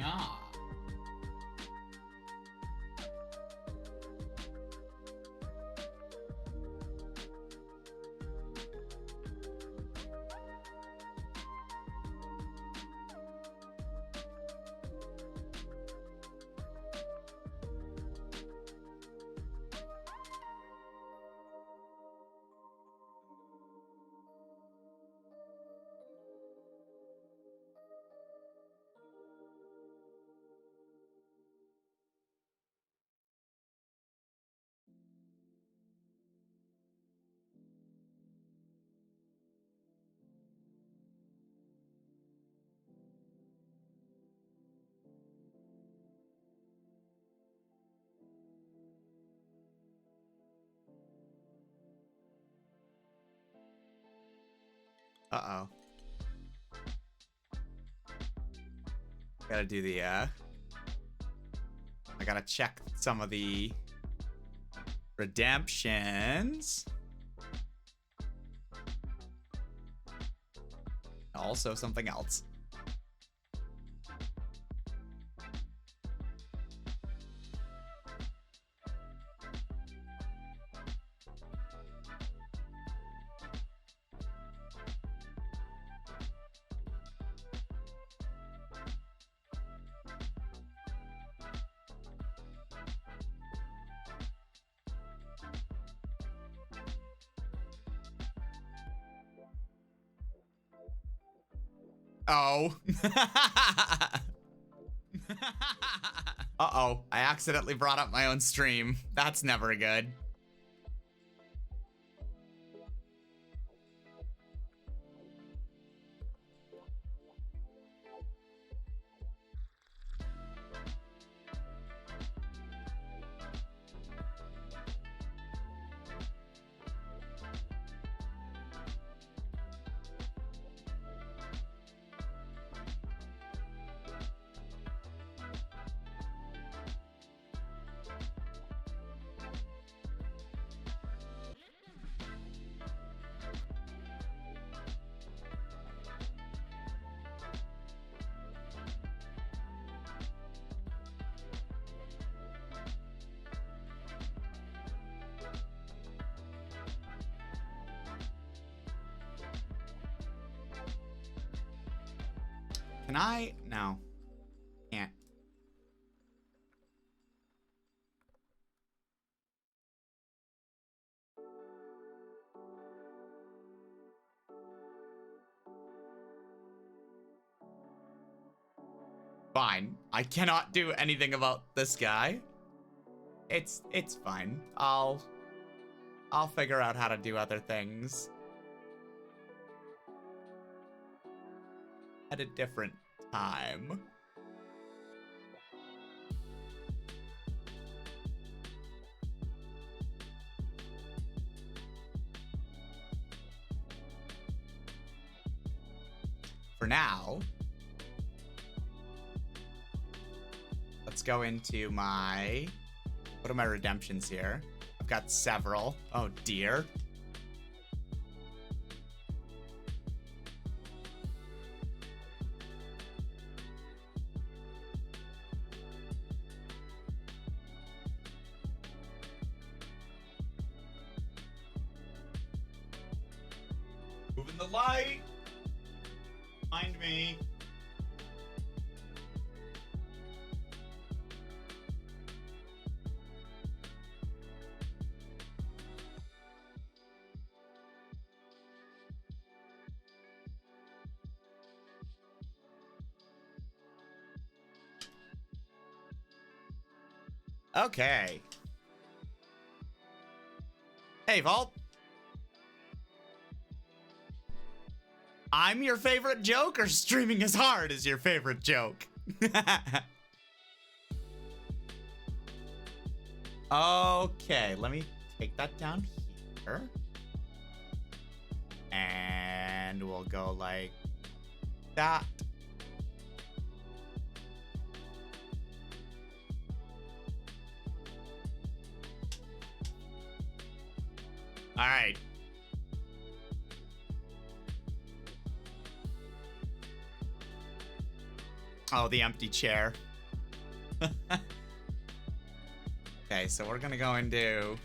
Ah. Uh-oh. Gotta do the, I gotta check some of the redemptions. Also something else. Oh. Uh-oh. I accidentally brought up my own stream. That's never good. Can I? No. Can't. Fine. I cannot do anything about this guy. It's fine. I'll figure out how to do other things at a different time. For now, let's go into my... What are my redemptions here? I've got several. Oh, dear. Moving the light. Find me. Okay. Hey, Vault. I'm your favorite joke, or streaming as hard is your favorite joke? Okay, let me take that down here. And we'll go like that. All right. Oh, the empty chair. Okay, so we're gonna go and do...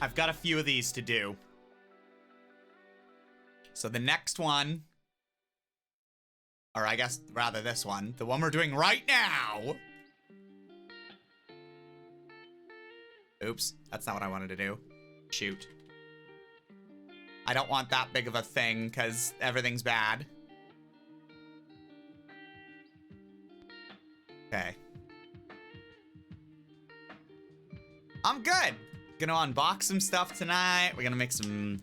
I've got a few of these to do. So the next one, or I guess rather this one, the one we're doing right now. Oops, that's not what I wanted to do. Shoot. I don't want that big of a thing because everything's bad. Okay. I'm good. Gonna unbox some stuff tonight. We're gonna make some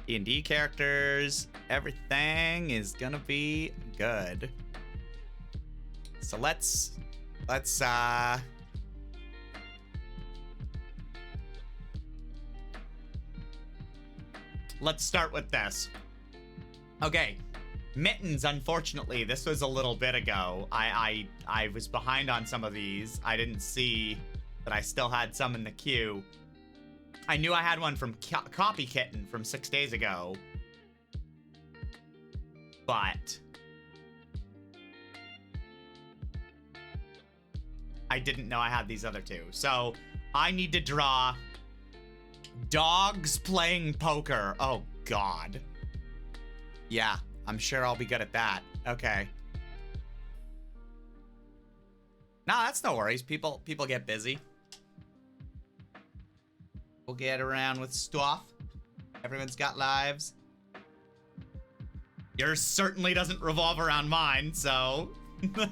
D&D characters. Everything is gonna be good. So let's start with this. Okay. Mittens, unfortunately, this was a little bit ago. I was behind on some of these. I didn't see that I still had some in the queue. I knew I had one from Copy Kitten from 6 days ago. But I didn't know I had these other two. So I need to draw dogs playing poker. Oh, God. Yeah, I'm sure I'll be good at that. Okay. No, that's no worries. People get busy. We'll get around with stuff. Everyone's got lives. Yours certainly doesn't revolve around mine, so... Okay,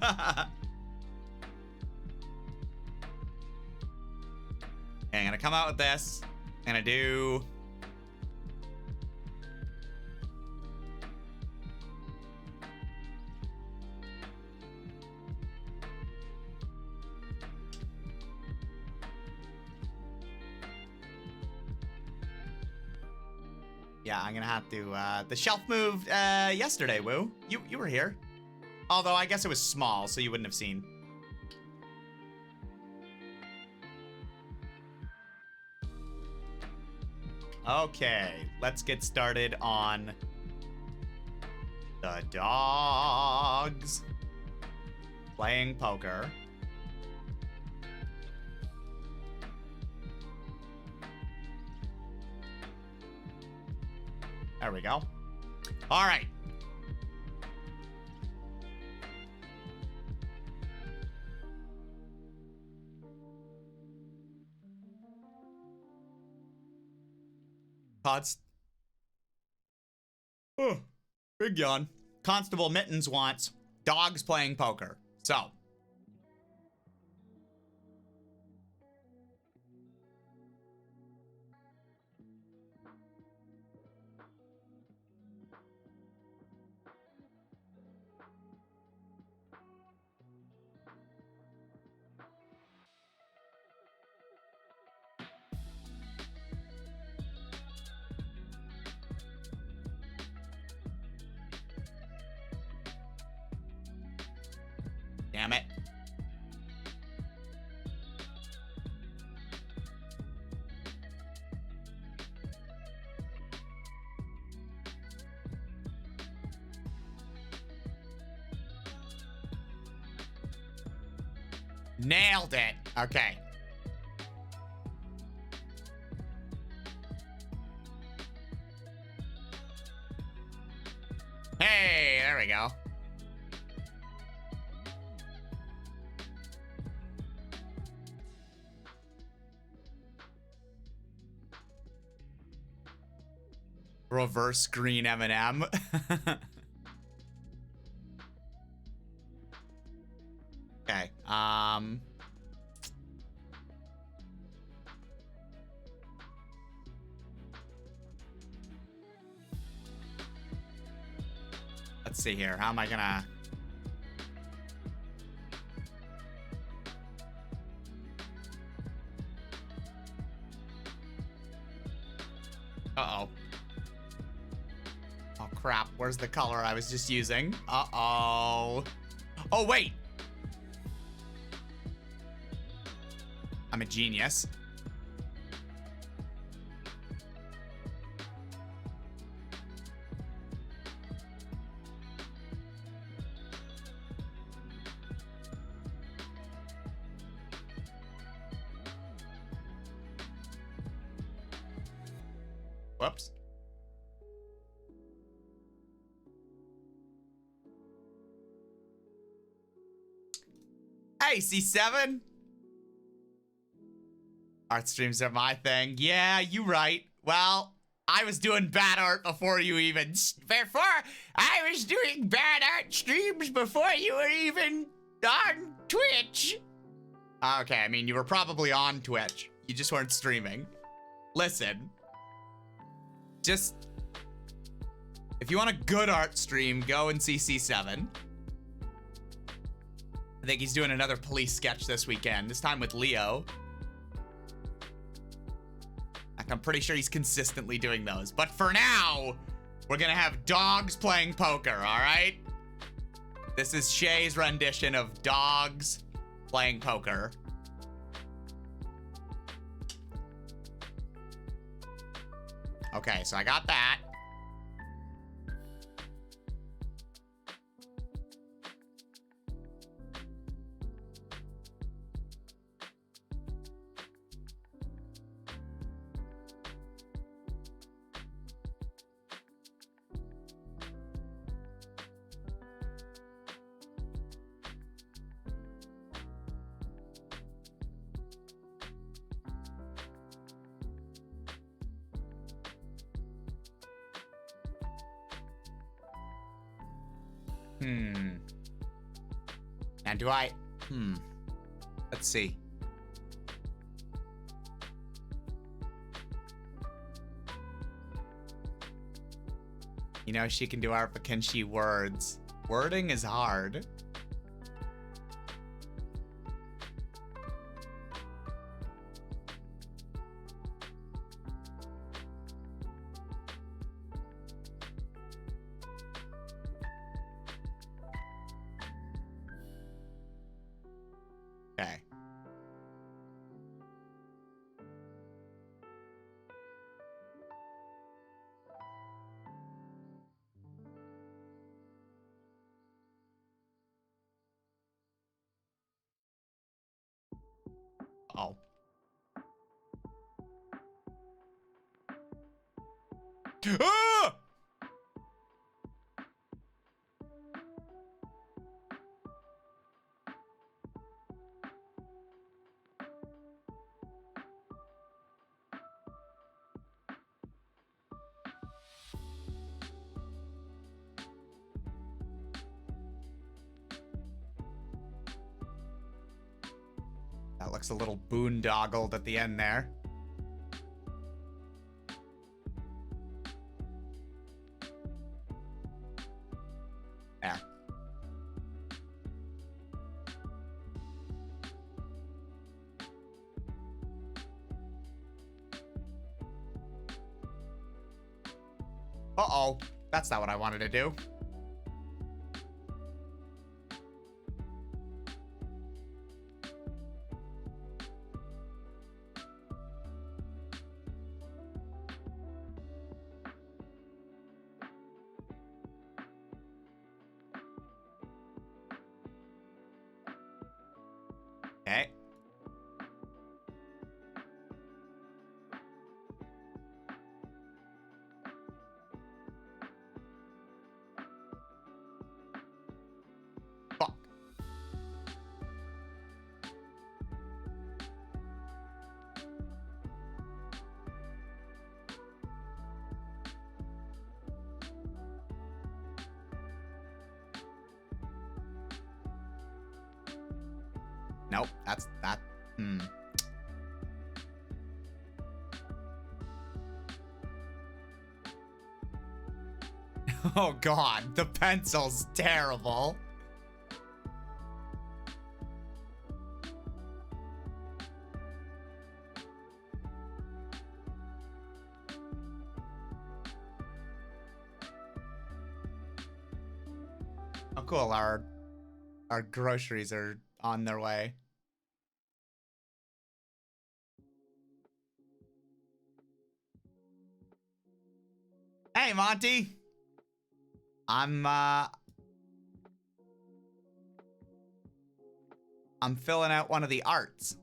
I'm gonna come out with this. I'm gonna do... Yeah, I'm gonna have to, the shelf moved, yesterday, Woo. You were here. Although, I guess it was small, so you wouldn't have seen. Okay, let's get started on the dogs playing poker. There we go. All right. Pods. Oh, big yawn. Constable Mittens wants dogs playing poker. So. Damn it. Nailed it. Okay. Hey, there we go. Reverse green M&M. Okay. Let's see here. How am I gonna... Uh-oh. Oh, crap. Where's the color I was just using? Uh-oh. Oh, wait. I'm a genius. Whoops. Hey, C7. Art streams are my thing. Yeah, you right. Well, I was doing bad art before you even... I was doing bad art streams before you were even on Twitch. Okay, I mean, you were probably on Twitch. You just weren't streaming. Listen. Just... If you want a good art stream, go and see C7. I think he's doing another police sketch this weekend, this time with Leo. I'm pretty sure he's consistently doing those. But for now, we're gonna have dogs playing poker, all right? This is Shay's rendition of dogs playing poker. Okay, so I got that. And do I... Let's see. You know, she can do art, but can she words? Wording is hard. Okay. Oh. Ah! That looks a little boondoggled at the end there. There. Uh-oh. That's not what I wanted to do. Okay. Fuck. Nope, that's that. Oh god, the pencil's terrible. cool. Our groceries are on their way. Hey, Monty. I'm filling out one of the arts.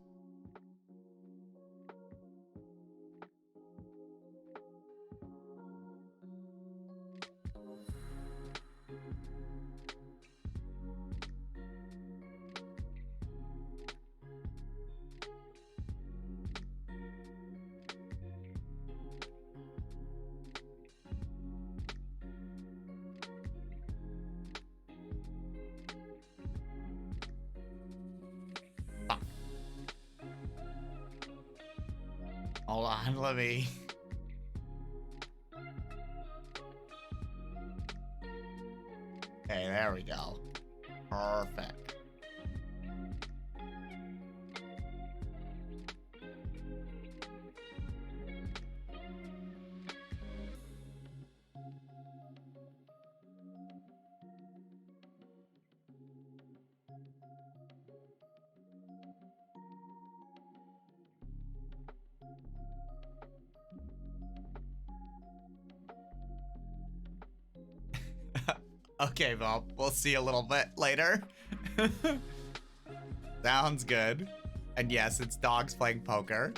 Hold on, let me... Okay, there we go. Perfect. Okay, well, we'll see a little bit later. Sounds good. And yes, it's dogs playing poker.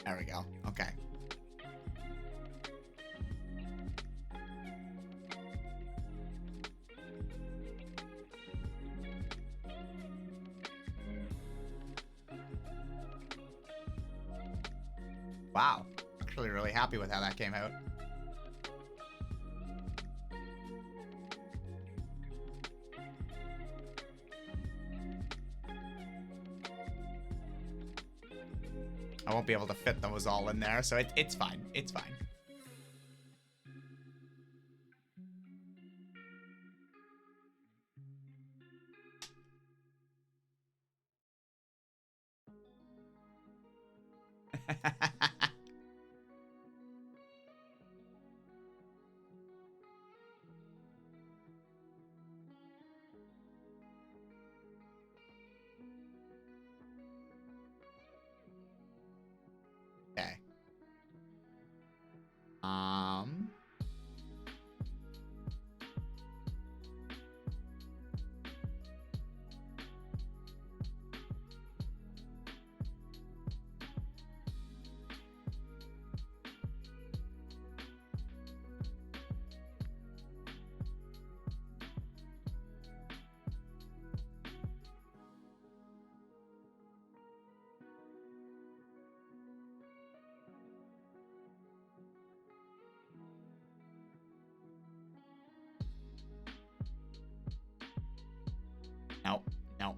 There we go. Okay. Wow. Actually really happy with how that came out. I won't be able to fit those all in there, so it's fine. It's fine. Okay. Nope. Nope.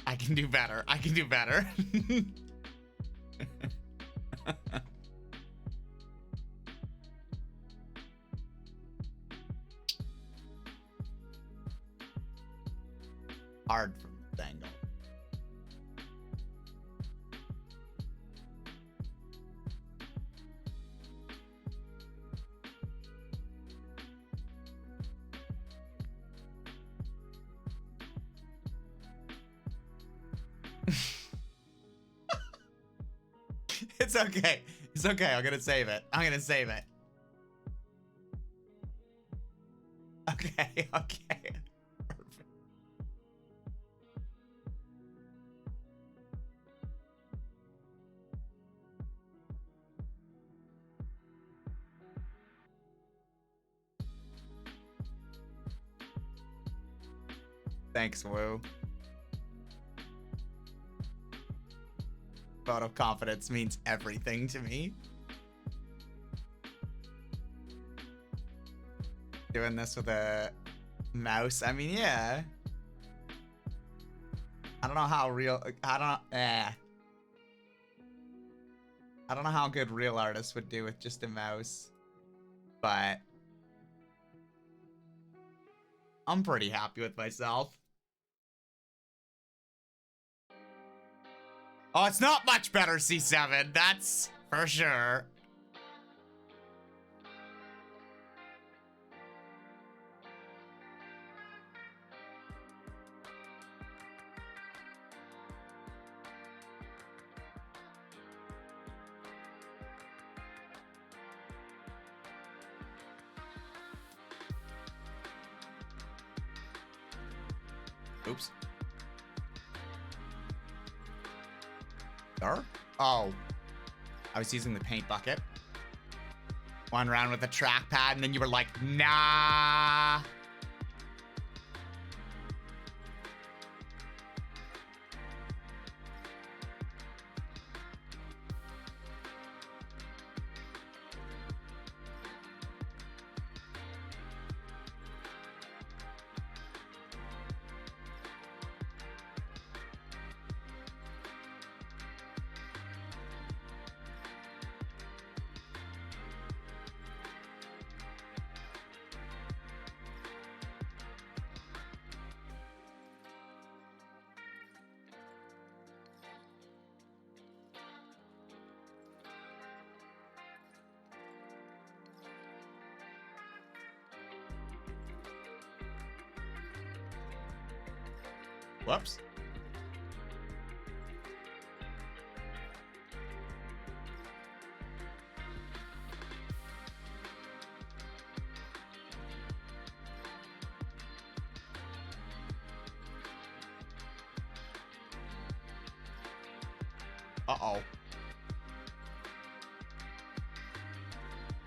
I can do better. I can do better. Hard from this angle. It's okay. It's okay. I'm gonna save it. I'm gonna save it. Okay. Okay. Perfect. Thanks, Woo. Vote of confidence means everything to me. Doing this with a mouse. I mean, yeah. I don't know how real. I don't know how good real artists would do with just a mouse, but I'm pretty happy with myself. Oh, it's not much better, C7. That's for sure. Oops. There? Oh. I was using the paint bucket. One round with the trackpad, and then you were like, nah. Whoops. Uh-oh.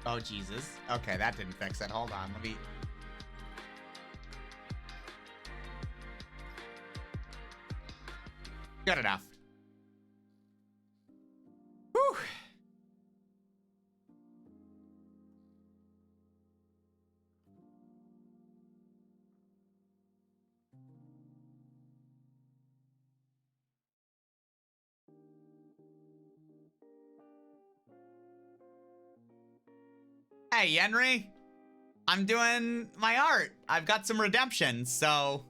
Oh, Jesus. Okay, that didn't fix it. Hold on. Let me... Good enough. Whew. Hey, Henry. I'm doing my art. I've got some redemption, so...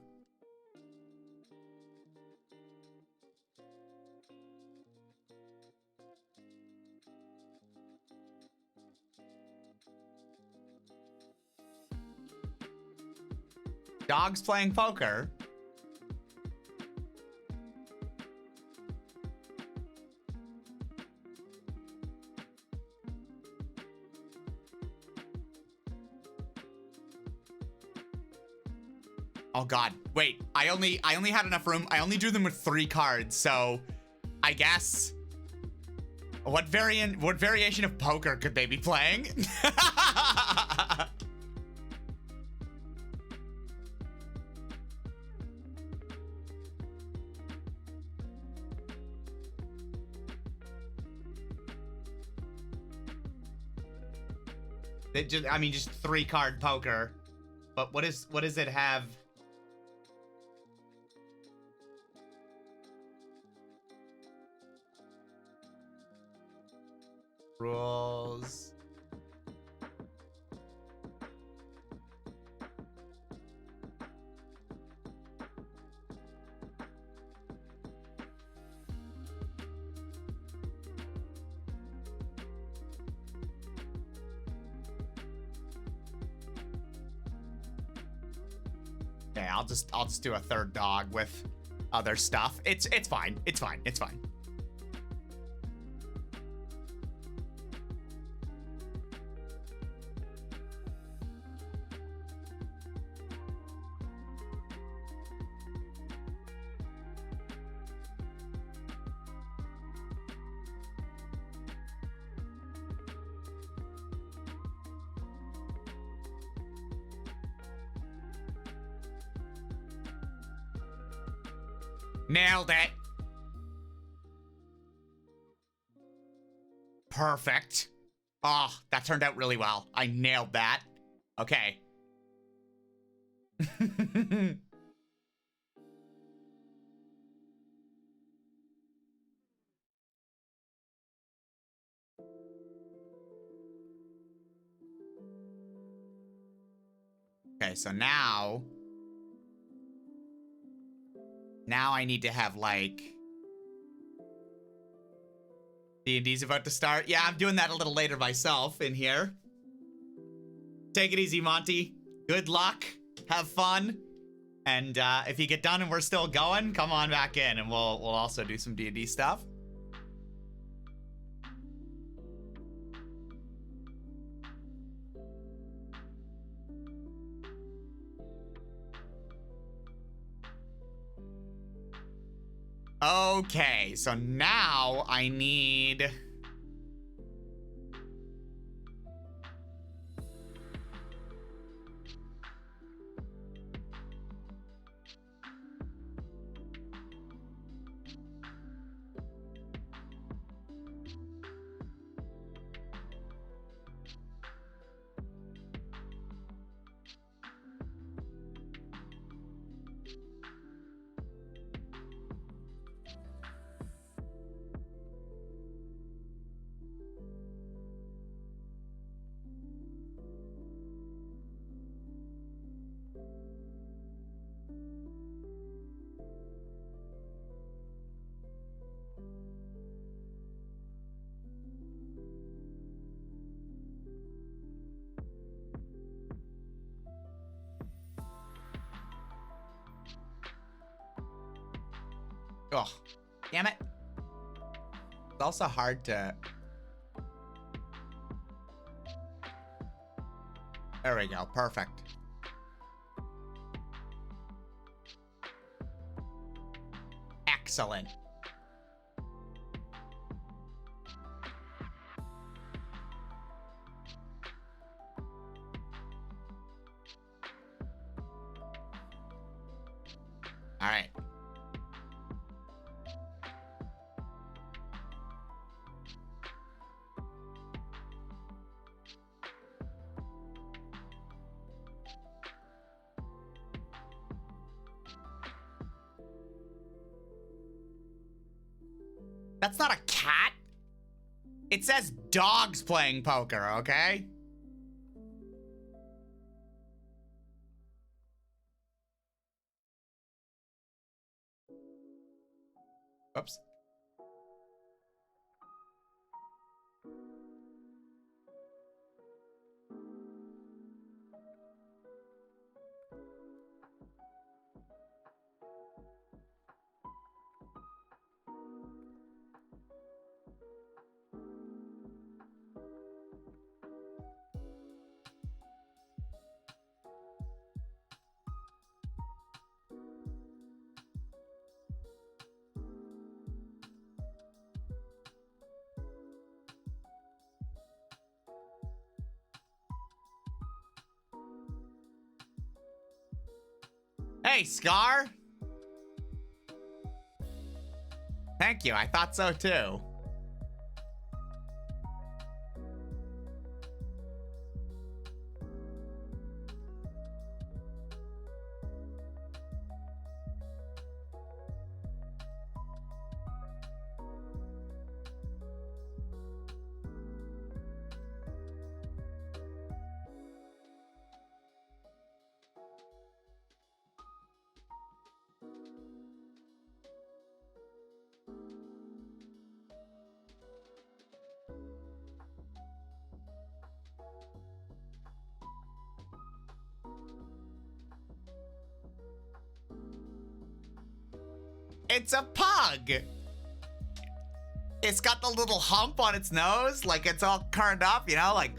Dogs playing poker. Oh God, wait, I only had enough room. I only drew them with 3 cards, so I guess what variation of poker could they be playing? I mean, just 3-card poker. But what does it have? Rules. Okay, I'll just do a 3rd dog with other stuff. It's fine. It's fine. It's fine. Nailed it. Perfect. Oh, that turned out really well. I nailed that. Okay. Okay, so now I need to have, like, D&D's about to start. Yeah, I'm doing that a little later myself in here. Take it easy, Monty. Good luck. Have fun. And if you get done and we're still going, come on back in and we'll also do some D&D stuff. Okay, so now I need... Oh, damn it. It's also hard to... There we go, perfect. Excellent. All right. That's not a cat. It says dogs playing poker, okay? Oops. Hey, Scar. Thank you, I thought so too. It's a pug. It's got the little hump on its nose, like it's all curled up, you know, like.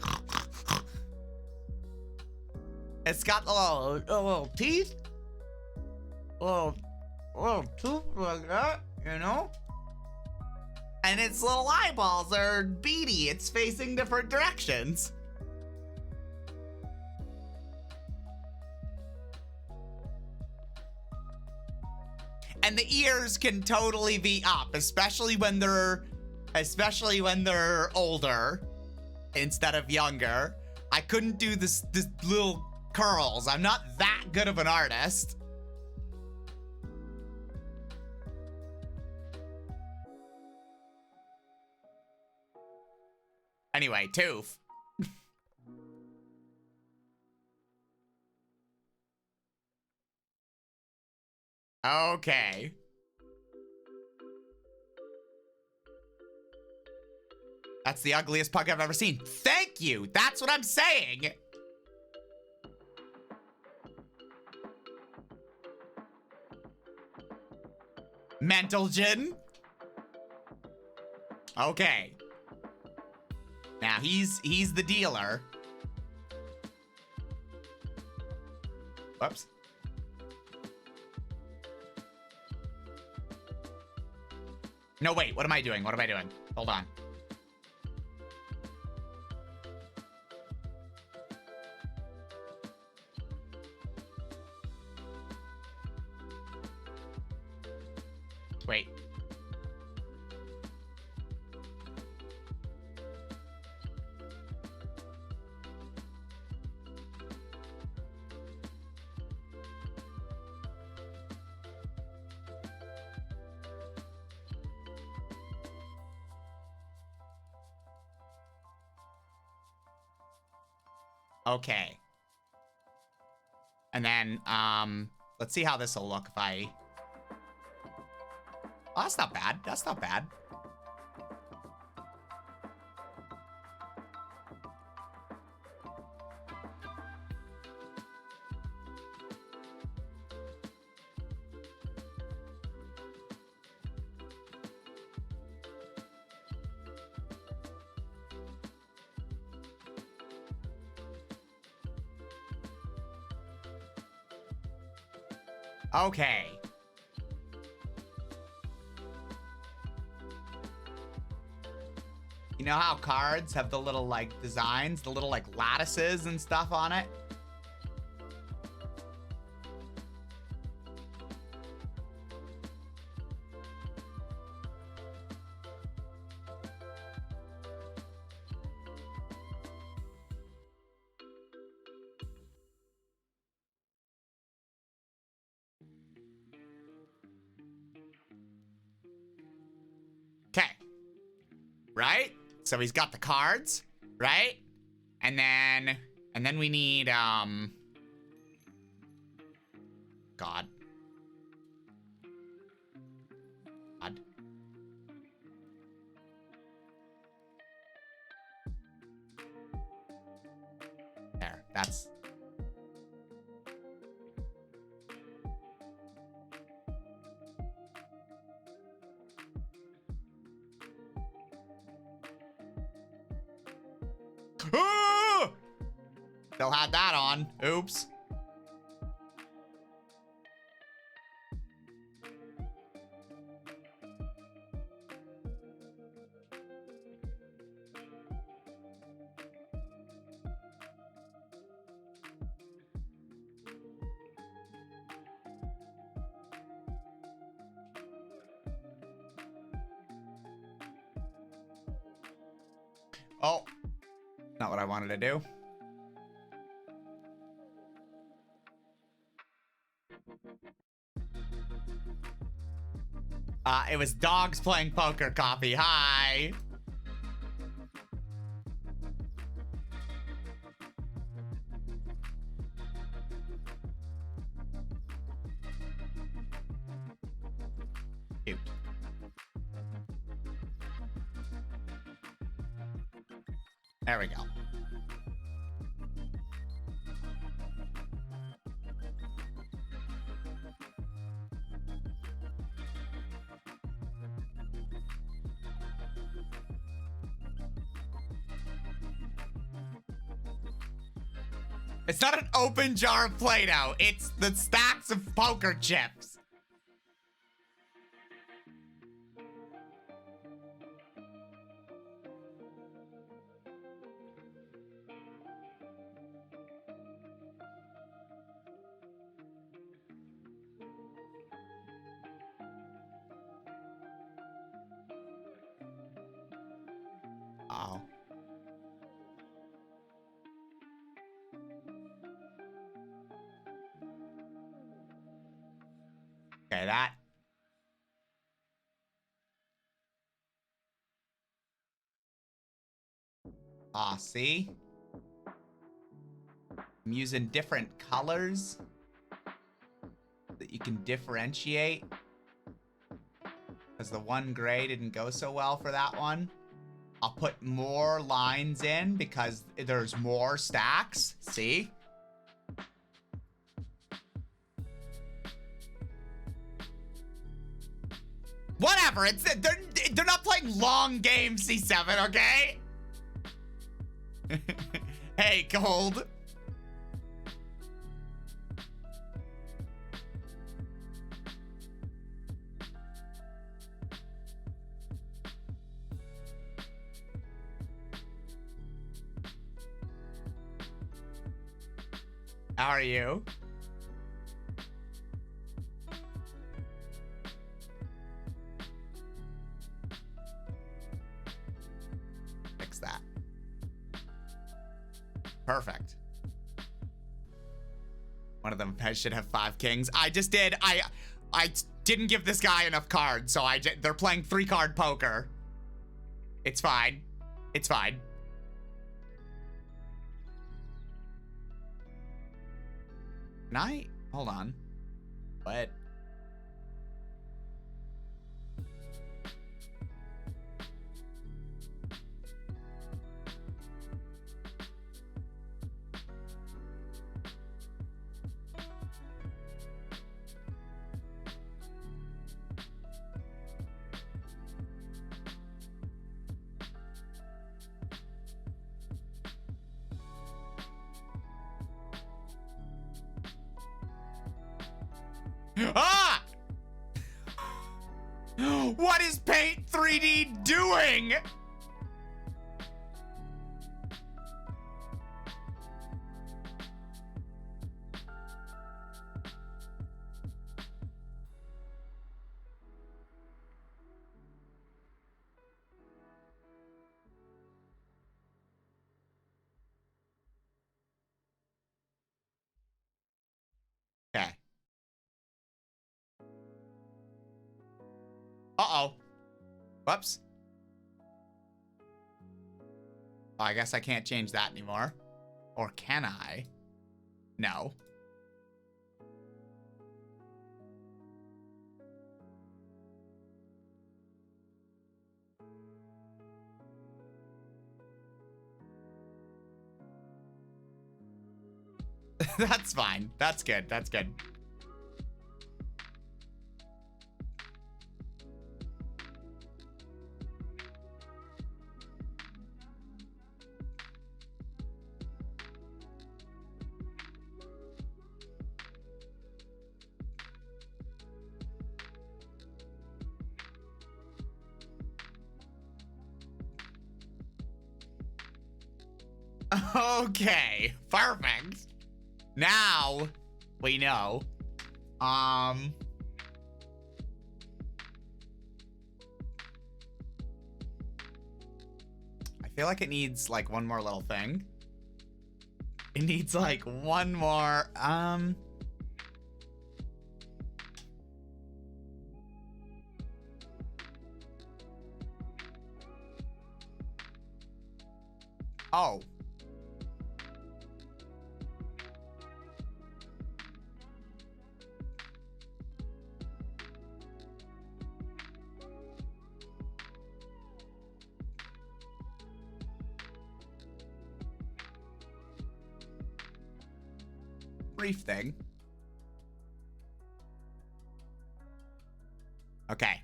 It's got the little teeth, little tooth like that, you know. And its little eyeballs are beady. It's facing different directions. And the ears can totally be up, especially when they're older instead of younger. I couldn't do this little curls. I'm not that good of an artist. Anyway, Toof. Okay. That's the ugliest pug I've ever seen. Thank you. That's what I'm saying. Mental Jin. Okay. Now he's the dealer. Whoops. No, wait. What am I doing? What am I doing? Hold on. Wait. Okay. And then, let's see how this will look if I... Oh, that's not bad. That's not bad. Okay. You know how cards have the little, like, designs, the little, like, lattices and stuff on it? Okay. Right? So he's got the cards, right? And then we need, God. God. There, that's... Still had that on. Oops. Oh, not what I wanted to do. It was dogs playing poker, Coffee. Hi. Cute. There we go. It's not an open jar of Play-Doh. It's the stacks of poker chips. Oh. Okay, that. Ah, see? I'm using different colors that you can differentiate. Because the one gray didn't go so well for that one. I'll put more lines in because there's more stacks. See? Whatever. They're not playing long games, C7, okay? Hey, Gold. How are you? Fix that. Perfect. One of them should have 5 kings. I just did. I didn't give this guy enough cards, so they're playing 3-card poker. It's fine. It's fine. Can I? Hold on. What? Ah! What is Paint 3D doing? Okay. Uh-oh. Whoops. Oh, I guess I can't change that anymore. Or can I? No. That's fine. That's good. That's good. Okay, perfect. Now we know. I feel like it needs like one more little thing. It needs like one more, oh. Brief thing. Okay.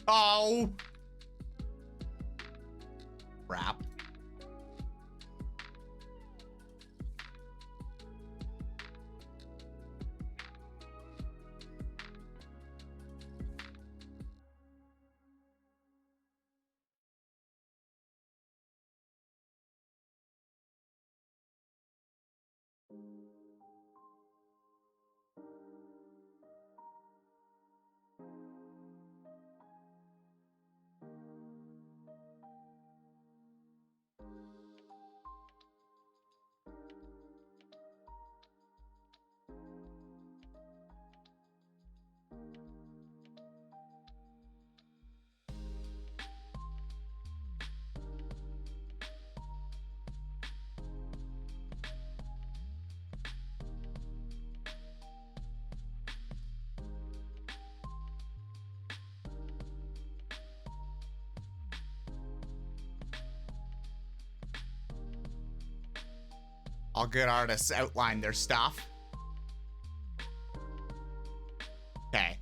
Oh. Crap. All good artists outline their stuff. Okay.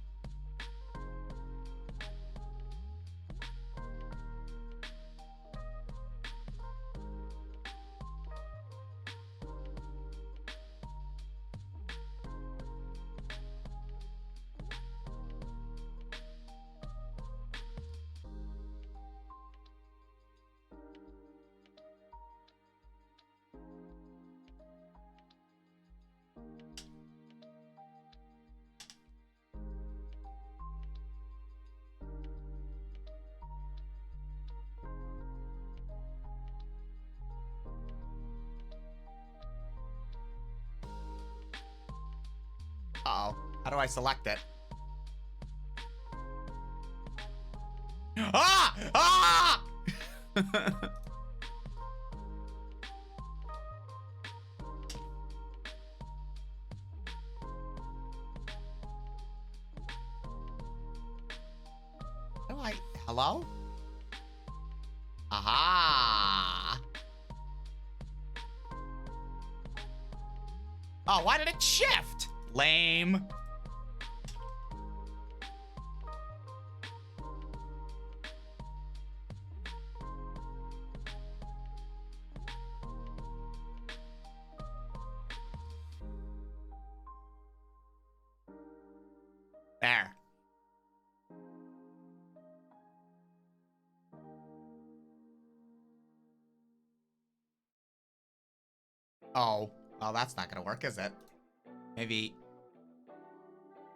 Uh-oh. How do I select it? Ah! Ah! Hello? Aha! Oh, why did it shift? Lame. There. Oh, well, that's not gonna work, is it? Maybe.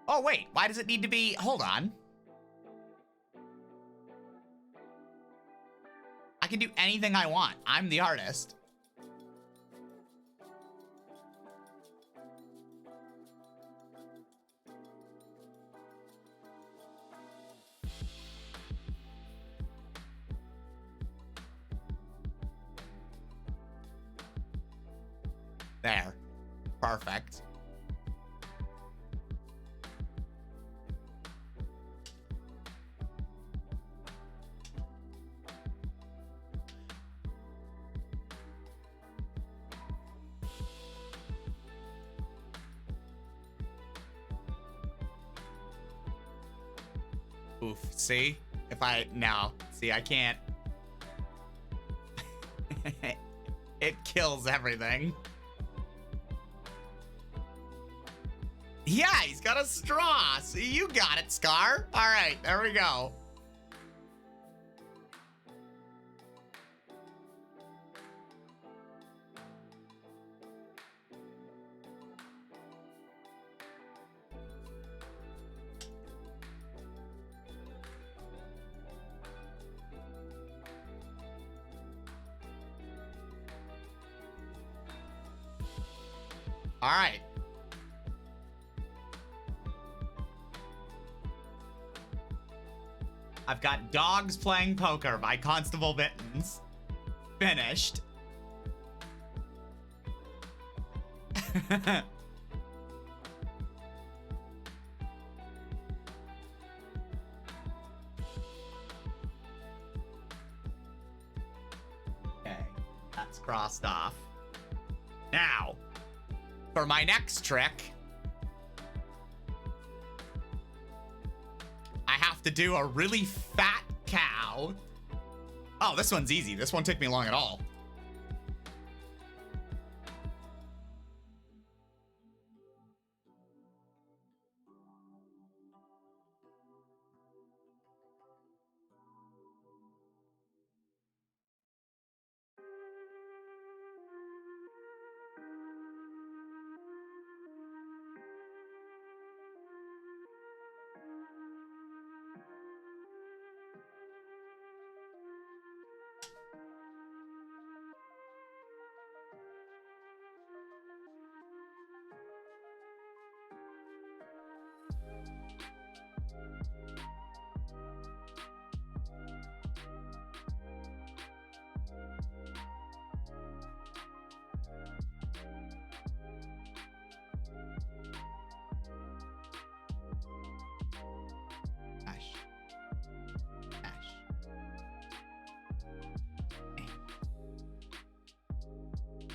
Oh, wait, why does it need to be? Hold on. I can do anything I want. I'm the artist. There. Perfect. Oof. See? If I... No. See, I can't. It kills everything. Yeah, he's got a straw. See, you got it, Scar. All right, there we go. All right. I've got Dogs Playing Poker by Constable Mittens. Finished. Okay, that's crossed off. Now, for my next trick, I have to do a really fat cow. Oh, this one's easy. This won't take me long at all.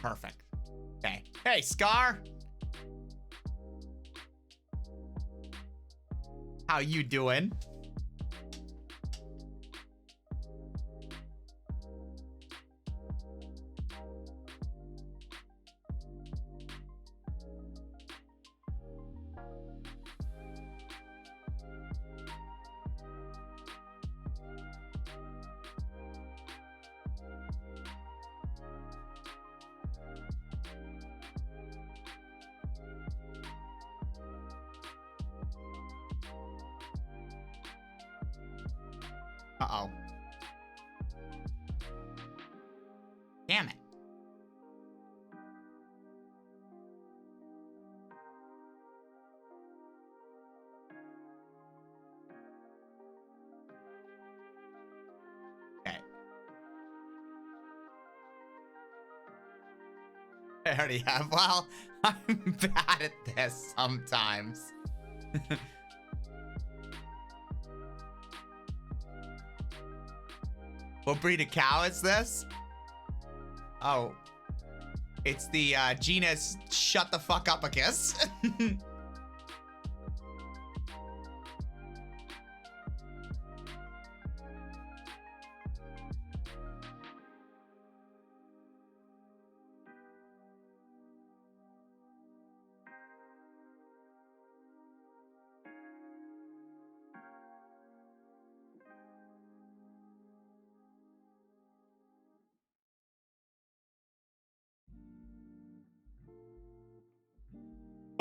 Perfect. Okay. Hey, Scar. How you doing? Uh-oh. Damn it. Okay. I already have. Well, I'm bad at this sometimes. What breed of cow is this? Oh. It's the genus Shut the Fuck Upicus.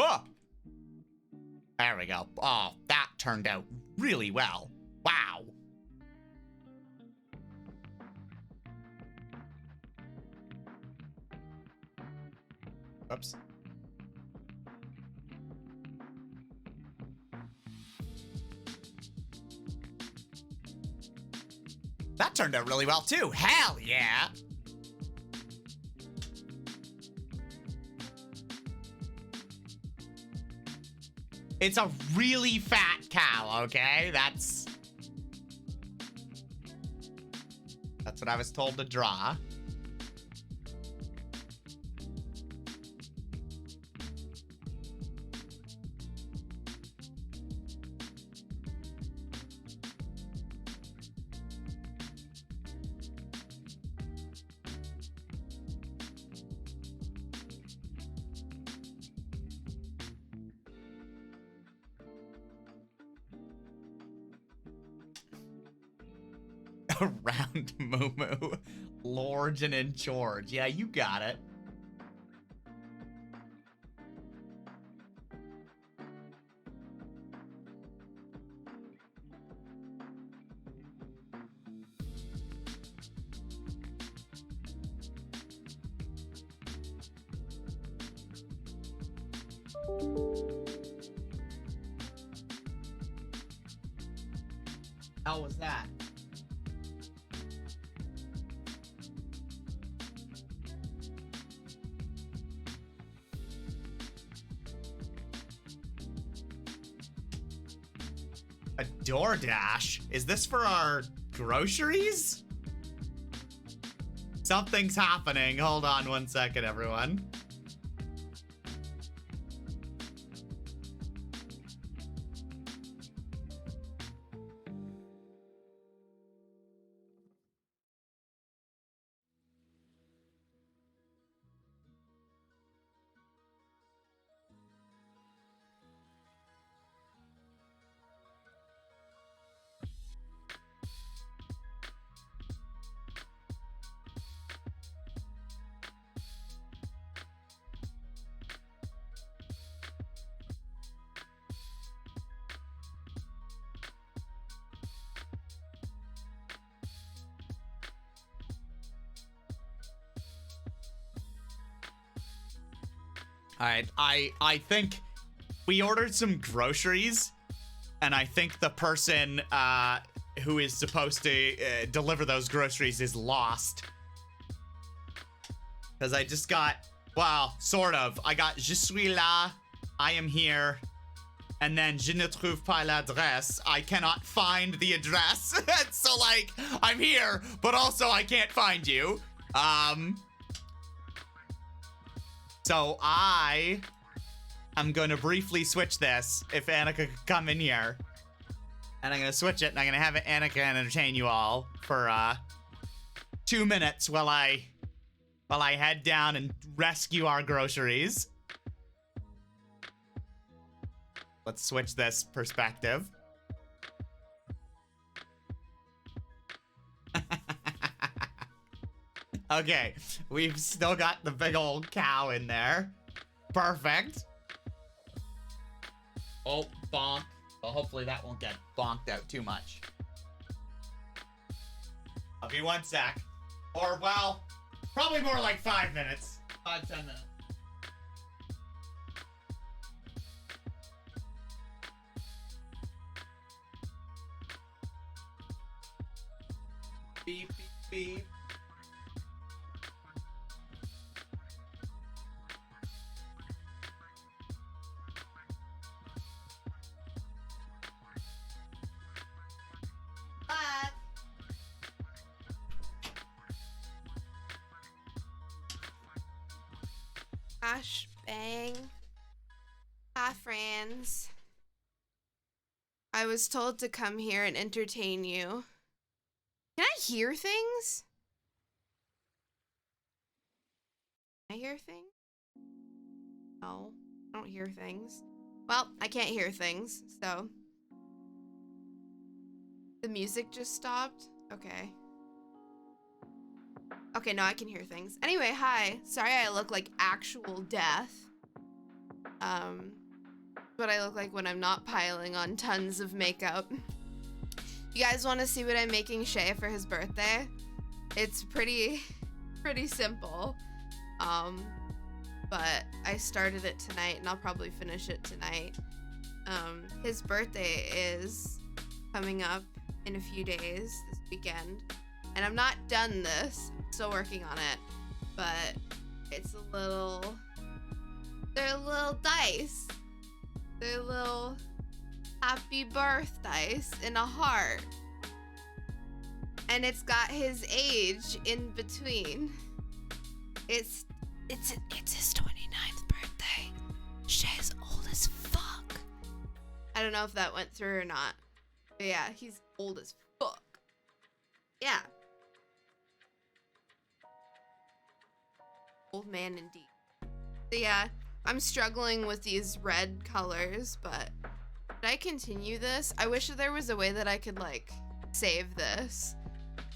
Oh! There we go. Oh, that turned out really well. Wow. Oops. That turned out really well too. Hell yeah. It's a really fat cow, okay? That's what I was told to draw. Around Moo. Lorgen and George. Yeah, you got it. How was that? A DoorDash? Is this for our groceries? Something's happening. Hold on 1 second, everyone. All right, I think we ordered some groceries, and I think the person who is supposed to deliver those groceries is lost. Because I just got, well, sort of. I got je suis là, I am here, and then je ne trouve pas l'adresse. I cannot find the address. So like, I'm here, but also I can't find you. So I am going to briefly switch this if Annika could come in here. And I'm going to switch it and I'm going to have Annika entertain you all for 2 minutes while I head down and rescue our groceries. Let's switch this perspective. Okay, we've still got the big old cow in there. Perfect. Oh, bonk. Well, hopefully that won't get bonked out too much. I'll be 1 sec. Or, well, probably more like 5 minutes. 5-10 minutes. Beep, beep, beep. Ash, bang. Hi, friends. I was told to come here and entertain you. Can I hear things? Can I hear things? No, I don't hear things. Well, I can't hear things, so. The music just stopped? Okay. Okay, now I can hear things. Anyway, hi. Sorry I look like actual death. What I look like when I'm not piling on tons of makeup. You guys want to see what I'm making Shay for his birthday? It's pretty simple. But I started it tonight and I'll probably finish it tonight. His birthday is coming up in a few days this weekend. And I'm not done this. I'm still working on it. But it's they're little dice. They're little happy birth dice in a heart. And it's got his age in between. It's his 29th birthday. Shay's old as fuck. I don't know if that went through or not. But yeah, he's old as fuck. Yeah. Old man indeed. So yeah, I'm struggling with these red colors, but should I continue this? I wish that there was a way that I could like save this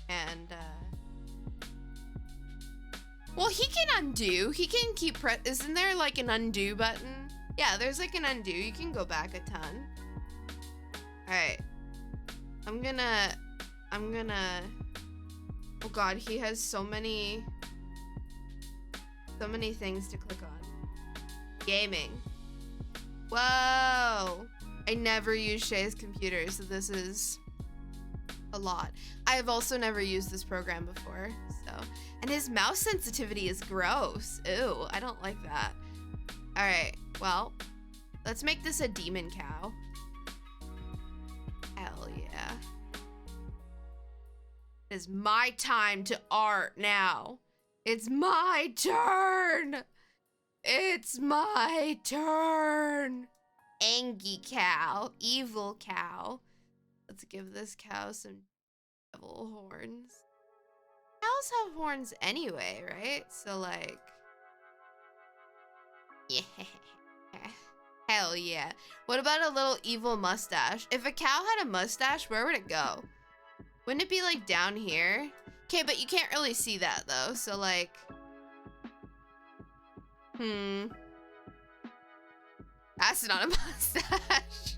and well, he can undo. He can keep isn't there like an undo button? Yeah, there's like an undo. You can go back a ton. All right. I'm gonna oh god, he has so many things to click on. Gaming. Whoa! I never use Shay's computer, so this is a lot. I have also never used this program before, so. And his mouse sensitivity is gross. Ew, I don't like that. All right, well, let's make this a demon cow. Hell yeah. It is my time to art now. It's my turn. It's my turn. Angry cow, evil cow. Let's give this cow some devil horns. Cows have horns anyway, right? So like, yeah. Hell yeah. What about a little evil mustache? If a cow had a mustache, where would it go? Wouldn't it be like down here? Okay, but you can't really see that though. So like, that's not a mustache.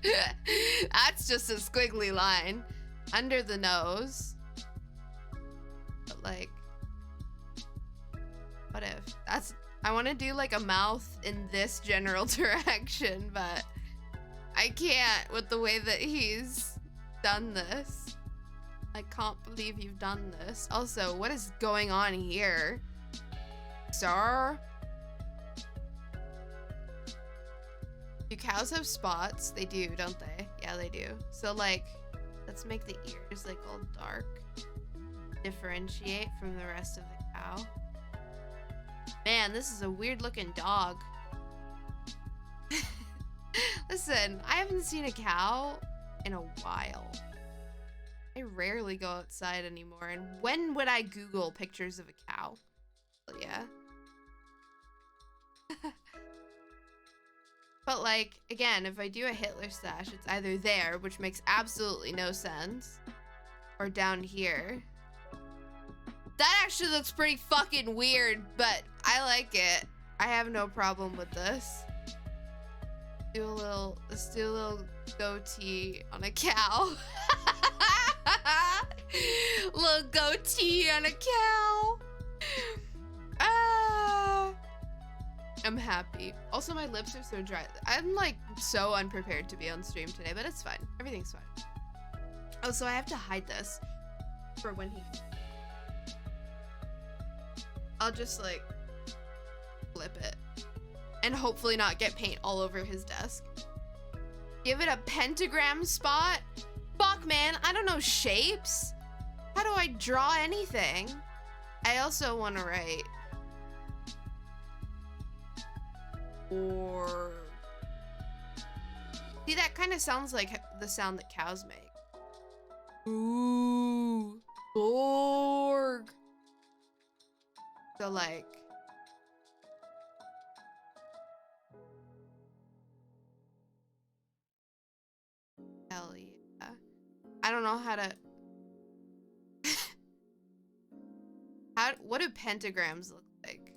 That's just a squiggly line under the nose. But like, what if I want to do like a mouth in this general direction, but I can't with the way that he's done this. I can't believe you've done this. Also, what is going on here? Sir? Do cows have spots? They do, don't they? Yeah, they do. So like, let's make the ears like all dark. Differentiate from the rest of the cow. Man, this is a weird looking dog. Listen, I haven't seen a cow in a while. I rarely go outside anymore, and when would I Google pictures of a cow? Well, yeah. But like, again, if I do a Hitler stash, it's either there, which makes absolutely no sense, or down here. That actually looks pretty fucking weird, but I like it. I have no problem with this. Let's do a little goatee on a cow. Little goatee on a cow. I'm happy. Also, my lips are so dry. I'm like so unprepared to be on stream today, but it's fine. Everything's fine. Oh, so I have to hide this for when he... I'll just like flip it and hopefully not get paint all over his desk. Give it a pentagram spot? Fuck, man, I don't know shapes. How do I draw anything? I also want to write or... See, that kind of sounds like the sound that cows make. Ooh, Borg. So like, hell yeah. I don't know how to, what do pentagrams look like?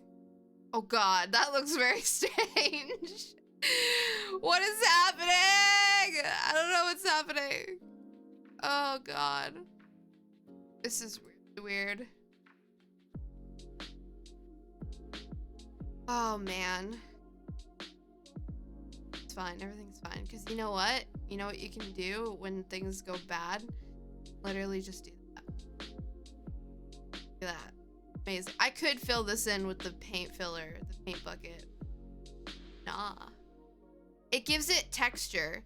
Oh God, that looks very strange. What is happening? I don't know what's happening. Oh God. This is really weird. Oh man. It's fine, everything's fine. Cause you know what? You know what you can do when things go bad? Literally just do that. Do that. Amazing. I could fill this in with the paint filler, the paint bucket. Nah. It gives it texture.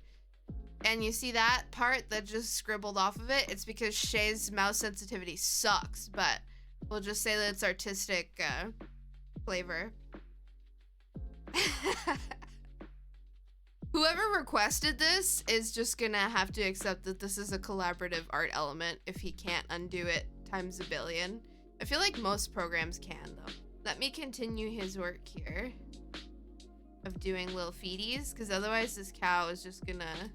And you see that part that just scribbled off of it? It's because Shay's mouse sensitivity sucks, but we'll just say that it's artistic flavor. Whoever requested this is just gonna have to accept that this is a collaborative art element if he can't undo it times a billion. I feel like most programs can though. Let me continue his work here of doing little feeties, because otherwise this cow is just gonna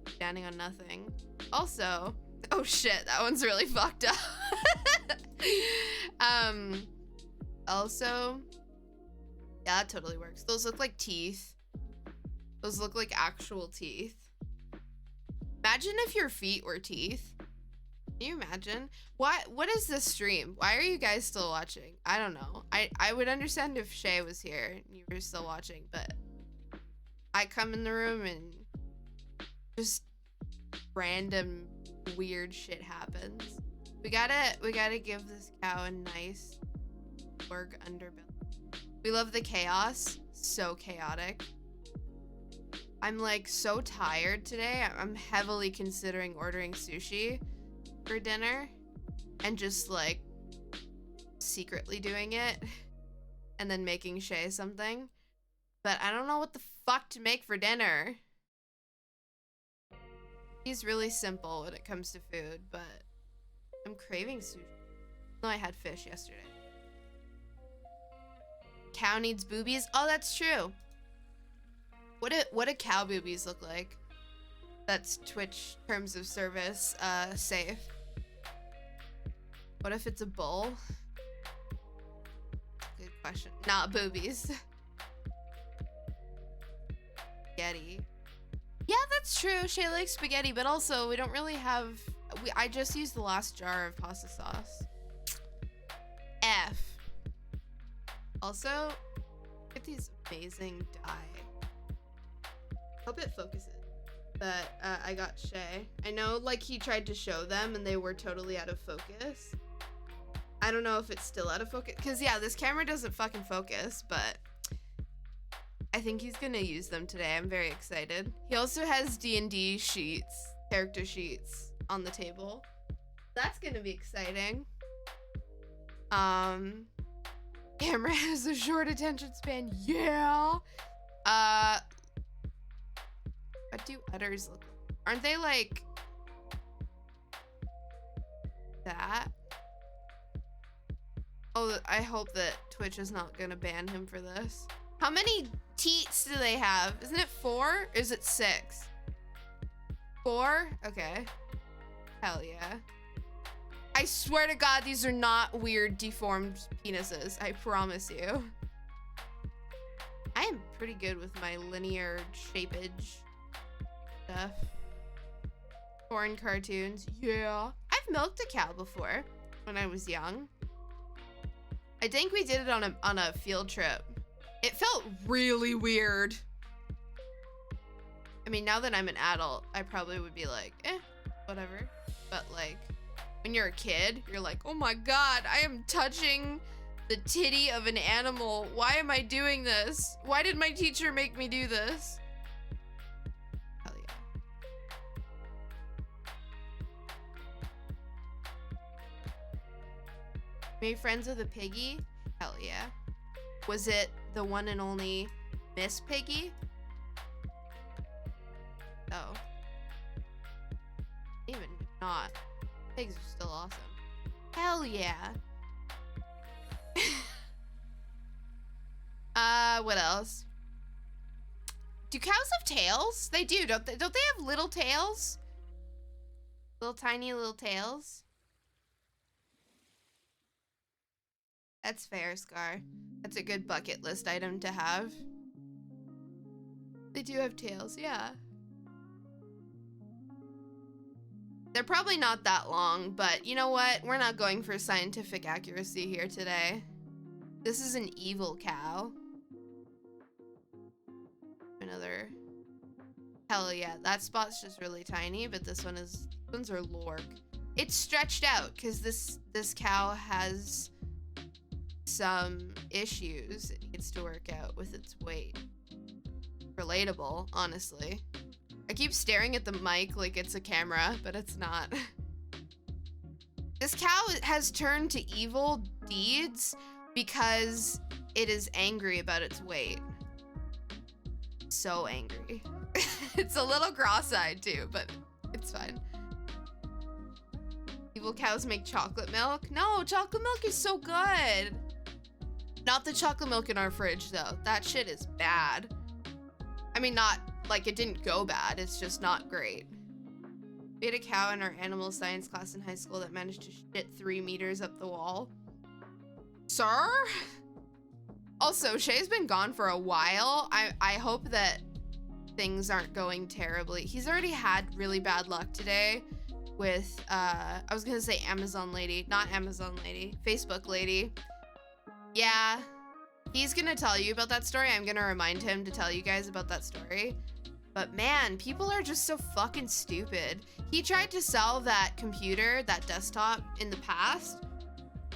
be standing on nothing. Also, oh shit, that one's really fucked up. Also, yeah, that totally works. Those look like teeth. Those look like actual teeth. Imagine if your feet were teeth. Can you imagine? What is this stream? Why are you guys still watching? I don't know. I would understand if Shay was here and you were still watching, but I come in the room and just random weird shit happens. We gotta give this cow a nice Borg underbelly. We love the chaos. So chaotic. I'm like so tired today. I'm heavily considering ordering sushi for dinner and just like secretly doing it and then making Shay something. But I don't know what the fuck to make for dinner. He's really simple when it comes to food, but I'm craving sushi. No, I had fish yesterday. Cow needs boobies? Oh, that's true. What do cow boobies look like? That's Twitch terms of service safe. What if it's a bull? Good question. Not boobies. Spaghetti. Yeah, that's true. Shay likes spaghetti, but also we don't really have... I just used the last jar of pasta sauce. F. Also, look at these amazing dye. Hope it focuses. That I got Shay. I know like he tried to show them and they were totally out of focus. I don't know if it's still out of focus. Cause yeah, this camera doesn't fucking focus, but I think he's gonna use them today. I'm very excited. He also has D&D sheets, character sheets on the table. That's gonna be exciting. Camera has a short attention span. Yeah. What do udders look like? Aren't they like that? Oh, I hope that Twitch is not gonna ban him for this. How many teats do they have? Isn't it 4? Or is it 6? 4? Okay. Hell yeah. I swear to God, these are not weird, deformed penises. I promise you. I am pretty good with my linear shapeage stuff. Foreign cartoons. Yeah. I've milked a cow before when I was young. I think we did it on a field trip. It felt really weird. I mean, now that I'm an adult, I probably would be like, whatever. But like, when you're a kid, you're like, oh my God, I am touching the titty of an animal. Why am I doing this? Why did my teacher make me do this? Hell yeah. Made friends with a piggy? Hell yeah. Was it the one and only Miss Piggy? Oh. Even if not, pigs are still awesome. Hell yeah. What else? Do cows have tails? They do, don't they? Don't they have little tails? Little tiny little tails? That's fair, Scar. That's a good bucket list item to have. They do have tails, yeah. They're probably not that long, but you know what? We're not going for scientific accuracy here today. This is an evil cow. Another. Hell yeah, that spot's just really tiny, but this ones are lork. It's stretched out because this cow has some issues it needs to work out with its weight. Relatable, honestly. I keep staring at the mic like it's a camera, but it's not. This cow has turned to evil deeds because it is angry about its weight. So angry. It's a little cross-eyed too, but it's fine. Evil cows make chocolate milk? No, chocolate milk is so good. Not the chocolate milk in our fridge though. That shit is bad. I mean, not like it didn't go bad, it's just not great. We had a cow in our animal science class in high school that managed to shit 3 meters up the wall. Sir? Also, Shay's been gone for a while. I hope that things aren't going terribly. He's already had really bad luck today with, I was gonna say Amazon lady, not Amazon lady, Facebook lady. Yeah, he's gonna tell you about that story. I'm gonna remind him to tell you guys about that story. But man, people are just so fucking stupid. He tried to sell that computer, that desktop in the past,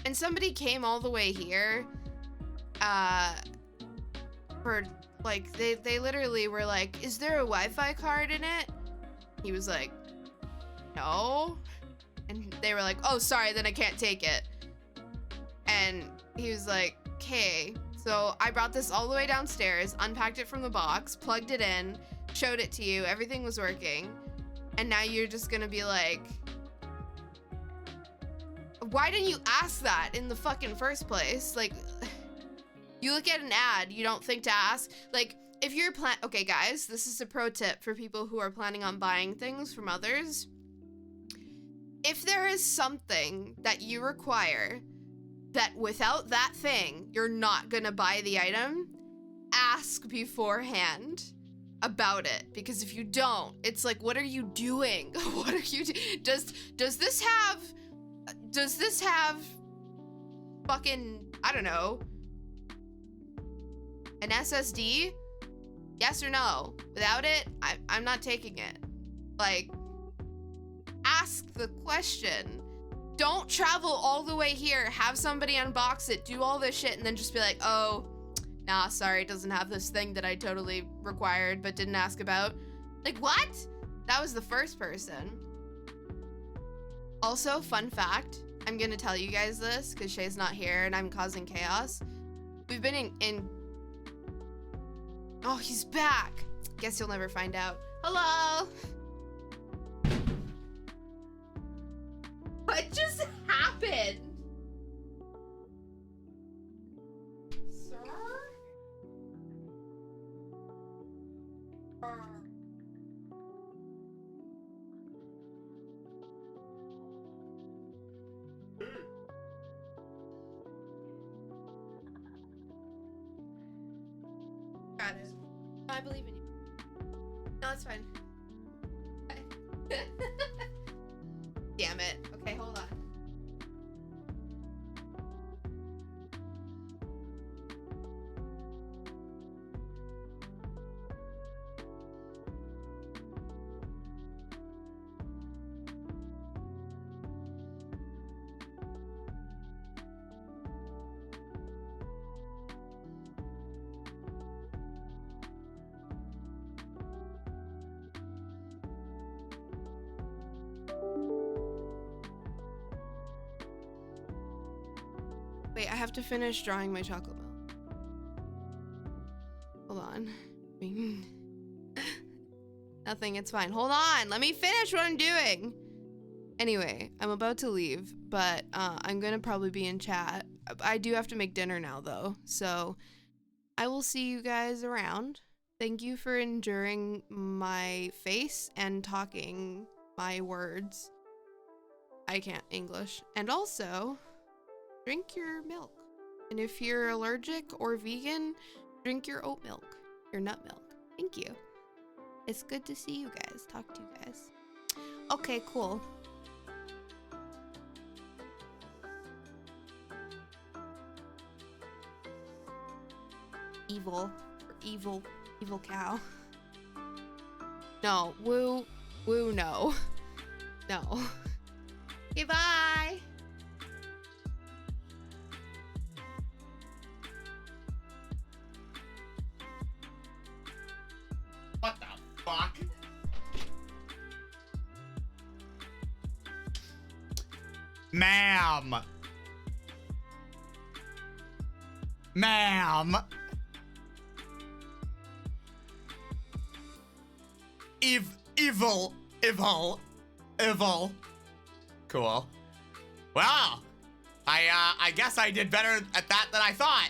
and somebody came all the way here, for like, they literally were like, is there a Wi-Fi card in it? He was like, no. And they were like, oh, sorry, then I can't take it. And he was like, okay. So I brought this all the way downstairs, unpacked it from the box, plugged it in, showed it to you, everything was working. And now you're just gonna be like, why didn't you ask that in the fucking first place? Like, you look at an ad, you don't think to ask. Like, if you're okay guys, this is a pro tip for people who are planning on buying things from others. If there is something that you require that without that thing, you're not gonna buy the item, ask beforehand about it. Because if you don't, it's like, what are you doing? What are you does this have fucking, I don't know, an SSD? Yes or no? Without it, I'm not taking it. Like, ask the question. Don't travel all the way here, have somebody unbox it, do all this shit, and then just be like, oh, nah, sorry, it doesn't have this thing that I totally required but didn't ask about. Like, what? That was the first person. Also, fun fact, I'm gonna tell you guys this because Shay's not here and I'm causing chaos. We've been in... Oh, he's back. Guess you'll never find out. Hello. What just happened? Sir? Got it. I believe in you. No, it's fine. Damn it. Okay, hold on. Wait, I have to finish drawing my chocolate milk. Hold on. Nothing, it's fine. Hold on, let me finish what I'm doing. Anyway, I'm about to leave, but I'm gonna probably be in chat. I do have to make dinner now though, so I will see you guys around. Thank you for enduring my face and talking my words. I can't English. And also, drink your milk. And if you're allergic or vegan, drink your oat milk, your nut milk. Thank you. It's good to see you guys, talk to you guys. Okay, cool. Evil, or evil cow. No, woo, no. No. Okay, bye. What the fuck? Ma'am. Ma'am. Evil. Cool. Well, I guess I did better at that than I thought.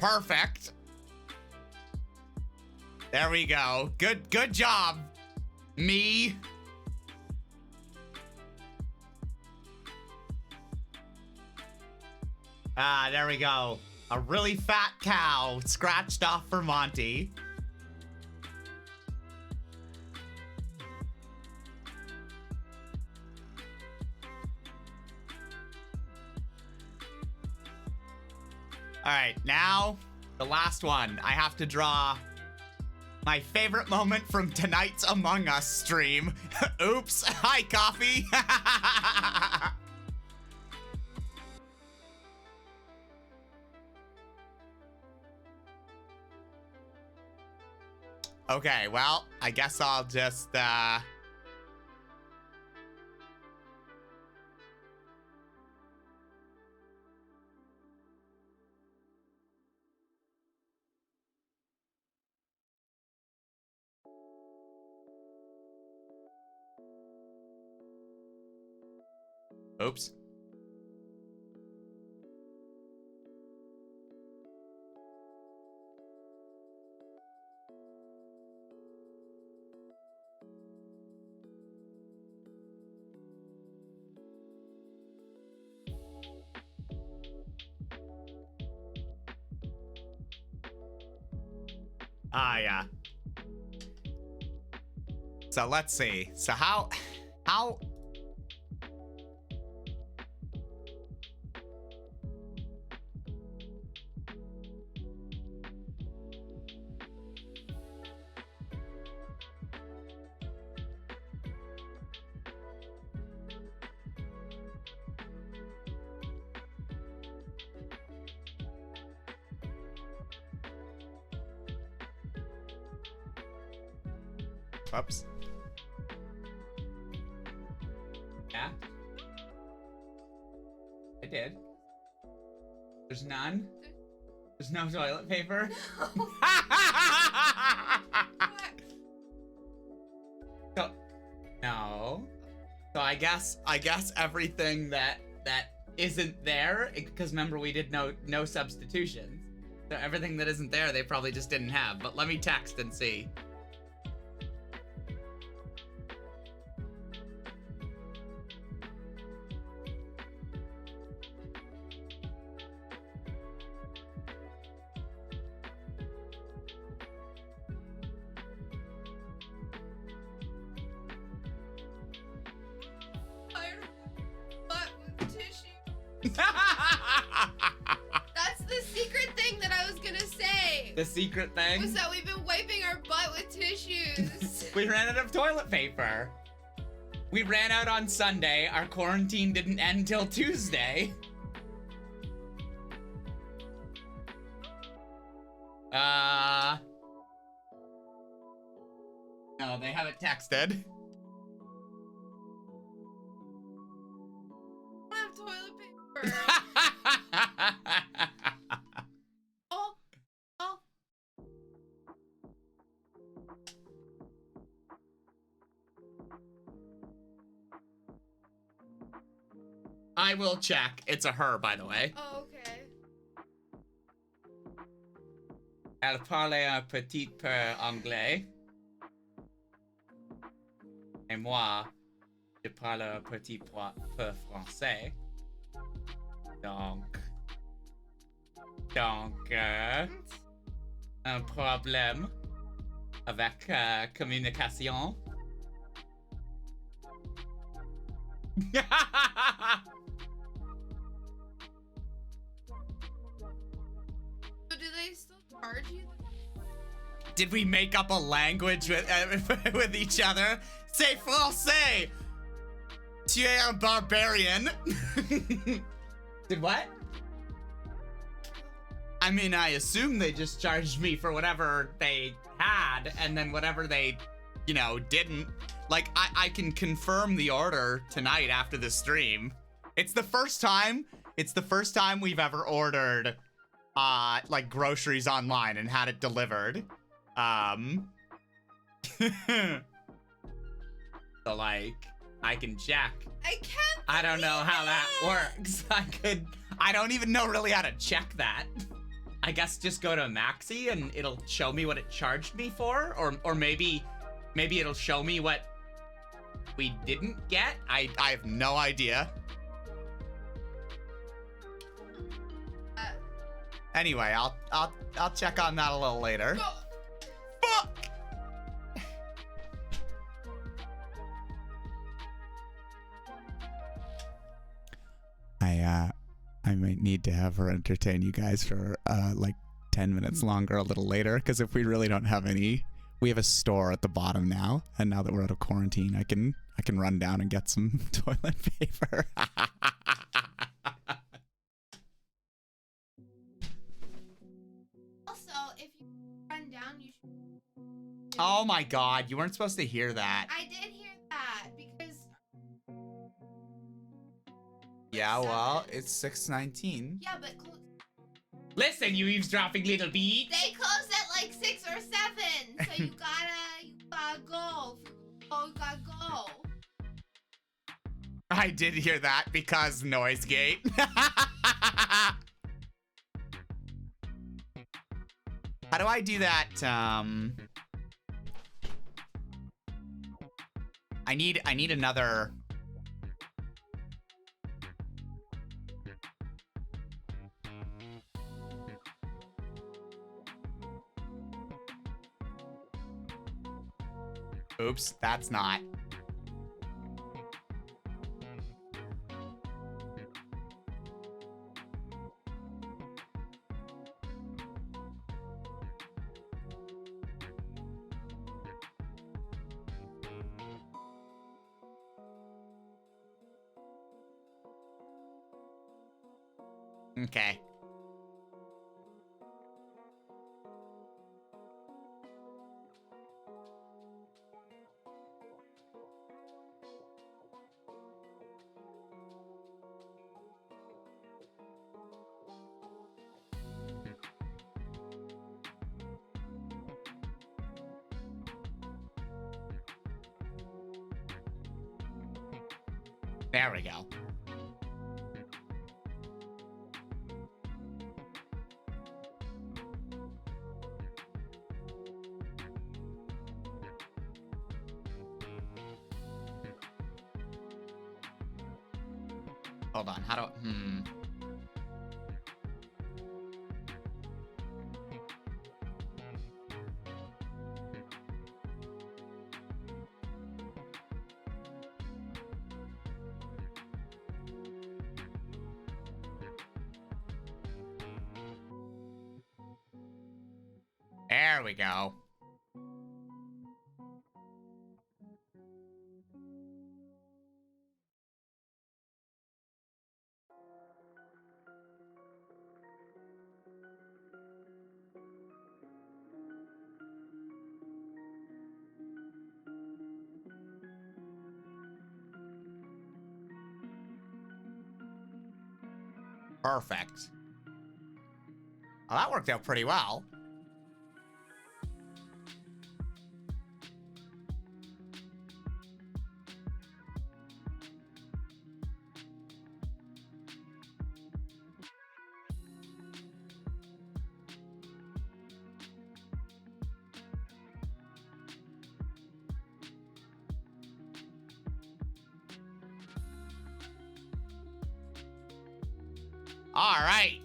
Perfect. There we go. Good job. Me. Ah, there we go. A really fat cow scratched off for Monty. All right, now the last one. I have to draw my favorite moment from tonight's Among Us stream. Oops. Hi, Coffee. Okay, well, I guess I'll just, oops. Ah, yeah. So let's see. So how Whoops. Yeah. I did. There's none? There's no toilet paper? No. So, no. So I guess everything that isn't there, because remember we did no substitutions. So everything that isn't there, they probably just didn't have. But let me text and see. Butt with tissue. That's the secret thing that I was gonna say. The secret thing? Was that we've been wiping our butt with tissues. We ran out of toilet paper. We ran out on Sunday. Our quarantine didn't end till Tuesday. No, they haven't texted. I don't have toilet paper. Oh. I will check. It's a her, by the way. Oh, okay. Elle parle un petit peu anglais. Et moi, je parle un petit peu français. Donc, un problème avec communication. So do they still charge you? Did we make up a language with each other? C'est français! Tu es un barbarian. Did what? I mean, I assume they just charged me for whatever they had, and then whatever they, didn't. Like, I can confirm the order tonight after the stream. It's the first time we've ever ordered, like, groceries online and had it delivered. So, like, I can check. I can't. I don't know how that works. I don't even know really how to check that. I guess just go to Maxi and it'll show me what it charged me for, or maybe it'll show me what we didn't get. I have no idea. Anyway, I'll check on that a little later. Go. Fuck! I might need to have her entertain you guys for like 10 minutes longer a little later, because if we really don't have any, we have a store at the bottom now, and now that we're out of quarantine, I can run down and get some toilet paper. Also, if you run down, you should. Oh my god, you weren't supposed to hear that. I did hear that because. Yeah, well, it's 6:19. Yeah, but Listen, you eavesdropping little bee. they closed at like 6 or 7, so you gotta go. Oh, you gotta go. I did hear that because noise gate. How do I do that? I need another. Oops, that's not. Okay. There we go. Hold on, how do There we go. Perfect. Well, that worked out pretty well. All right.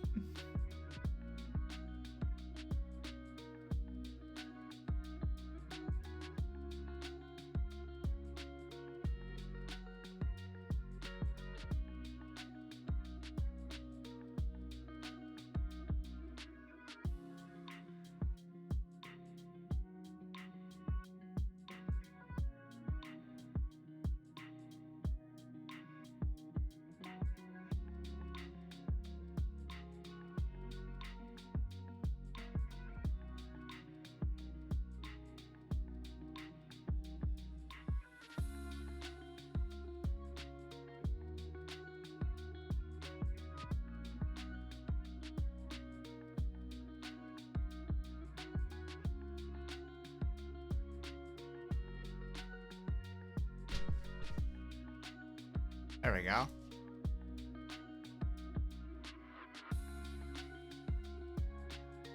There we go.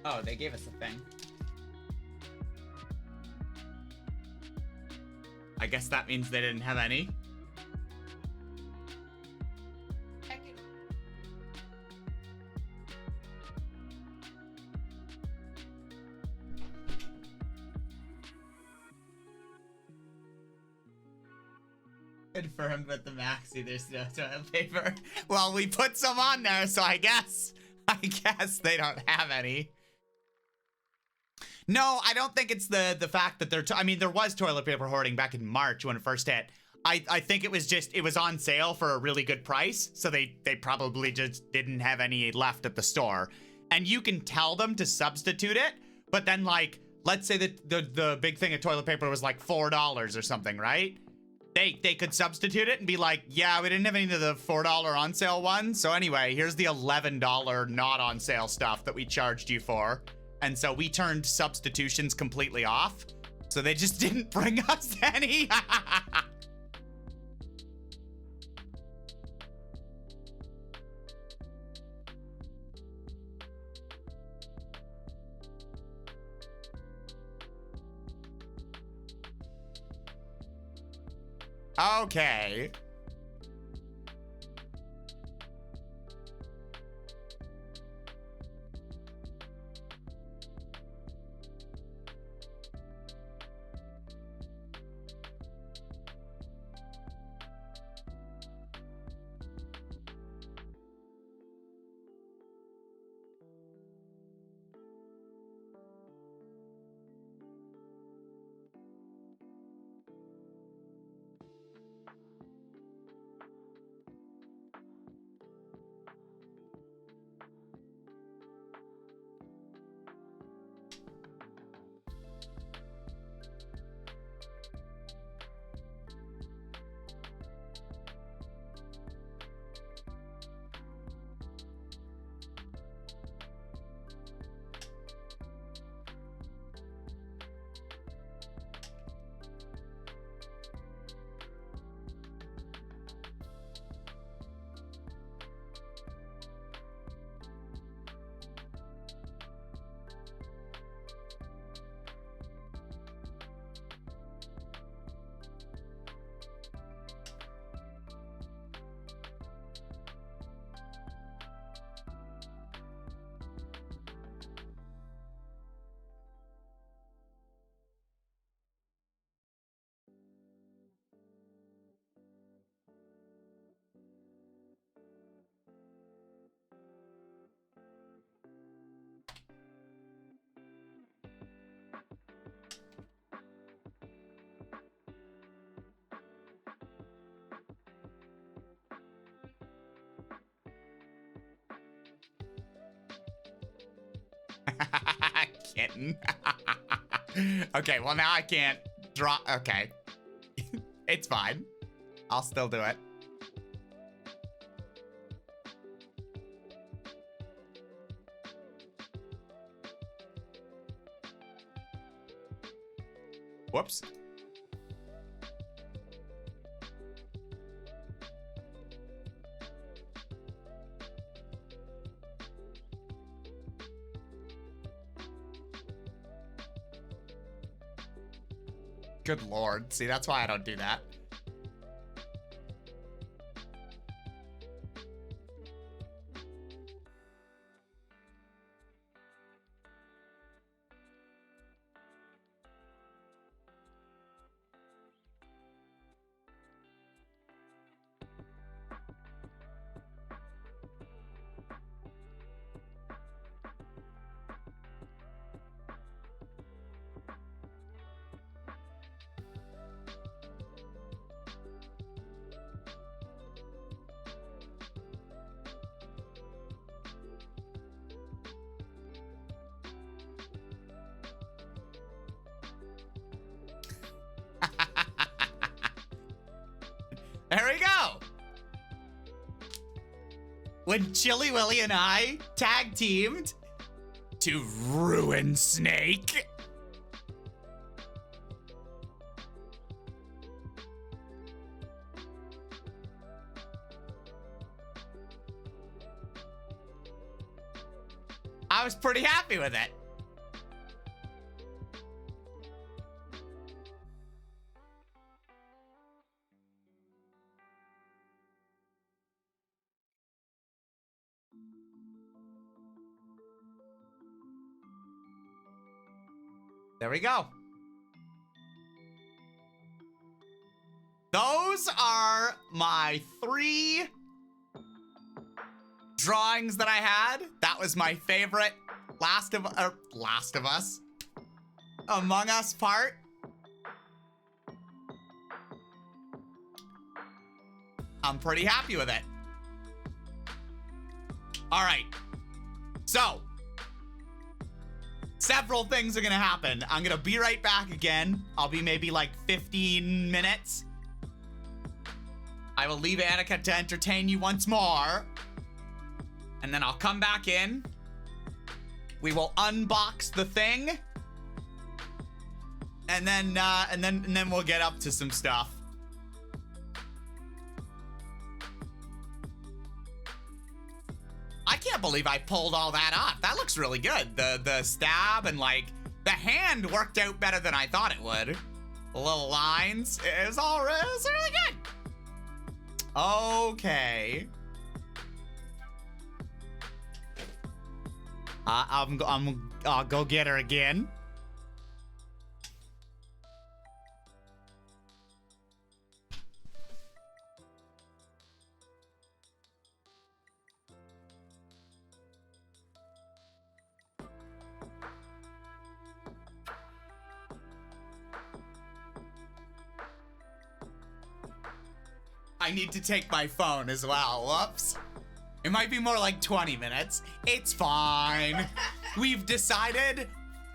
Oh, they gave us a thing. I guess that means they didn't have any. Confirmed with the maxi, there's no toilet paper. Well, we put some on there, so I guess they don't have any. No, I don't think it's the fact that they're, I mean, there was toilet paper hoarding back in March when it first hit. I think it was just, it was on sale for a really good price. So they probably just didn't have any left at the store. And you can tell them to substitute it, but then like, let's say that the big thing of toilet paper was like $4 or something, right? They could substitute it and be like, yeah, we didn't have any of the $4 on sale ones. So anyway, here's the $11 not on sale stuff that we charged you for. And so we turned substitutions completely off. So they just didn't bring us any. Okay. kitten. Okay, well now I can't draw. Okay. It's fine. I'll still do it. Whoops. Good Lord. See, that's why I don't do that. There we go. When Chili Willy and I tag teamed to ruin Snake. I was pretty happy with it. There we go. Those are my 3 drawings that I had. That was my favorite Last of Us, Among Us part. I'm pretty happy with it. All right. So, several things are gonna happen. I'm gonna be right back again. I'll be maybe like 15 minutes. I will leave Annika to entertain you once more. And then I'll come back in. We will unbox the thing. And then we'll get up to some stuff. I can't believe I pulled all that off. That looks really good. The stab and like the hand worked out better than I thought it would. The little lines. It was really good. Okay. I'll go get her again. I need to take my phone as well. Whoops. It might be more like 20 minutes. It's fine. We've decided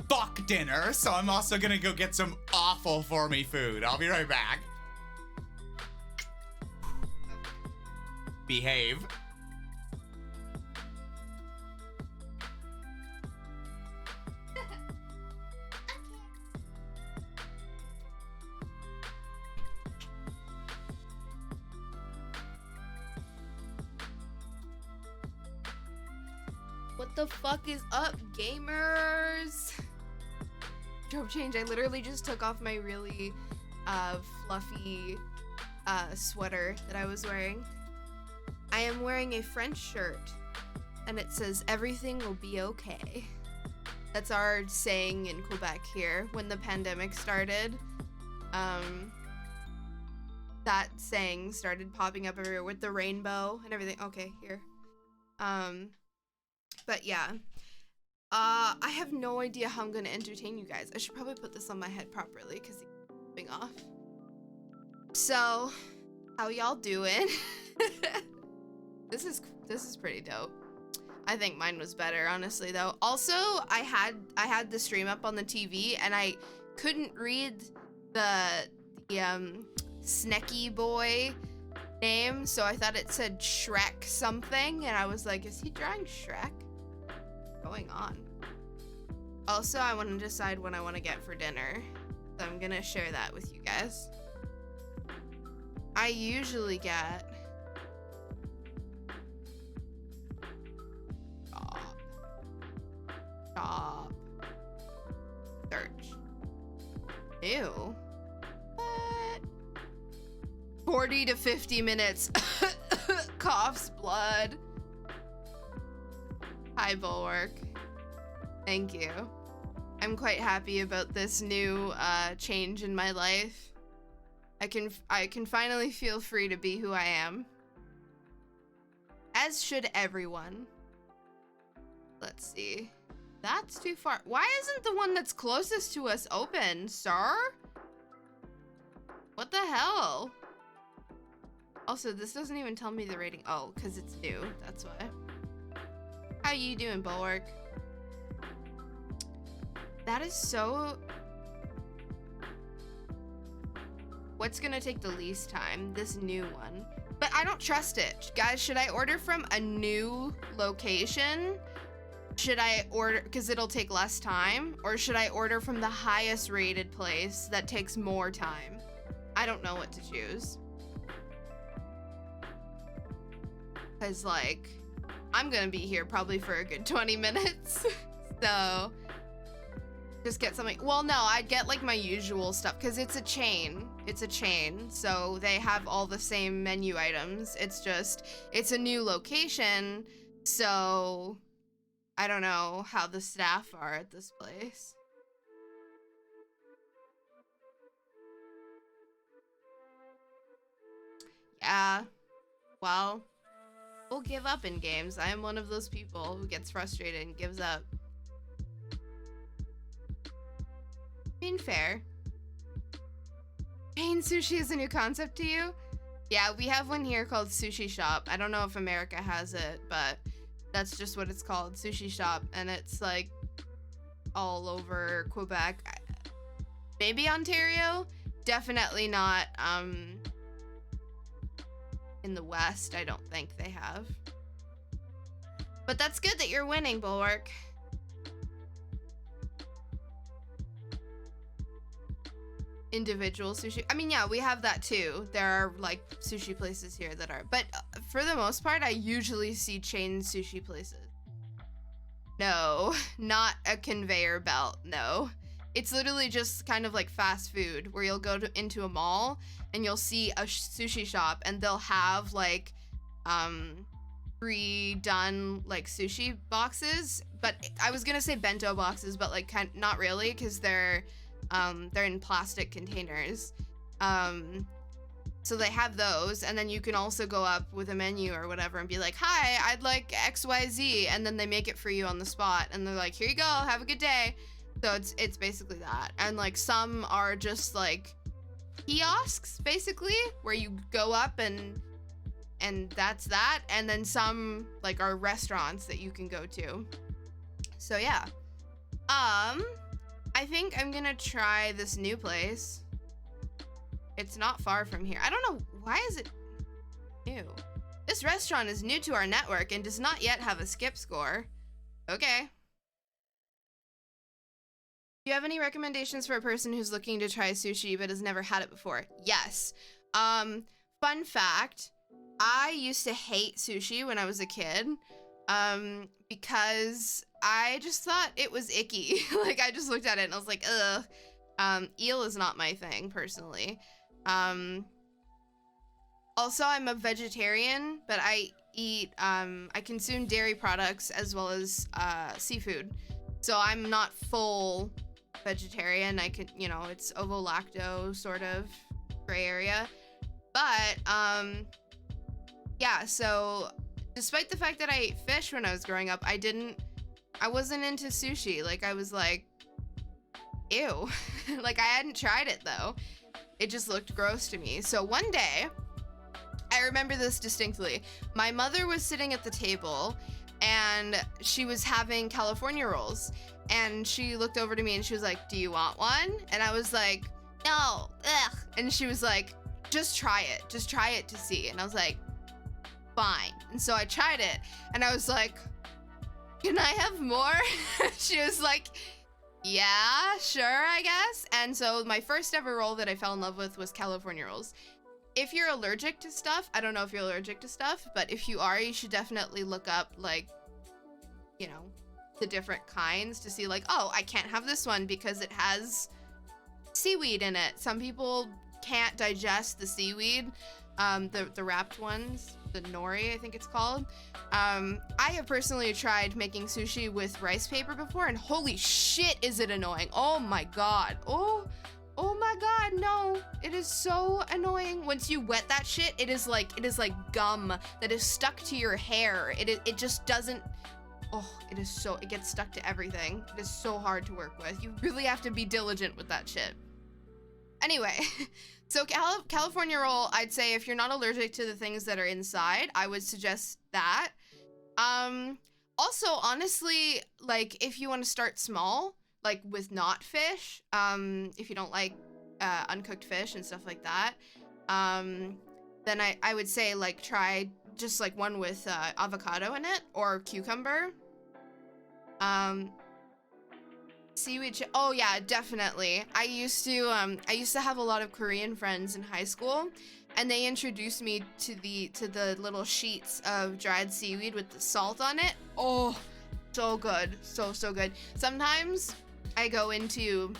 fuck dinner, so I'm also gonna go get some awful for me food. I'll be right back. Behave. What the fuck is up, gamers? Job change. I literally just took off my really fluffy sweater that I was wearing. I am wearing a French shirt, and it says everything will be okay. That's our saying in Quebec here when the pandemic started. That saying started popping up everywhere with the rainbow and everything. Okay, here. But yeah, I have no idea how I'm gonna entertain you guys. I should probably put this on my head properly because it's popping off. So, how y'all doing? This is pretty dope. I think mine was better, honestly, though. Also, I had the stream up on the TV, and I couldn't read the Snecky boy name, so I thought it said Shrek something, and I was like, is he drawing Shrek? What's going on? Also, I want to decide what I want to get for dinner, so I'm gonna share that with you guys. I usually get Stop. Search. Ew. What? 40 to 50 minutes. Coughs blood. Hi, Bulwark. Thank you. I'm quite happy about this new change in my life. I can finally feel free to be who I am. As should everyone. Let's see. That's too far. Why isn't the one that's closest to us open, sir? What the hell? Also, this doesn't even tell me the rating. Oh, because it's new. That's why. How you doing, Bulwark? That is so... What's gonna take the least time? This new one. But I don't trust it. Guys, should I order from a new location? Should I order, because it'll take less time? Or should I order from the highest rated place that takes more time? I don't know what to choose. Because, like, I'm gonna be here probably for a good 20 minutes. So, just get something. Well, no, I'd get, like, my usual stuff, because it's a chain. It's a chain, so they have all the same menu items. It's just, it's a new location, so... I don't know how the staff are at this place. Yeah, well, we'll give up in games. I am one of those people who gets frustrated and gives up. I mean, fair. Chain sushi is a new concept to you? Yeah, we have one here called Sushi Shop. I don't know if America has it, but... That's just what it's called, Sushi Shop, and it's like all over Quebec. Maybe Ontario? Definitely not in the West, I don't think they have. But that's good that you're winning, Bulwark. Individual sushi. I mean, yeah, we have that too. There are like sushi places here that are, but for the most part, I usually see chain sushi places. No, not a conveyor belt. No, it's literally just kind of like fast food where you'll go into a mall and you'll see a sushi shop and they'll have like pre-done like sushi boxes. But I was gonna say bento boxes, but like not really, because they're in plastic containers. So they have those, and then you can also go up with a menu or whatever and be like, hi, I'd like XYZ, and then they make it for you on the spot, and they're like, here you go, have a good day. So it's basically that. And like some are just like kiosks, basically, where you go up and that's that, and then some like are restaurants that you can go to. So yeah. I think I'm gonna try this new place. It's not far from here. I don't know, why is it new? This restaurant is new to our network and does not yet have a skip score. Okay. Do you have any recommendations for a person who's looking to try sushi but has never had it before? Yes. Fun fact, I used to hate sushi when I was a kid. Because I just thought it was icky. Like, I just looked at it and I was like, ugh. Eel is not my thing, personally. Also, I'm a vegetarian, but I eat, I consume dairy products as well as, seafood. So I'm not full vegetarian. I could, you know, it's ovo-lacto, sort of, gray area. But, yeah, so... Despite the fact that I ate fish when I was growing up, I wasn't into sushi. Like, I was like, ew. Like, I hadn't tried it, though. It just looked gross to me. So one day, I remember this distinctly. My mother was sitting at the table, and she was having California rolls, and she looked over to me and she was like, "Do you want one?" And I was like, "No, ugh." And she was like, just try it to see." And I was like, fine. And so I tried it, and I was like, "Can I have more?" She was like, "Yeah, sure, I guess." And so my first ever roll that I fell in love with was California rolls. If you're allergic to stuff, I don't know if you're allergic to stuff, but if you are, you should definitely look up, like, you know, the different kinds to see, like, oh, I can't have this one because it has seaweed in it. Some people can't digest the seaweed, the wrapped ones, the nori, I think it's called. I have personally tried making sushi with rice paper before, and holy shit, is it annoying. Oh my god. Oh my god, no. It is so annoying. Once you wet that shit, it is like gum that is stuck to your hair. It just doesn't. Oh, it gets stuck to everything. It is so hard to work with. You really have to be diligent with that shit. Anyway, so California roll, I'd say if you're not allergic to the things that are inside, I would suggest that. Also, honestly, like, if you want to start small, like with not fish, if you don't like uncooked fish and stuff like that, then I would say, like, try just like one with avocado in it or cucumber. Seaweed oh yeah, definitely. I used to have a lot of Korean friends in high school, and they introduced me to the little sheets of dried seaweed with the salt on it. Oh, so good. So good. Sometimes I go into,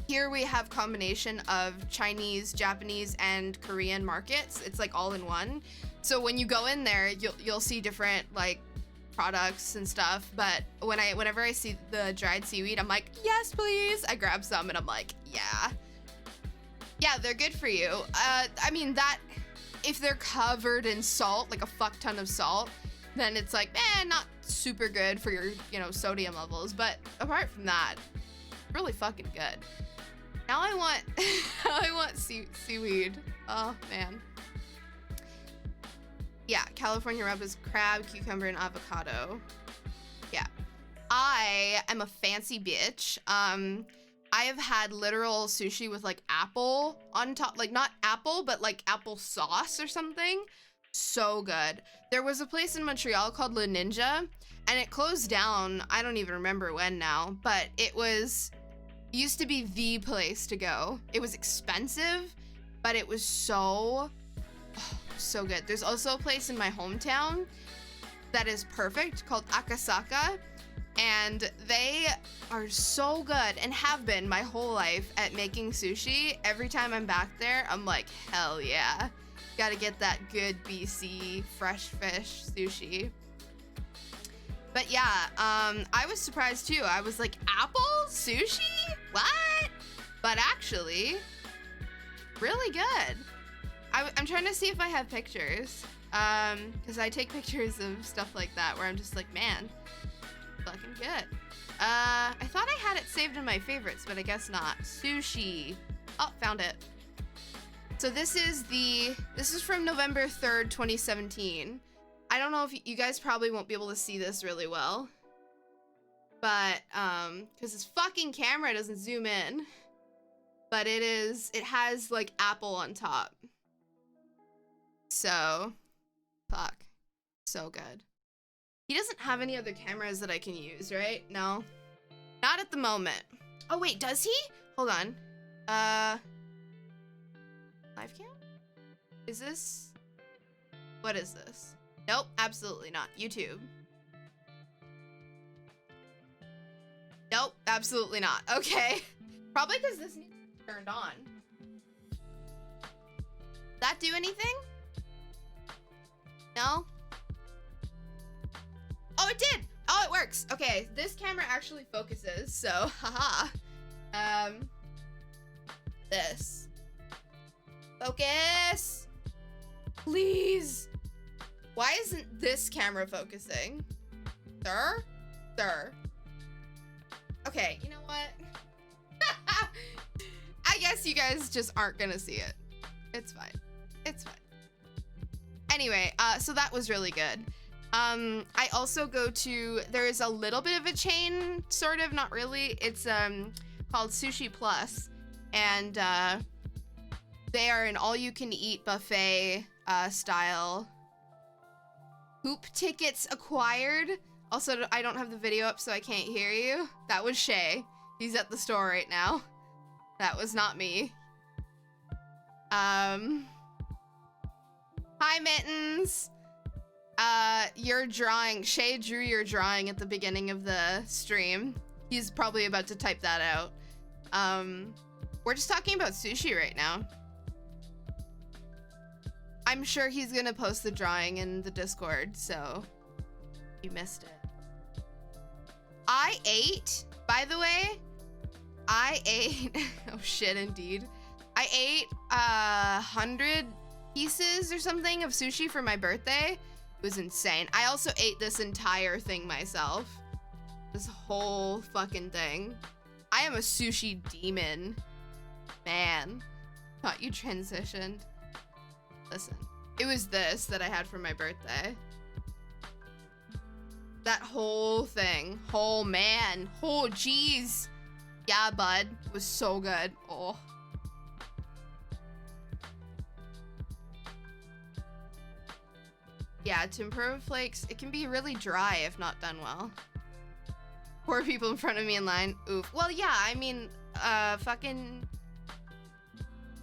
here we have combination of Chinese, Japanese, and Korean markets. It's like all in one. So when you go in there, you'll see different, like, products and stuff, but whenever I see the dried seaweed, I'm like, yes, please. I grab some and I'm like, yeah, they're good for you. I mean, that, if they're covered in salt, like a fuck ton of salt, then it's like, not super good for your, you know, sodium levels. But apart from that, really fucking good. Now I want seaweed. Oh man. Yeah, California rub is crab, cucumber, and avocado. Yeah. I am a fancy bitch. I have had literal sushi with, like, apple on top. Like, not apple, but, like, apple sauce or something. So good. There was a place in Montreal called Le Ninja, and it closed down. I don't even remember when now, but it used to be the place to go. It was expensive, but it was so good. There's also a place in my hometown that is perfect called Akasaka, and they are so good and have been my whole life at making sushi. Every time I'm back there, I'm like, hell yeah. Gotta get that good BC fresh fish sushi. But yeah, I was surprised too. I was like, apple sushi? What? But actually, really good. I'm trying to see if I have pictures, because I take pictures of stuff like that where I'm just like, man, fucking good. I thought I had it saved in my favorites, but I guess not. Sushi. Oh, found it. So this is from November 3rd, 2017. I don't know if you guys probably won't be able to see this really well, but because this fucking camera doesn't zoom in, but it has like apple on top. So, fuck. So good. He doesn't have any other cameras that I can use, right? No. Not at the moment. Oh, wait, does he? Hold on. Live cam? Is this? What is this? Nope, absolutely not. YouTube. Nope, absolutely not. Okay. Probably because this needs to be turned on. That do anything? No? Oh, it did! Oh, it works. Okay, this camera actually focuses, so haha. This. Focus! Please! Why isn't this camera focusing? Sir? Sir. Okay, you know what? I guess you guys just aren't gonna see it. It's fine. It's fine. Anyway, so that was really good. I also go to, there is a little bit of a chain, sort of, not really. It's called Sushi Plus, and they are an all-you-can-eat buffet style. Hoop tickets acquired. Also, I don't have the video up, so I can't hear you. That was Shay. He's at the store right now. That was not me. Hi, Mittens. Your drawing. Shay drew your drawing at the beginning of the stream. He's probably about to type that out. We're just talking about sushi right now. I'm sure he's gonna post the drawing in the Discord, so you missed it. I ate, by the way, oh shit, indeed. I ate 100 pieces or something of sushi for my birthday. It was insane. I also ate this entire thing myself. This whole fucking thing. I am a sushi demon. Man, thought you transitioned. Listen, it was this that I had for my birthday. That whole thing. Oh, man. Oh, jeez. Yeah, bud. It was so good. Oh. Yeah, tempura flakes, it can be really dry if not done well. Poor people in front of me in line. Oof. Well, yeah, I mean, fucking...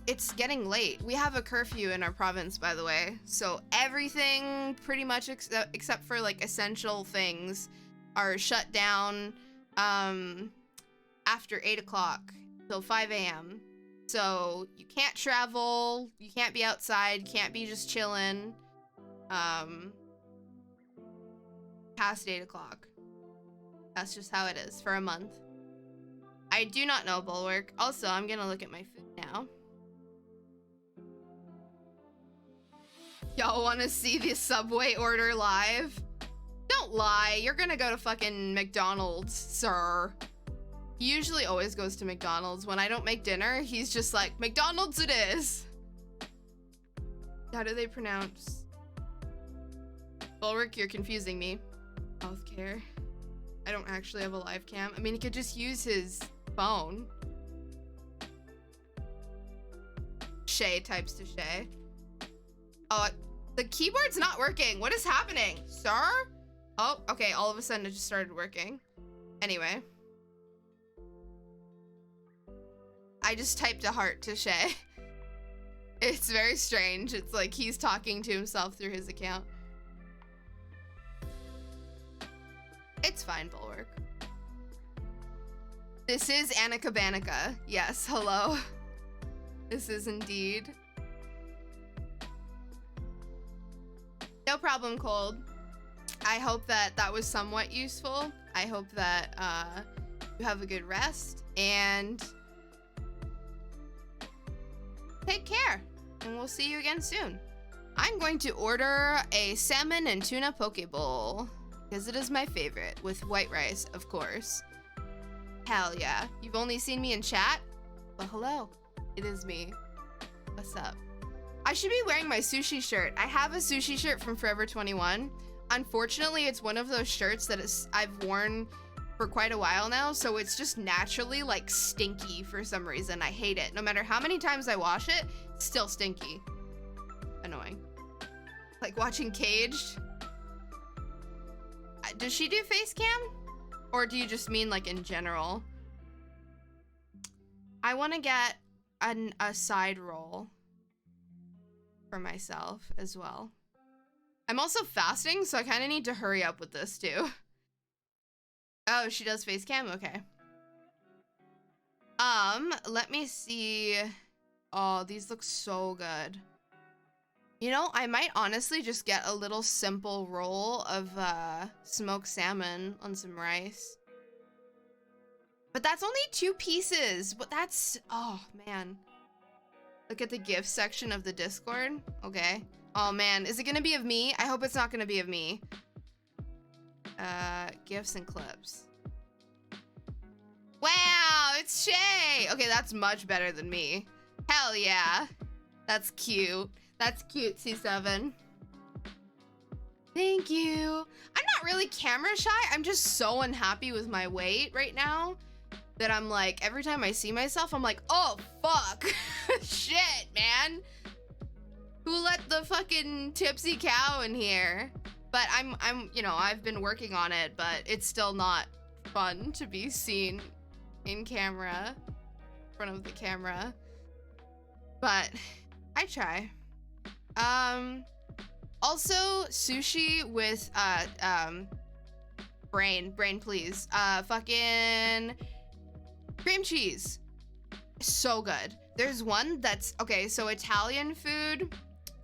It's getting late. We have a curfew in our province, by the way. So everything, pretty much except for, like, essential things, are shut down after 8 o'clock till 5 a.m. So you can't travel, you can't be outside, you can't be just chilling. Past 8 o'clock. That's just how it is for a month. I do not know, Bulwark. Also, I'm gonna look at my food now. Y'all wanna see the Subway order live? Don't lie, you're gonna go to fucking McDonald's, sir. He usually always goes to McDonald's. When I don't make dinner, he's just like, McDonald's it is. How do they pronounce? Bulwark, you're confusing me. Healthcare. I don't actually have a live cam. I mean, he could just use his phone. Shay types to Shay. Oh, the keyboard's not working. What is happening, sir? Oh, okay. All of a sudden, it just started working. Anyway. I just typed a heart to Shay. It's very strange. It's like he's talking to himself through his account. It's fine, Bulwark. This is Annika Banica. Yes, hello. This is indeed. No problem, Cold. I hope that that was somewhat useful. I hope that you have a good rest and take care. And we'll see you again soon. I'm going to order a salmon and tuna poke bowl. Because it is my favorite, with white rice, of course. Hell yeah. You've only seen me in chat? Well, hello. It is me. What's up? I should be wearing my sushi shirt. I have a sushi shirt from Forever 21. Unfortunately, it's one of those shirts that I've worn for quite a while now, so it's just naturally, like, stinky for some reason. I hate it. No matter how many times I wash it, it's still stinky. Annoying. Like watching Caged. Does she do face cam? Or do you just mean like in general? I want to get a side roll for myself as well. I'm also fasting, so I kind of need to hurry up with this too. Oh, she does face cam? Okay. Let me see. Oh, these look so good. You know, I might honestly just get a little simple roll of smoked salmon on some rice. But that's only 2 pieces. But that's, oh man. Look at the gift section of the Discord. Okay. Oh man, is it gonna be of me? I hope it's not gonna be of me. Gifts and clips. Wow, it's Shay. Okay, that's much better than me. Hell yeah. That's cute. That's cute, C7. Thank you. I'm not really camera shy. I'm just so unhappy with my weight right now that I'm like, every time I see myself, I'm like, oh, fuck. Shit, man. Who let the fucking tipsy cow in here? But I'm, you know, I've been working on it, but it's still not fun to be seen in camera, in front of the camera. But I try. Also sushi with, brain, please. Fucking cream cheese. So good. There's one that's, okay, so Italian food.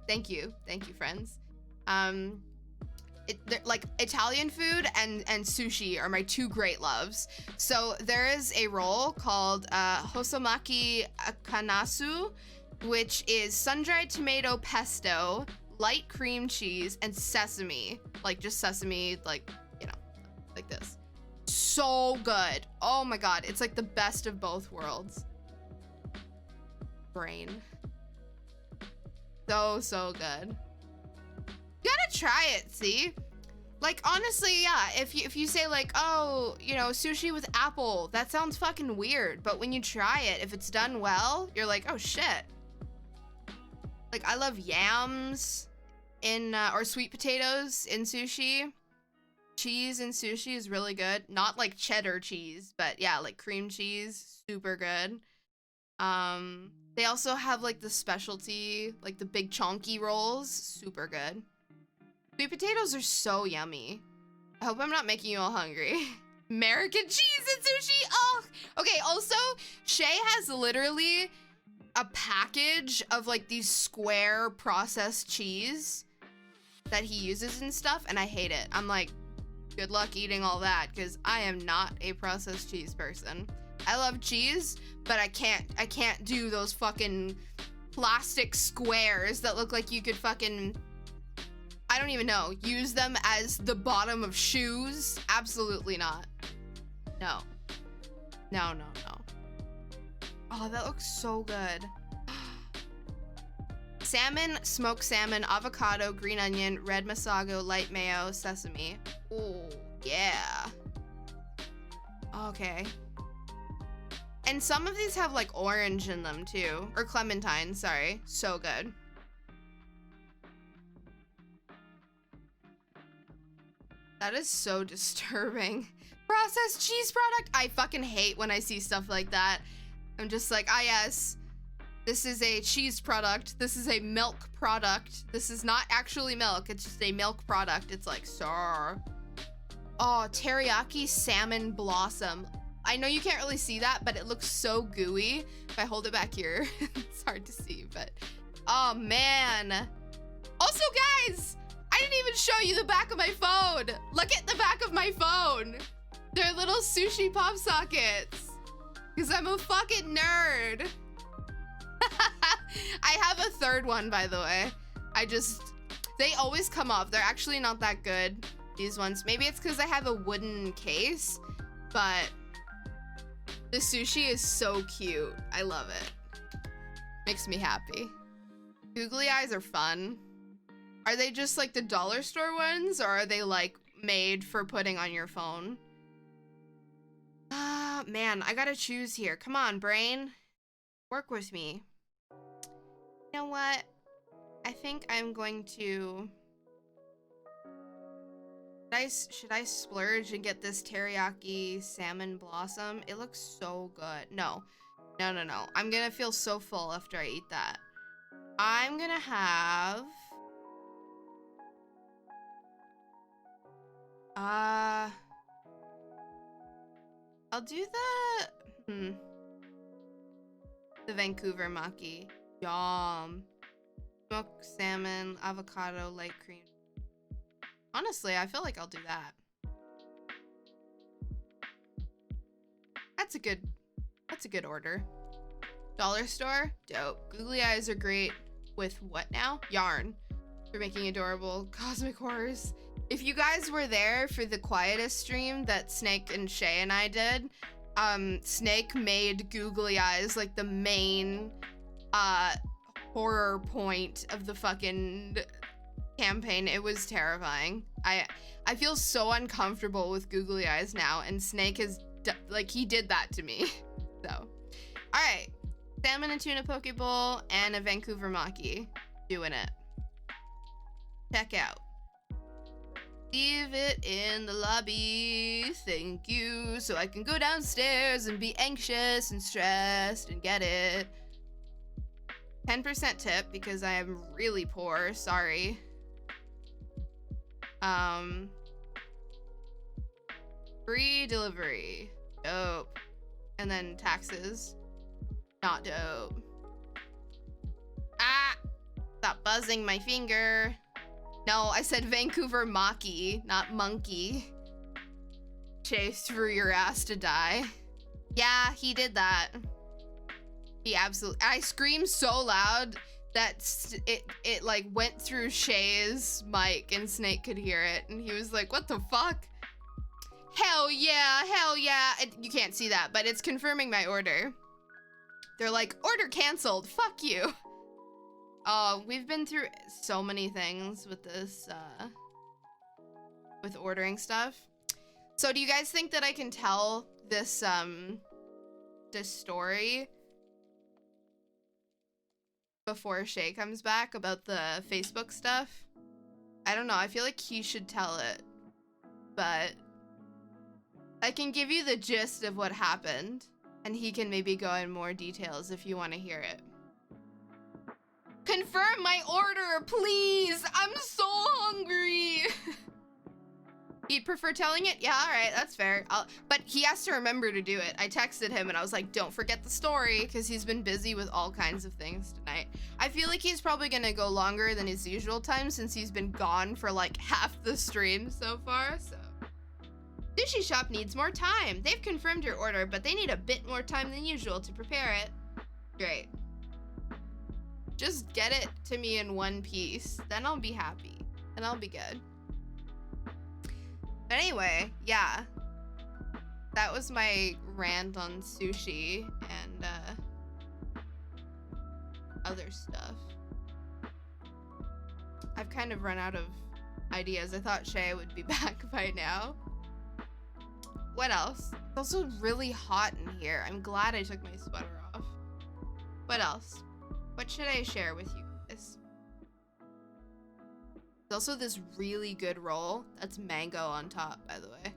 Thank you, friends. Like Italian food and sushi are my two great loves. So there is a roll called Hosomaki Kanasu, which is sun-dried tomato pesto, light cream cheese, and sesame. Like just sesame, like, you know, like this. So good. Oh my god, it's like the best of both worlds. Brain. So good. You gotta try it, see? Like, honestly, yeah, if you say like, oh, you know, sushi with apple, that sounds fucking weird. But when you try it, if it's done well, you're like, oh shit. Like, I love yams in, or sweet potatoes in sushi. Cheese in sushi is really good. Not like cheddar cheese, but yeah, like cream cheese, super good. They also have like the specialty, like the big chonky rolls, super good. Sweet potatoes are so yummy. I hope I'm not making you all hungry. American cheese and sushi, oh! Okay, also, Shay has literally a package of like these square processed cheese that he uses and stuff, and I hate it. I'm like, good luck eating all that, because I am not a processed cheese person. I love cheese, but I can't do those fucking plastic squares that look like you could fucking, I don't even know, use them as the bottom of shoes. Absolutely not. No. No. Oh, that looks so good. Salmon, smoked salmon, avocado, green onion, red masago, light mayo, sesame. Oh, yeah. Okay. And some of these have like orange in them too. Or clementine, sorry. So good. That is so disturbing. Processed cheese product? I fucking hate when I see stuff like that. I'm just like, ah yes, this is a cheese product. This is a milk product. This is not actually milk. It's just a milk product. It's like, sir. Oh, teriyaki salmon blossom. I know you can't really see that, but it looks so gooey. If I hold it back here, it's hard to see, but oh man. Also guys, I didn't even show you the back of my phone. Look at the back of my phone. They're little sushi pop sockets. Because I'm a fucking nerd. I have a third one, by the way. They always come off. They're actually not that good, these ones. Maybe it's because I have a wooden case, but the sushi is so cute. I love it. Makes me happy. Googly eyes are fun. Are they just like the dollar store ones, or are they like made for putting on your phone? Ah, man, I gotta choose here. Come on, brain. Work with me. You know what? I think I'm going to... Should I splurge and get this teriyaki salmon blossom? It looks so good. No. I'm gonna feel so full after I eat that. I'm gonna have... I'll do the Vancouver maki. Yum. Smoked salmon, avocado, light cream. Honestly, I feel like I'll do that. That's a good order. Dollar store? Dope. Googly eyes are great with what now? Yarn. For making adorable cosmic horrors. If you guys were there for the quietest stream that Snake and Shay and I did, Snake made googly eyes like the main horror point of the fucking campaign. It was terrifying. I feel so uncomfortable with googly eyes now, and Snake is like, he did that to me. So, all right, salmon and tuna poke bowl and a Vancouver Maki. Doing it. Check out. Leave it in the lobby. Thank you. So I can go downstairs and be anxious and stressed and get it. 10% tip because I am really poor. Sorry. Free delivery. Dope. And then taxes. Not dope. Ah! Stop buzzing my finger. No, I said Vancouver Maki, not monkey. Chase through your ass to die. Yeah, he did that. He absolutely. I screamed so loud that it like went through Shay's mic and Snake could hear it, and he was like, "What the fuck?" Hell yeah, hell yeah. You can't see that, but it's confirming my order. They're like, order canceled. Fuck you. Oh, we've been through so many things with this, with ordering stuff. So do you guys think that I can tell this, this story before Shay comes back about the Facebook stuff? I don't know. I feel like he should tell it, but I can give you the gist of what happened, and he can maybe go in more details if you want to hear it. Confirm my order, please! I'm so hungry! He'd prefer telling it? Yeah, alright, that's fair. But he has to remember to do it. I texted him and I was like, don't forget the story, because he's been busy with all kinds of things tonight. I feel like he's probably gonna go longer than his usual time since he's been gone for like half the stream so far, so. Sushi shop needs more time. They've confirmed your order, but they need a bit more time than usual to prepare it. Great. Just get it to me in one piece, then I'll be happy, and I'll be good. But anyway, yeah. That was my rant on sushi and other stuff. I've kind of run out of ideas. I thought Shay would be back by now. What else? It's also really hot in here. I'm glad I took my sweater off. What else? What should I share with you guys? There's also this really good roll. That's mango on top, by the way.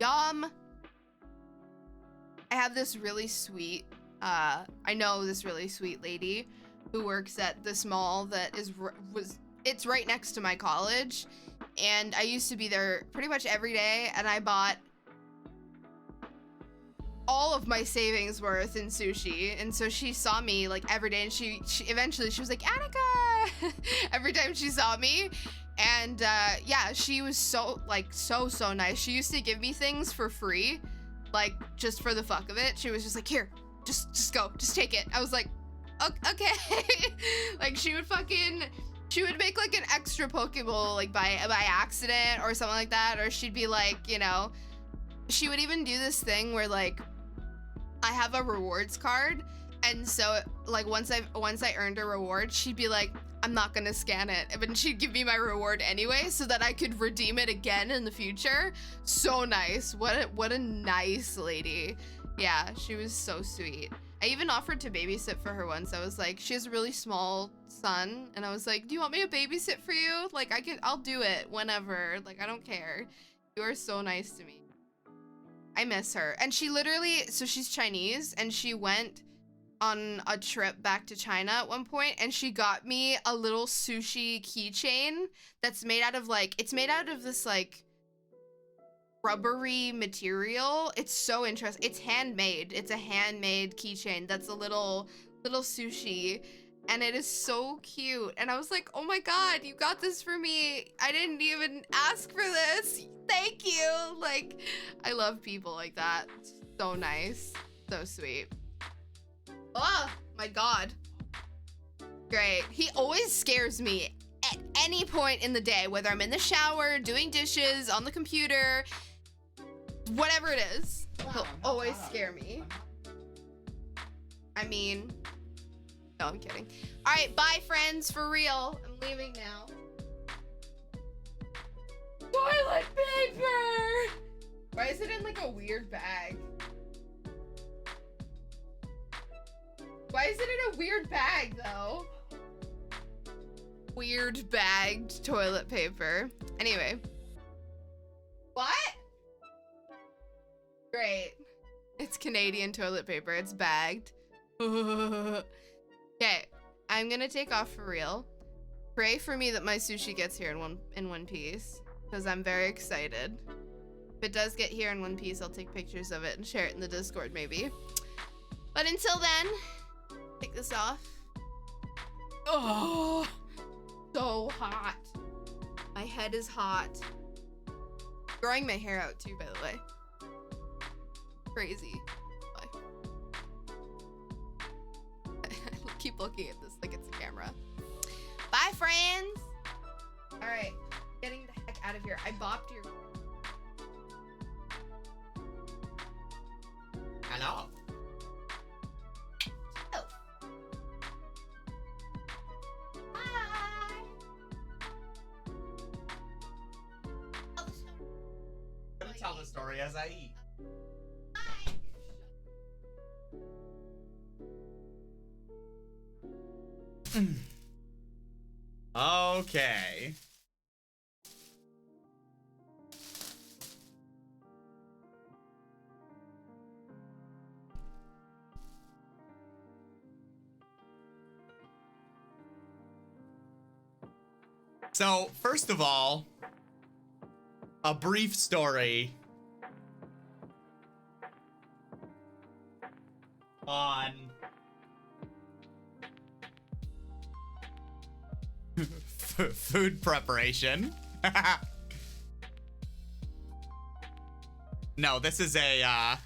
Yum! I have this really sweet, I know this really sweet lady who works at this mall that it's right next to my college. And I used to be there pretty much every day, and I bought all of my savings worth in sushi. And so she saw me like every day, and she eventually she was like, Annika, every time she saw me. And yeah, she was so nice. She used to give me things for free, like just for the fuck of it. She was just like, here, just go, just take it. I was like, okay. Like she would make like an extra Pokeball like by accident or something like that, or she'd be like, you know, she would even do this thing where like I have a rewards card, and so like once I earned a reward, she'd be like, I'm not gonna scan it, but she'd give me my reward anyway so that I could redeem it again in the future. So nice. What a nice lady. Yeah, she was so sweet. I even offered to babysit for her once. I was like, she has a really small son, and I was like, do you want me to babysit for you? Like I'll do it whenever. Like I don't care. You are so nice to me. I miss her. And she literally, so she's Chinese, and she went on a trip back to China at one point, and she got me a little sushi keychain that's made out of like, it's made out of this like rubbery material. It's so interesting. It's handmade. It's a handmade keychain that's a little sushi, and it is so cute. And I was like, oh my god, you got this for me. I didn't even ask for this. Thank you. Like, I love people like that. So nice. So sweet. Oh my god. Great. He always scares me at any point in the day, whether I'm in the shower, doing dishes, on the computer, whatever it is. He'll always scare me. I mean, No, I'm kidding. All right, bye, friends. For real. I'm leaving now. Toilet paper! Why is it in like a weird bag? Why is it in a weird bag, though? Weird bagged toilet paper. Anyway. What? Great. It's Canadian toilet paper. It's bagged. Okay. I'm gonna take off for real. Pray for me that my sushi gets here in one piece. Because I'm very excited. If it does get here in one piece, I'll take pictures of it and share it in the Discord, maybe. But until then, take this off. Oh, so hot. My head is hot. Growing my hair out too, by the way. Crazy. Bye. I keep looking at this like it's a camera. Bye, friends. All right, getting the heck out of here. I bopped your. Hello. Oh. Bye. Tell the story. I'm gonna tell the story as I eat. Okay. So, first of all, a brief story on food preparation. No, this is a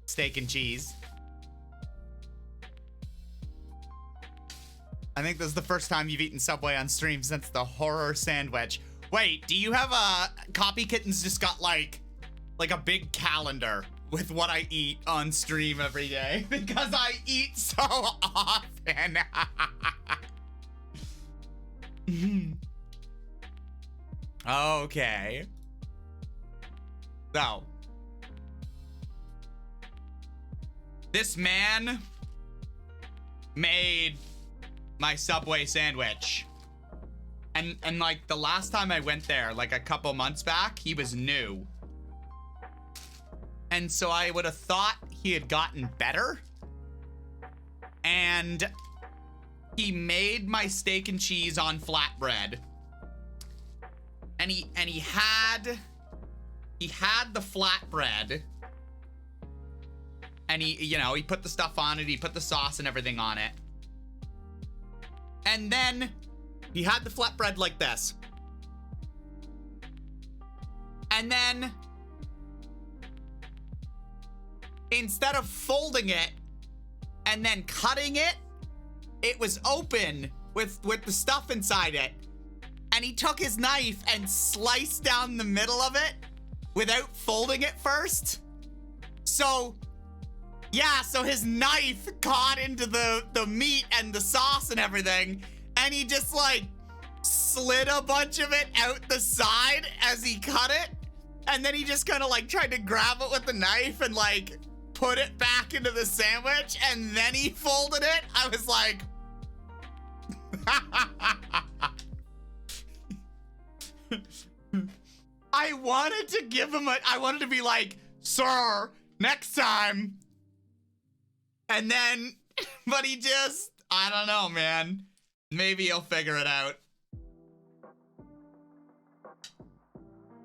steak and cheese. I think this is the first time you've eaten Subway on stream since the horror sandwich. Wait, do you have a Copy Kittens just got like a big calendar with what I eat on stream every day? Because I eat so often. Okay. So, this man made my Subway sandwich. And like the last time I went there, like a couple months back, he was new. And so I would have thought he had gotten better. And he made my steak and cheese on flatbread. And he had the flatbread. And he put the stuff on it, he put the sauce and everything on it. And then he had the flatbread like this. And then instead of folding it and then cutting it, it was open with the stuff inside it. And he took his knife and sliced down the middle of it without folding it first. So yeah, so his knife caught into the meat and the sauce and everything, and he just like slid a bunch of it out the side as he cut it, and then he just kind of like tried to grab it with the knife and like put it back into the sandwich, and then he folded it. I was like, I wanted to give him I wanted to be like, sir, next time. And then, but he just, I don't know, man. Maybe he'll figure it out.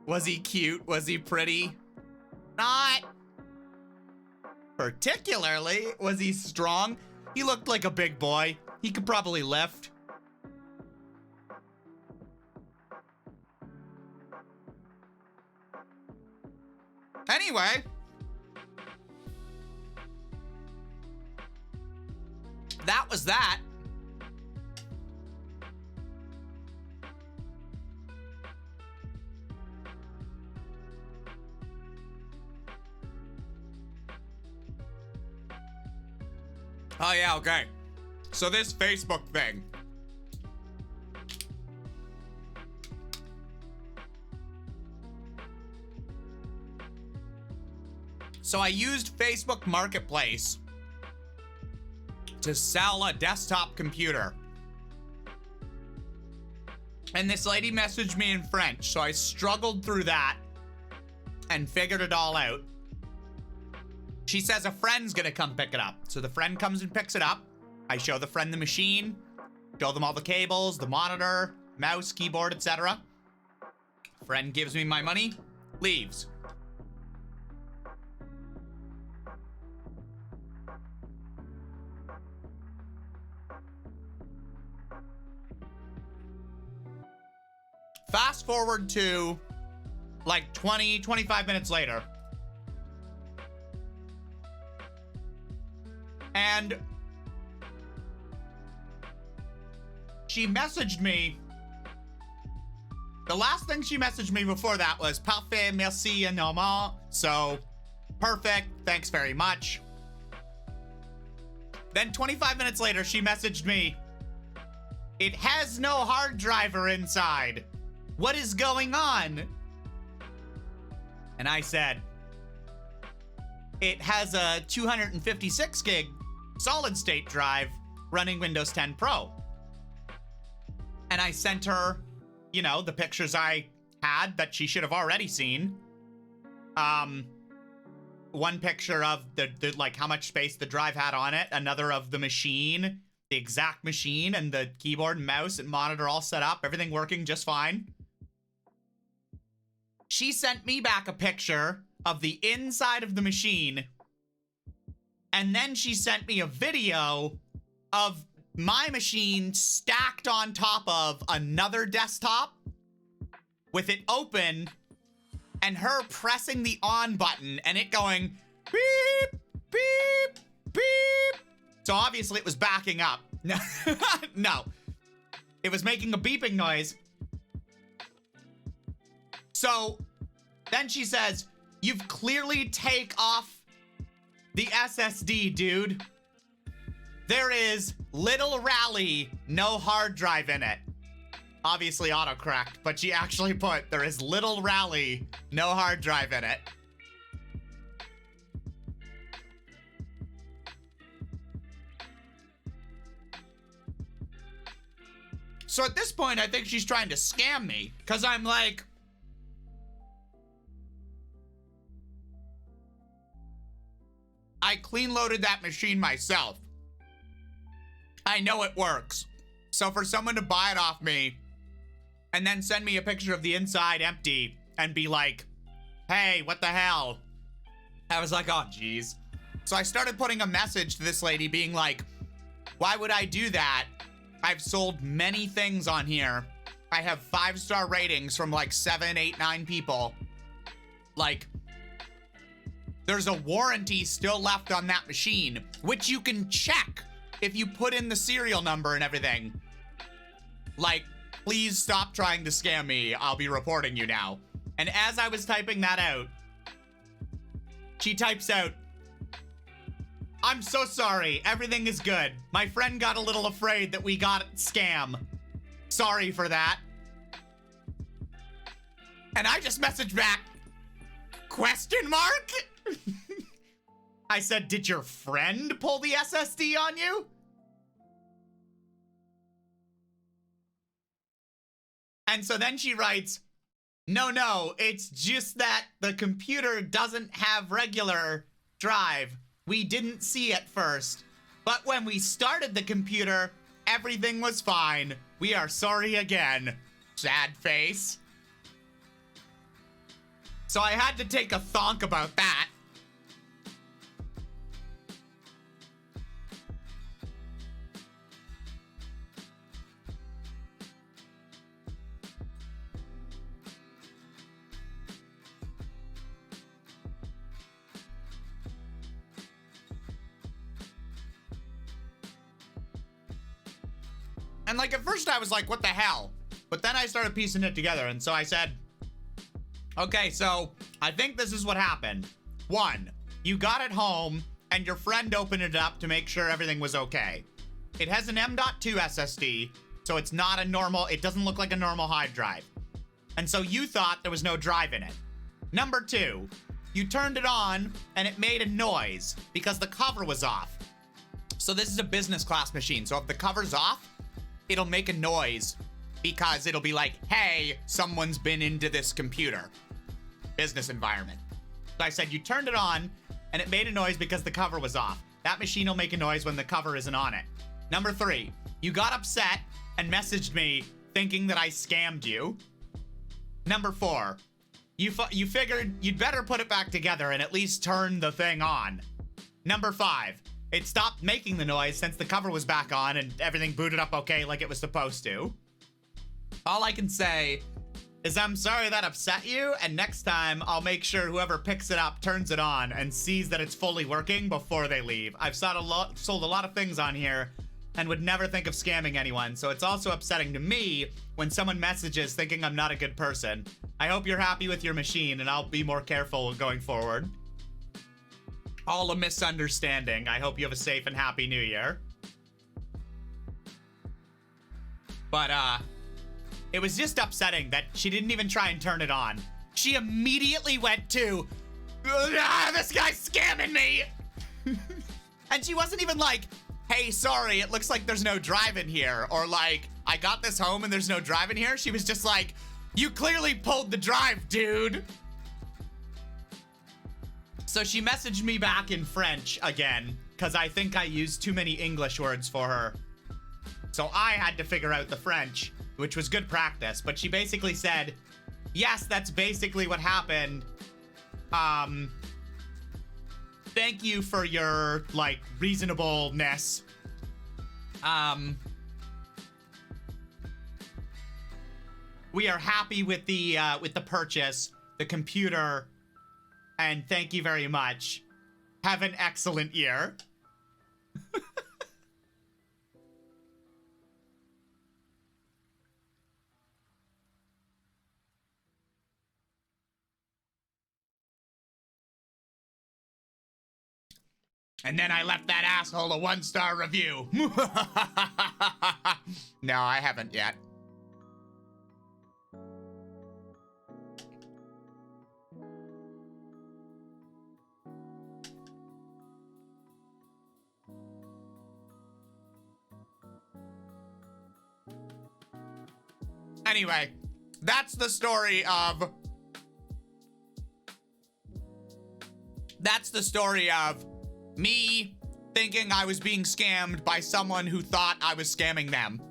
Was he cute? Was he pretty? Not particularly. Was he strong? He looked like a big boy. He could probably lift. Anyway. That was that. Oh, yeah, okay. So this Facebook thing. So I used Facebook Marketplace to sell a desktop computer. And this lady messaged me in French, so I struggled through that and figured it all out. She says a friend's gonna come pick it up. So the friend comes and picks it up. I show the friend the machine, show them all the cables, the monitor, mouse, keyboard, etc. Friend gives me my money, leaves. Fast forward to like 20, 25 minutes later. And she messaged me. The last thing she messaged me before that was parfait, merci, énormément. So perfect, thanks very much. Then 25 minutes later, she messaged me, it has no hard driver inside. What is going on? And I said, it has a 256 gig solid state drive running Windows 10 Pro. And I sent her, you know, the pictures I had that she should have already seen. One picture of the like how much space the drive had on it, another of the machine, the exact machine, and the keyboard and mouse and monitor all set up, everything working just fine. She sent me back a picture of the inside of the machine, and then she sent me a video of my machine stacked on top of another desktop with it open and her pressing the on button and it going beep, beep, beep. So obviously it was backing up. No, it was making a beeping noise. So then she says, you've clearly take off the SSD, dude. There is little rally, no hard drive in it. Obviously autocorrect, but she actually put, there is little rally, no hard drive in it. So at this point, I think she's trying to scam me, because I'm like, I clean loaded that machine myself. I know it works. So for someone to buy it off me and then send me a picture of the inside empty and be like, hey, what the hell? I was like, oh, geez. So I started putting a message to this lady being like, why would I do that? I've sold many things on here. I have 5-star ratings from like 7, 8, 9 people. Like, there's a warranty still left on that machine, which you can check if you put in the serial number and everything. Like, please stop trying to scam me. I'll be reporting you now. And as I was typing that out, she types out, I'm so sorry. Everything is good. My friend got a little afraid that we got scam. Sorry for that. And I just messaged back, question mark? I said, did your friend pull the SSD on you? And so then she writes, no, it's just that the computer doesn't have regular drive. We didn't see it first. But when we started the computer, everything was fine. We are sorry again. Sad face. So I had to take a thonk about that. And like at first I was like, what the hell? But then I started piecing it together. And so I said, okay, so I think this is what happened. 1, you got it home and your friend opened it up to make sure everything was okay. It has an M.2 SSD, so it's not a normal, it doesn't look like a normal hard drive. And so you thought there was no drive in it. Number 2, you turned it on and it made a noise because the cover was off. So this is a business class machine. So if the cover's off, it'll make a noise because it'll be like, hey, someone's been into this computer. Business environment. So I said, you turned it on and it made a noise because the cover was off. That machine will make a noise when the cover isn't on it. Number 3, you got upset and messaged me thinking that I scammed you. Number 4, you figured you'd better put it back together and at least turn the thing on. Number 5, it stopped making the noise since the cover was back on and everything booted up okay like it was supposed to. All I can say is I'm sorry that upset you, and next time I'll make sure whoever picks it up turns it on and sees that it's fully working before they leave. I've sold a lot of things on here and would never think of scamming anyone, so it's also upsetting to me when someone messages thinking I'm not a good person. I hope you're happy with your machine, and I'll be more careful going forward. All a misunderstanding. I hope you have a safe and happy new year. But, it was just upsetting that she didn't even try and turn it on. She immediately went to, this guy's scamming me! And she wasn't even like, hey, sorry, it looks like there's no drive in here. Or like, I got this home and there's no drive in here. She was just like, you clearly pulled the drive, dude. So she messaged me back in French again, because I think I used too many English words for her. So I had to figure out the French, which was good practice. But she basically said, yes, that's basically what happened. Thank you for your, like, reasonableness. We are happy with the purchase, the computer, and thank you very much. Have an excellent year. And then I left that asshole a 1-star review. No, I haven't yet. Anyway, that's the story of... me thinking I was being scammed by someone who thought I was scamming them.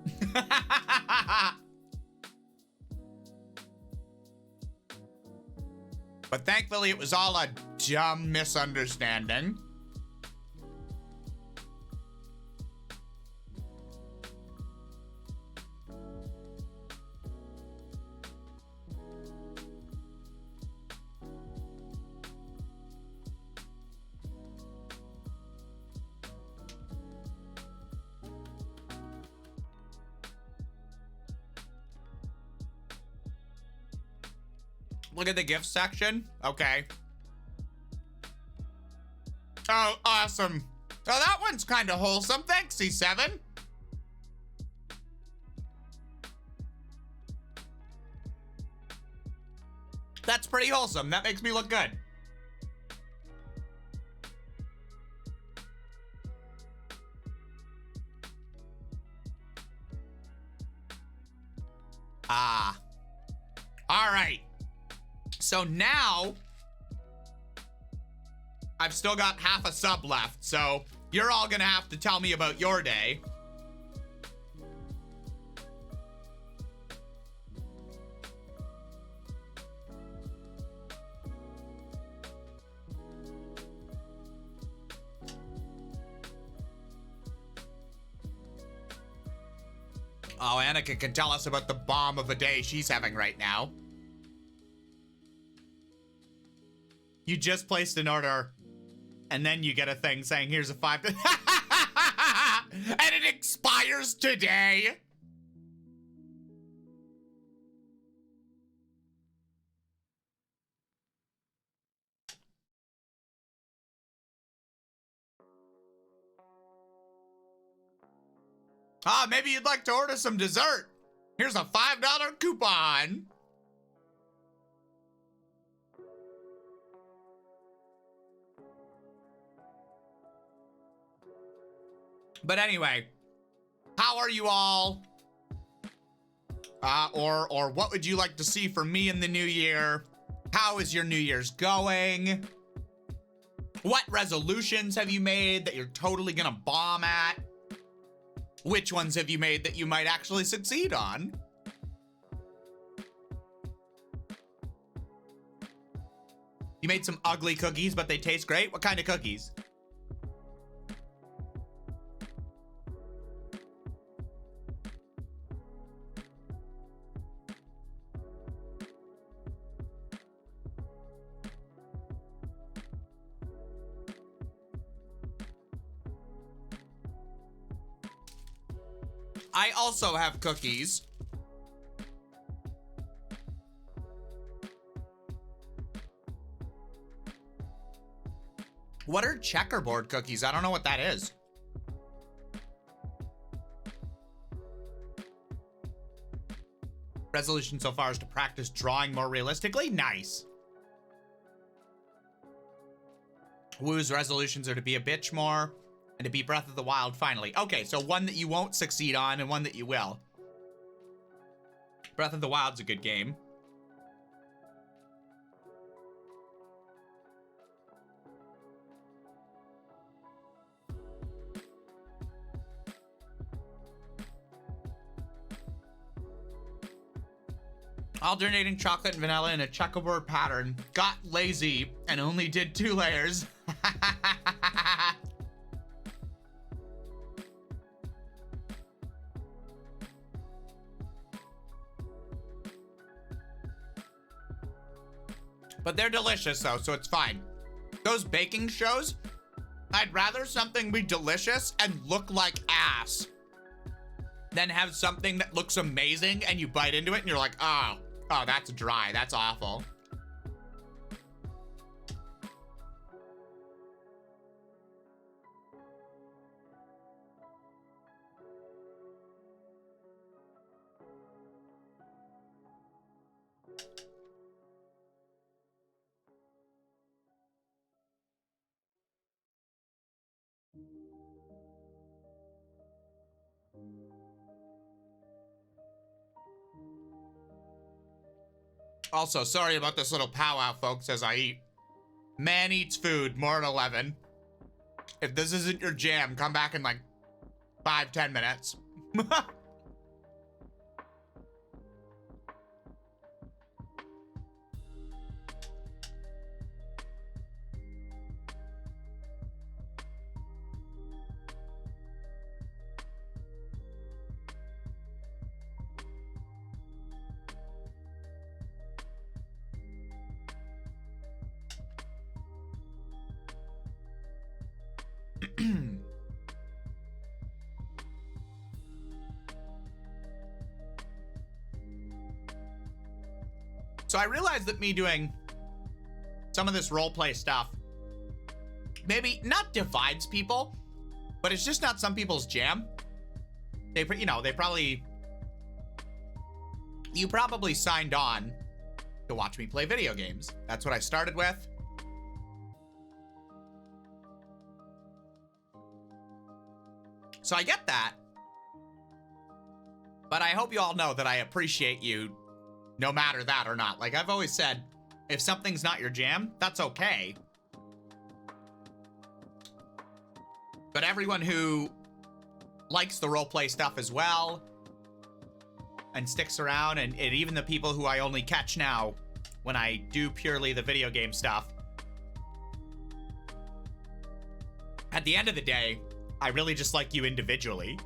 But thankfully, it was all a dumb misunderstanding. Look at the gift section. Okay. Oh, awesome. Oh, that one's kind of wholesome. Thanks, C7. That's pretty wholesome. That makes me look good. All right. So now, I've still got half a sub left, so you're all gonna have to tell me about your day. Oh, Annika can tell us about the bomb of a day she's having right now. You just placed an order, and then you get a thing saying, here's a 5... and it expires today! Ah, maybe you'd like to order some dessert. Here's a $5 coupon. But anyway, how are you all? Or what would you like to see from me in the new year? How is your New Year's going? What resolutions have you made that you're totally gonna bomb at? Which ones have you made that you might actually succeed on? You made some ugly cookies, but they taste great? What kind of cookies? I also have cookies. What are checkerboard cookies? I don't know what that is. Resolution so far is to practice drawing more realistically. Nice. Woo's resolutions are to be a bitch more and to beat Breath of the Wild finally. Okay, so one that you won't succeed on and one that you will. Breath of the Wild's a good game. Alternating chocolate and vanilla in a checkerboard pattern. Got lazy and only did 2 layers. But they're delicious though, so it's fine. Those baking shows, I'd rather something be delicious and look like ass than have something that looks amazing and you bite into it and you're like, oh, that's dry, that's awful. Also, sorry about this little powwow, folks, as I eat. Man eats food, more at 11. If this isn't your jam, come back in like 5-10 minutes. So I realized that me doing some of this roleplay stuff maybe not divides people, but it's just not some people's jam. You probably signed on to watch me play video games. That's what I started with. So I get that. But I hope you all know that I appreciate you no matter that or not. Like I've always said, if something's not your jam, that's okay. But everyone who likes the roleplay stuff as well and sticks around, and even the people who I only catch now when I do purely the video game stuff, at the end of the day, I really just like you individually.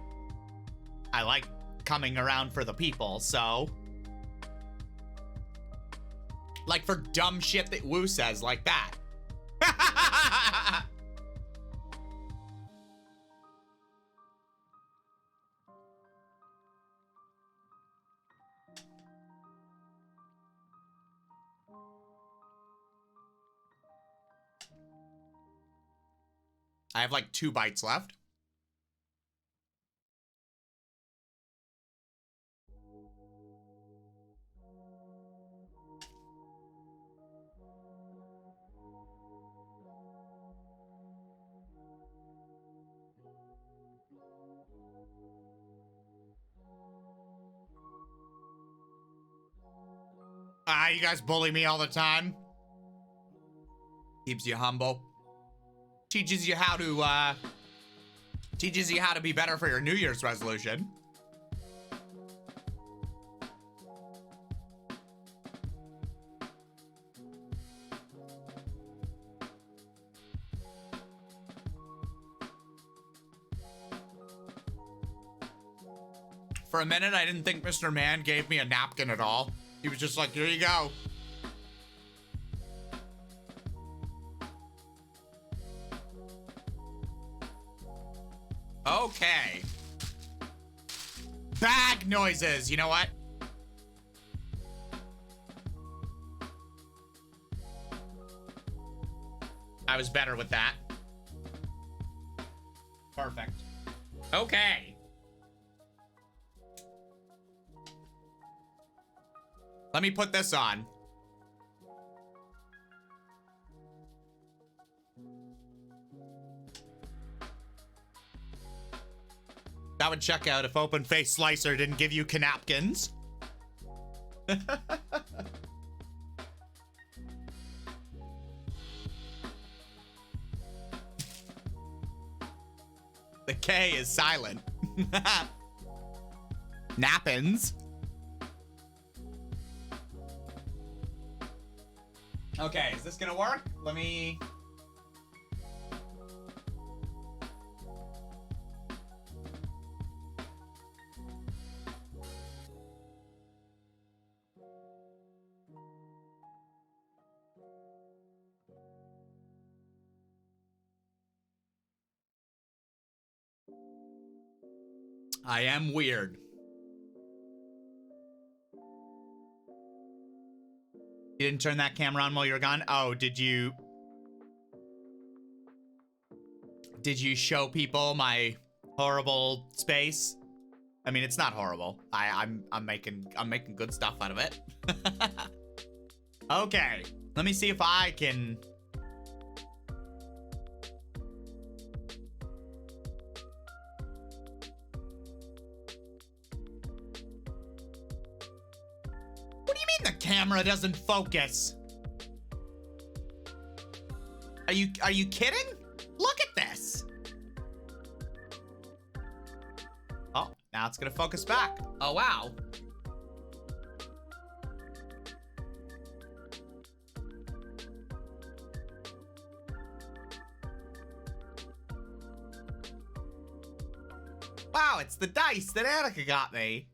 I like coming around for the people, so... Like for dumb shit that Woo says, like that. I have like 2 bites left. You guys bully me all the time. Keeps you humble. Teaches you how to be better for your New Year's resolution. For a minute, I didn't think Mr. Man gave me a napkin at all. He was just like, here you go. Okay. Bag noises. You know what? I was better with that. Perfect. Okay. Let me put this on. That would check out if Open Face Slicer didn't give you canapkins. The K is silent. Nappins. Okay, is this gonna work? Let me... I am weird. You didn't turn that camera on while you were gone? Oh, did you show people my horrible space? I mean, it's not horrible. I'm making good stuff out of it. Okay, let me see if I can... What do you mean the camera doesn't focus? Are you kidding? Look at this. Oh, now it's gonna focus back. Oh, wow. Wow, it's the dice that Annika got me.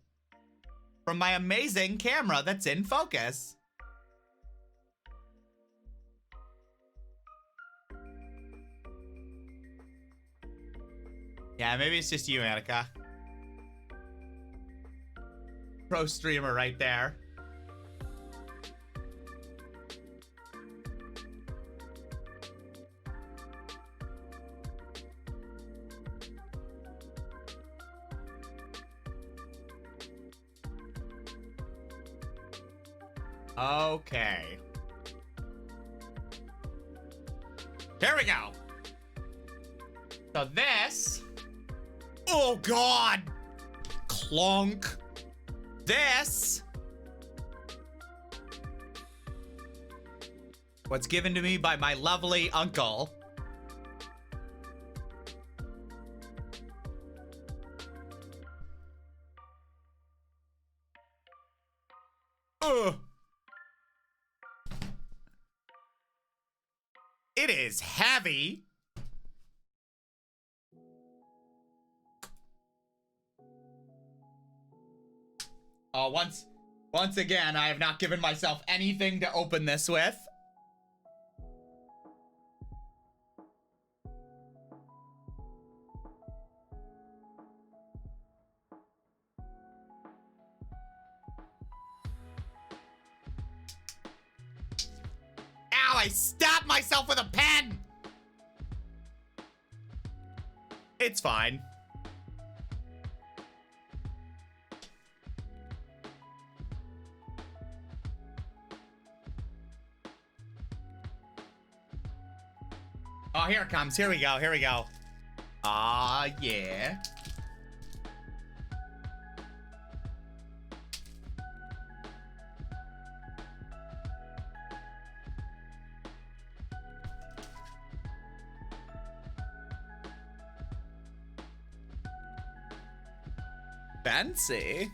From my amazing camera that's in focus. Yeah, maybe it's just you, Annika. Pro streamer right there. Okay. Here we go. So this... Oh, God. Clunk. This... what's given to me by my lovely uncle. Ugh. It is heavy. Oh, once again, I have not given myself anything to open this with. Ow, I stabbed myself with a pen! It's fine. Oh, here it comes. Here we go. Here we go. Ah, yeah. Fancy.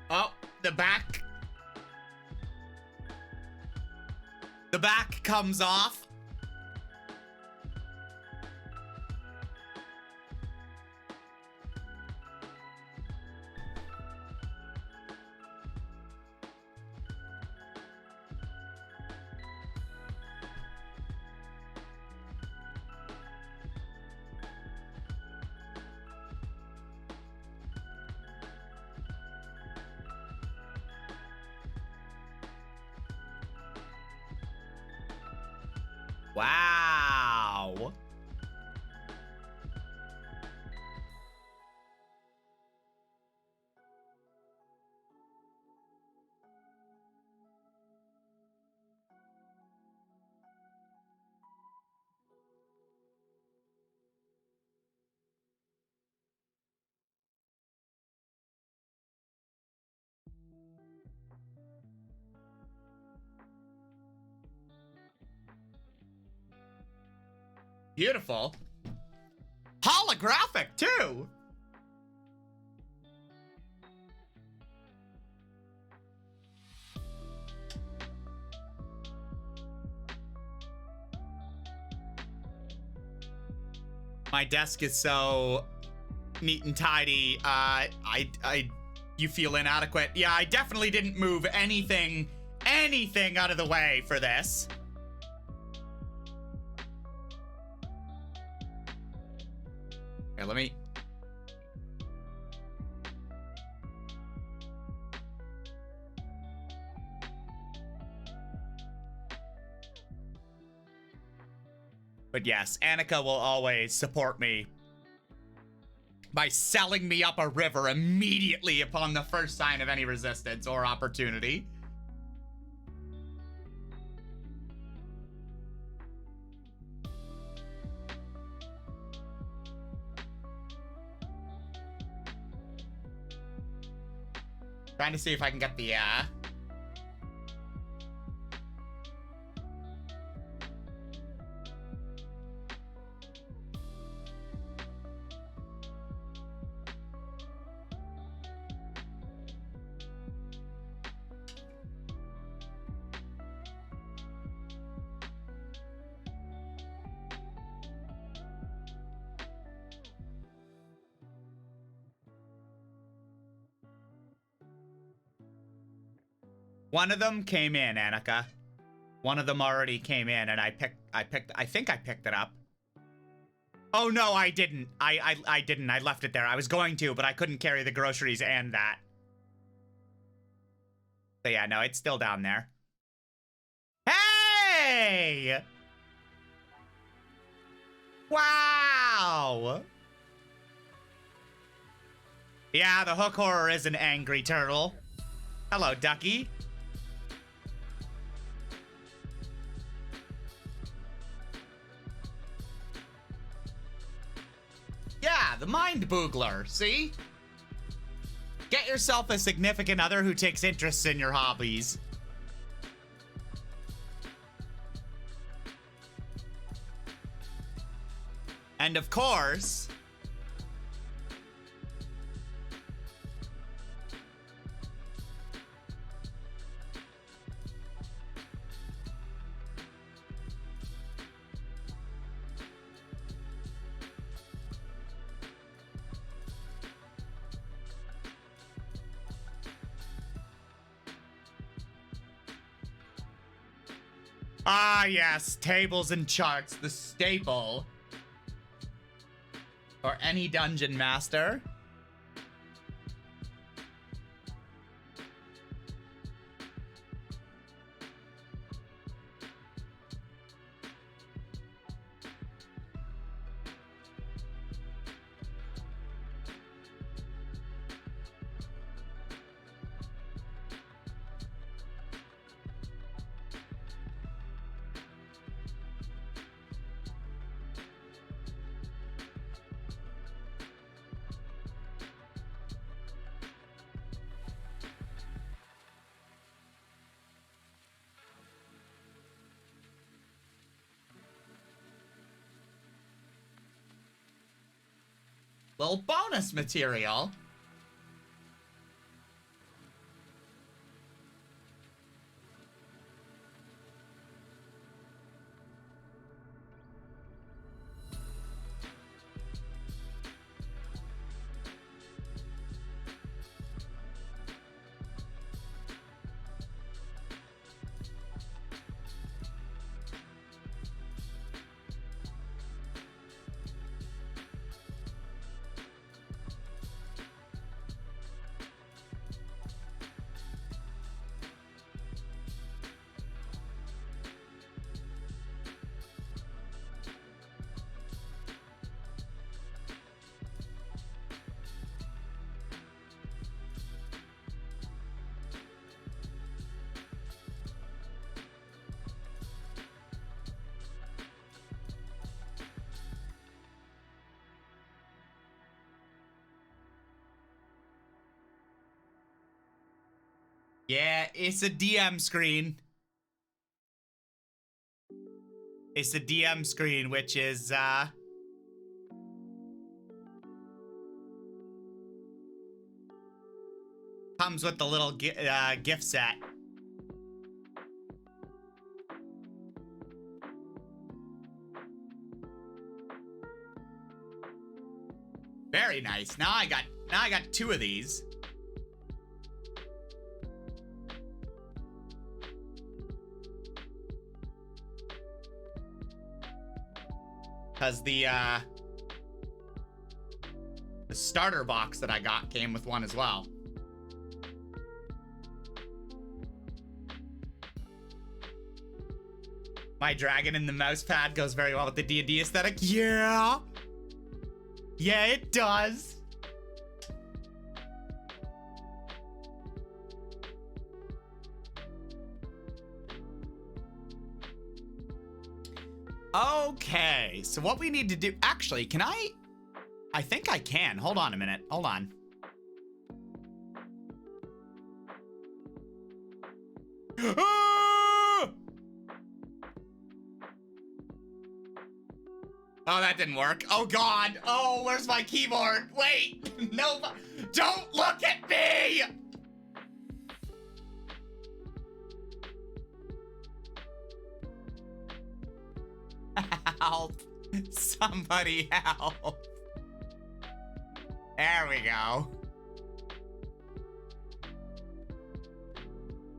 Oh, the back. The back comes off. Wow. Beautiful. Holographic, too. My desk is so neat and tidy. You feel inadequate. Yeah, I definitely didn't move anything out of the way for this. Here, let me... But yes, Annika will always support me by selling me up a river immediately upon the first sign of any resistance or opportunity. Trying to see if I can get the, One of them came in, Annika. One of them already came in, and I think I picked it up. Oh, no, I didn't. I didn't. I left it there. I was going to, but I couldn't carry the groceries and that. So yeah, no, it's still down there. Hey! Wow! Yeah, the hook horror is an angry turtle. Hello, Ducky. Yeah, the mind boogler, see? Get yourself a significant other who takes interests in your hobbies. And of course... Ah, yes, tables and charts, the staple. For any dungeon master. Little bonus material. Yeah, it's a DM screen. It's a DM screen, which is, comes with the little gift set. Very nice. Now I got two of these. Because the starter box that I got came with one as well. My dragon in the mouse pad goes very well with the D&D aesthetic. Yeah. Yeah, it does. Okay, so what we need to do... Actually, can I think I can. Hold on a minute. Hold on. Oh, that didn't work. Oh, God. Oh, where's my keyboard? Wait. No. Don't look at me. Help. Somebody help. There we go.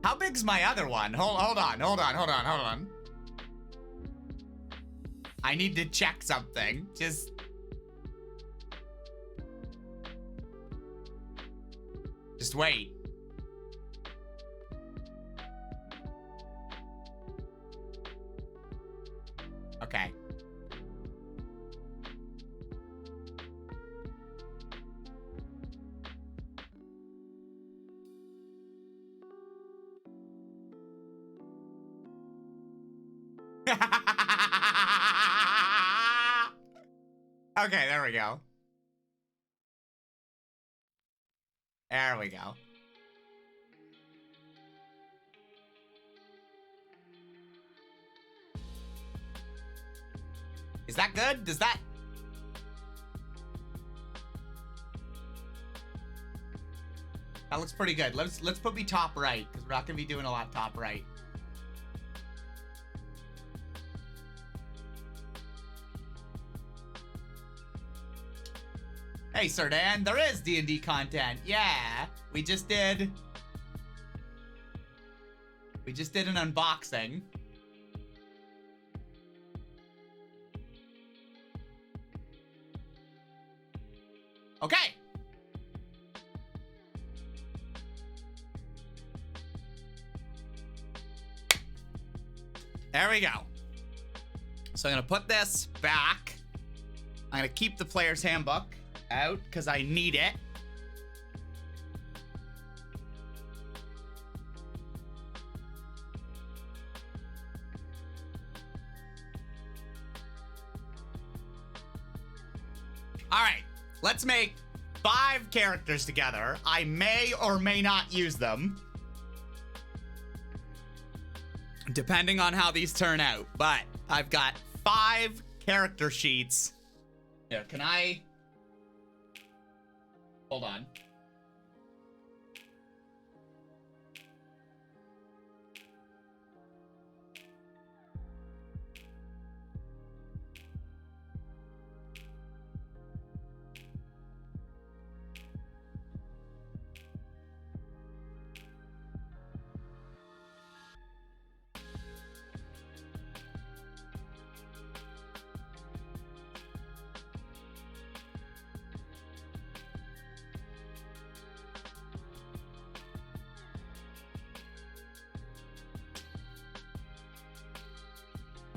How big's my other one? Hold on. I need to check something. Just wait. Okay. Okay, there we go. There we go. Is that good? Does that... That looks pretty good. Let's put me top right, because we're not gonna be doing a lot top right. Hey, Sir Dan, there is D&D content. Yeah, we just did an unboxing. Okay. There we go. So I'm gonna put this back. I'm gonna keep the player's handbook out because I need it. All right, let's make 5 characters together. I may or may not use them, depending on how these turn out, but I've got 5 character sheets. Here, can I Hold on.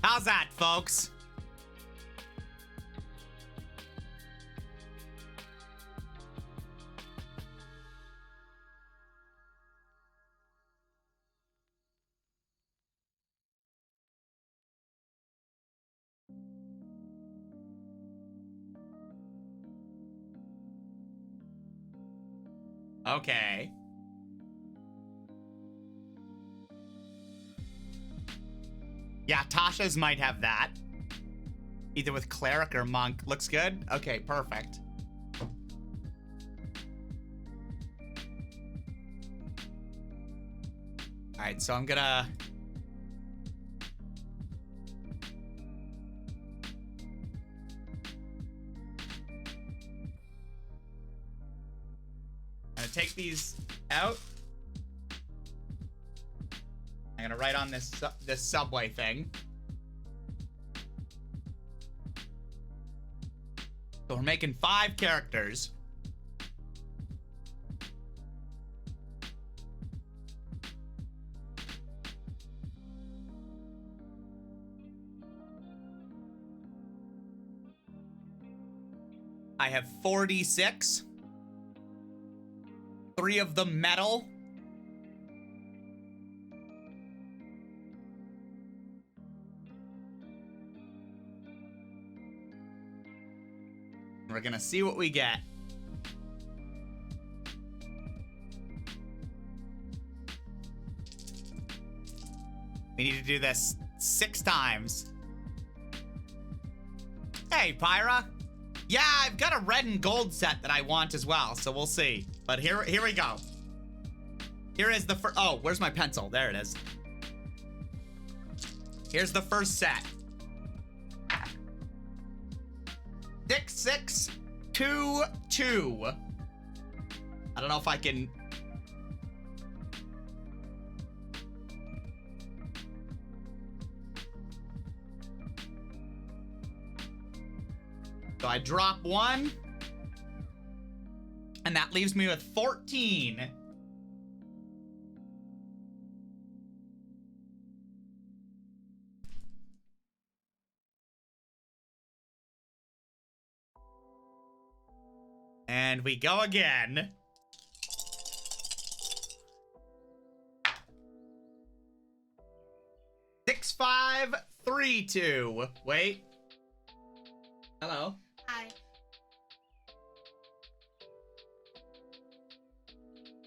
How's that, folks? Okay. Yeah, Tasha's might have that. Either with cleric or monk. Looks good? Okay, perfect. Alright, so I'm gonna... take these out. I'm gonna write on this subway thing. So we're making 5 characters. I have 46. 3 of them metal. We're gonna see what we get. We need to do this 6 times. Hey, Pyra. Yeah, I've got a red and gold set that I want as well, so we'll see. But here we go. Here is the first. Oh, where's my pencil? There it is. Here's the first set. 6, 6, 2, 2. I don't know if I can. So I drop 1. And that leaves me with 14. And we go again. Six, 5, 3, 2. Wait. Hello. Hi.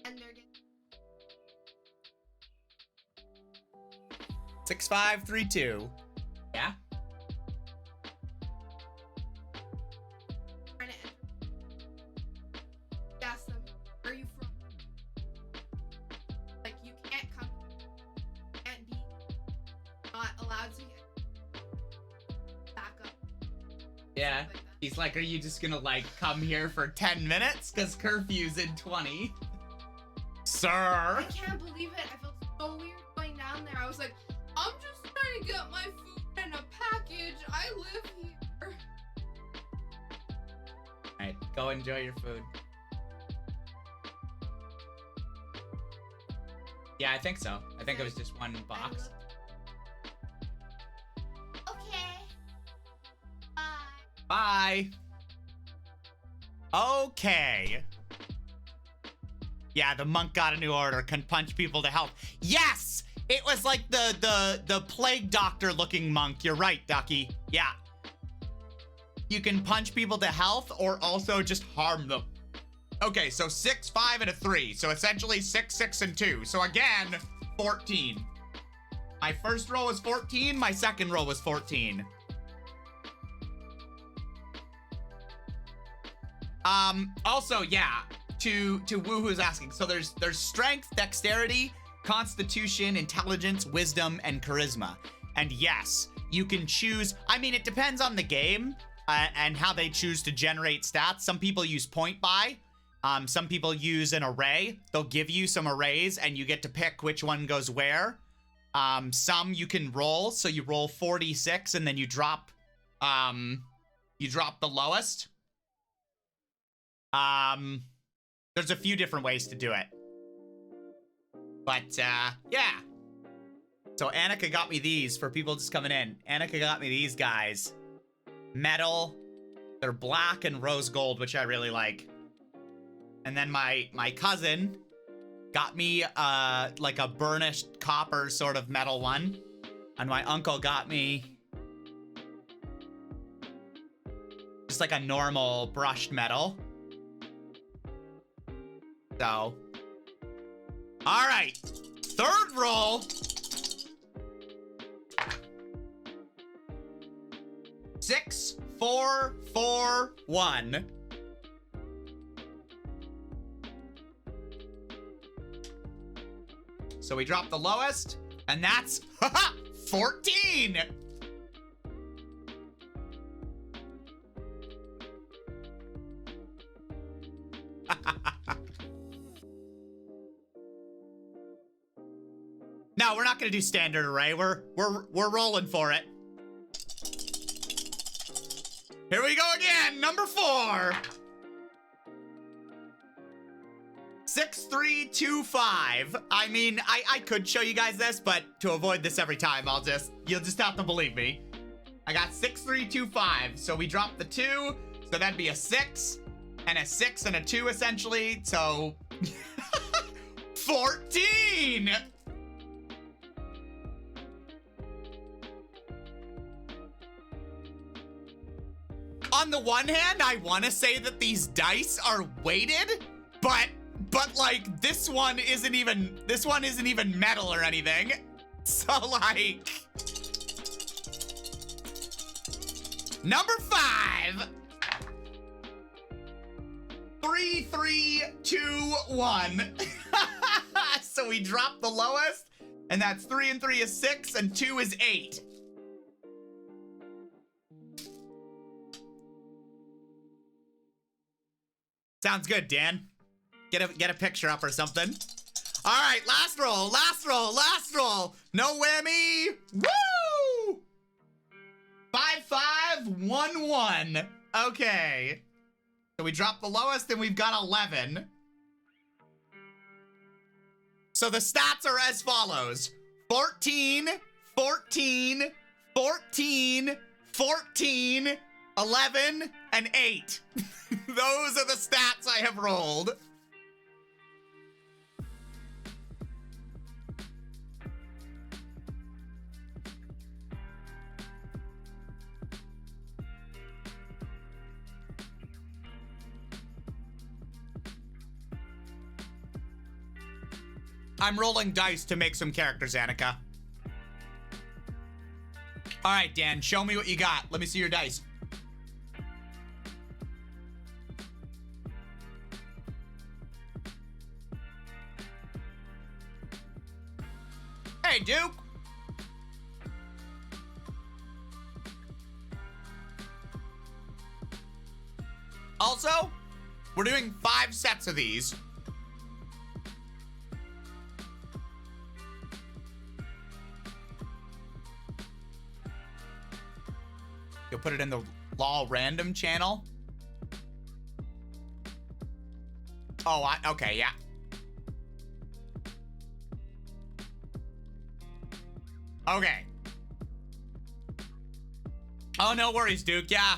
And they're getting 6, 5, 3, 2. Yeah. trying to enter. Ask them, where are you from? Like, you can't come. Can't be. Not allowed to back up. Yeah. Like that. He's like, are you just gonna, like, come here for 10 minutes? Because curfew's in 20. Sir. I can't believe it. I felt so weird going down there. I was like, I'm just trying to get my food in a package. I live here. Alright, go enjoy your food. Yeah, I think so. I think it was just one box. Okay. Bye. Bye. Okay. Yeah, the monk got a new order. Can punch people to health. Yes! It was like the plague doctor looking monk. You're right, Ducky. Yeah. You can punch people to health or also just harm them. Okay, so 6, 5, and a 3. So essentially 6, 6, and 2. So again, 14. My first roll was 14. My second roll was 14. Also, yeah, to Woohoo's asking. So there's strength, dexterity, constitution, intelligence, wisdom, and charisma. And yes, you can choose. I mean, it depends on the game and how they choose to generate stats. Some people use point buy. Some people use an array. They'll give you some arrays and you get to pick which one goes where. Some you can roll. So you roll 46 and then you drop the lowest. There's a few different ways to do it. But, yeah. So Annika got me these for people just coming in. Annika got me these guys. Metal. They're black and rose gold, which I really like. And then my cousin got me, like a burnished copper sort of metal one. And my uncle got me just like a normal brushed metal. So, all right, third roll. 6, 4, 4, 1. So we drop the lowest, and that's 14. No, we're not gonna do standard array. We're rolling for it. Here we go again. Number 4. 6325. I mean, I could show you guys this, but to avoid this every time, you'll just have to believe me. I got 6325. So we dropped the 2. So that'd be a 6 and a 6 and a 2 essentially. So 14. On the one hand, I want to say that these dice are weighted, but like this one isn't even metal or anything. So like number 5. 3, 3, 2, 1. So we drop the lowest, and that's 3 and 3 is 6 and 2 is 8. Sounds good, Dan. Get a picture up or something. All right, last roll. No whammy. Woo! 5, 5, 1, 1. Okay. So we dropped the lowest and we've got 11. So the stats are as follows. 14, 14, 14, 14, 11, and 8. Those are the stats I have rolled. I'm rolling dice to make some characters, Annika. All right, Dan, show me what you got. Let me see your dice. Hey, Duke. Also, we're doing 5 sets of these. You'll put it in the LOL random channel. Oh, okay, yeah. Okay. Oh, no worries, Duke. Yeah.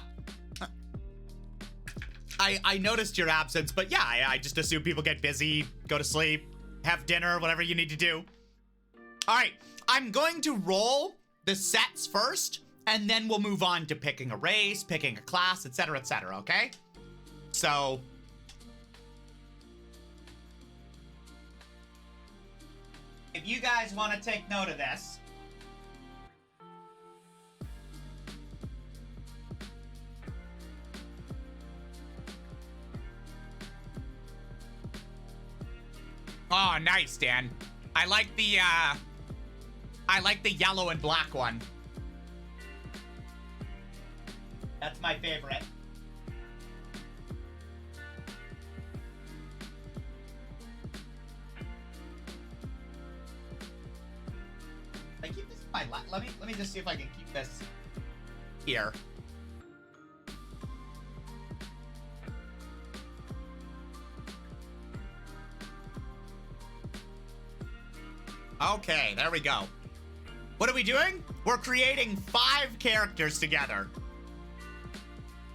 I noticed your absence, but yeah, I just assume people get busy, go to sleep, have dinner, whatever you need to do. All right, I'm going to roll the sets first, and then we'll move on to picking a race, picking a class, etc., okay? So... if you guys want to take note of this... Oh, nice, Dan. I like the yellow and black one. That's my favorite. I keep this in my let me just see if I can keep this here. Okay, there we go. What are we doing? We're creating 5 characters together.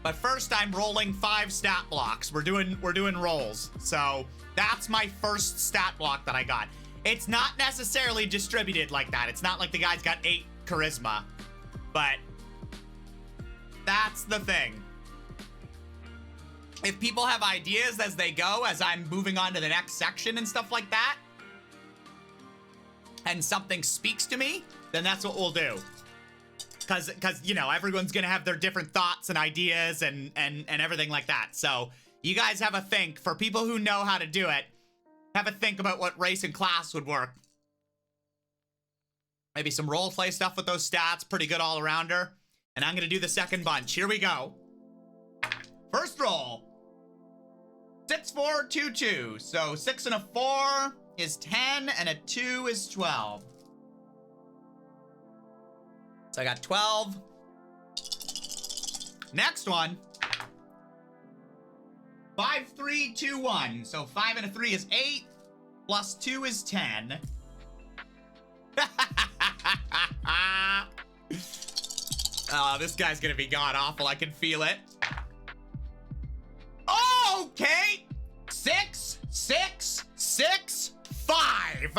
But first I'm rolling 5 stat blocks. We're doing rolls. So that's my first stat block that I got. It's not necessarily distributed like that. It's not like the guy's got 8 charisma. But that's the thing. If people have ideas as they go, as I'm moving on to the next section and stuff like that, and something speaks to me, then that's what we'll do. Cause you know, everyone's gonna have their different thoughts and ideas and everything like that. So you guys have a think. For people who know how to do it, have a think about what race and class would work. Maybe some roleplay stuff with those stats, pretty good all arounder. And I'm gonna do the second bunch. Here we go. First roll. 6, 4, 2, 2. So 6 and a 4 is 10, and a 2 is 12. So I got 12. Next one. 5, 3, 2, 1. So 5 and a 3 is 8, plus 2 is 10. Oh, this guy's gonna be god-awful. I can feel it. Okay! 6, 6, 6, 5.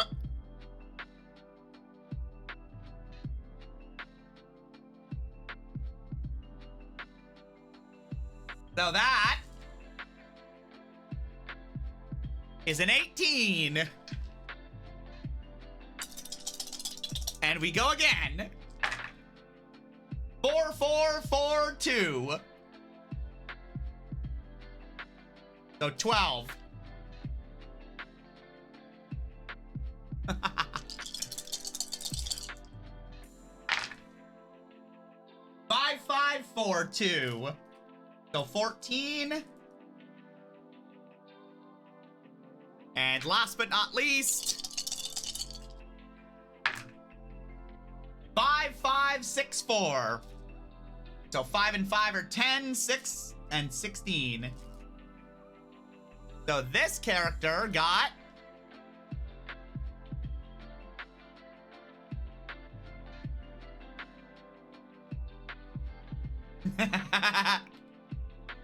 So that is an 18. And we go again. 4, 4, 4, 2. So 12. 5, 5, 4, 2. So 14. And last but not least, 5, 5, 6, 4. So 5 and 5 are 10, 6 and 16. So this character got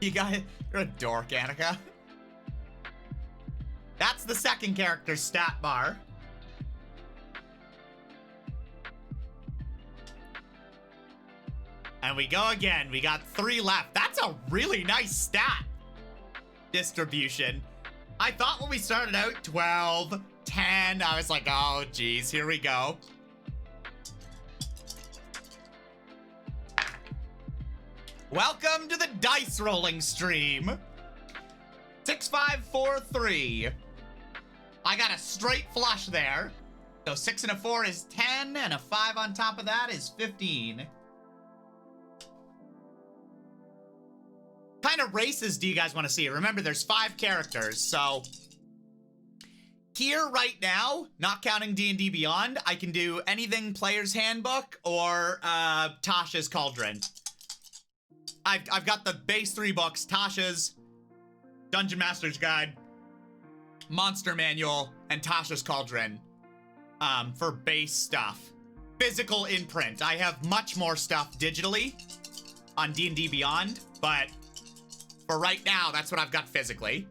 you're a dork, Annika. That's the second character's stat bar. And we go again. We got 3 left. That's a really nice stat distribution. I thought when we started out 12, 10, I was like, oh, geez, here we go. Welcome to the dice rolling stream. 6, 5, 4, 3. I got a straight flush there. So 6 and a 4 is 10, and a 5 on top of that is 15. What kind of races do you guys want to see? Remember, there's 5 characters, so here right now, not counting D&D Beyond, I can do anything Player's Handbook or Tasha's Cauldron. I've got the base 3 books, Tasha's Dungeon Master's Guide, Monster Manual, and Tasha's Cauldron for base stuff. Physical in print. I have much more stuff digitally on D&D Beyond, but for right now, that's what I've got physically.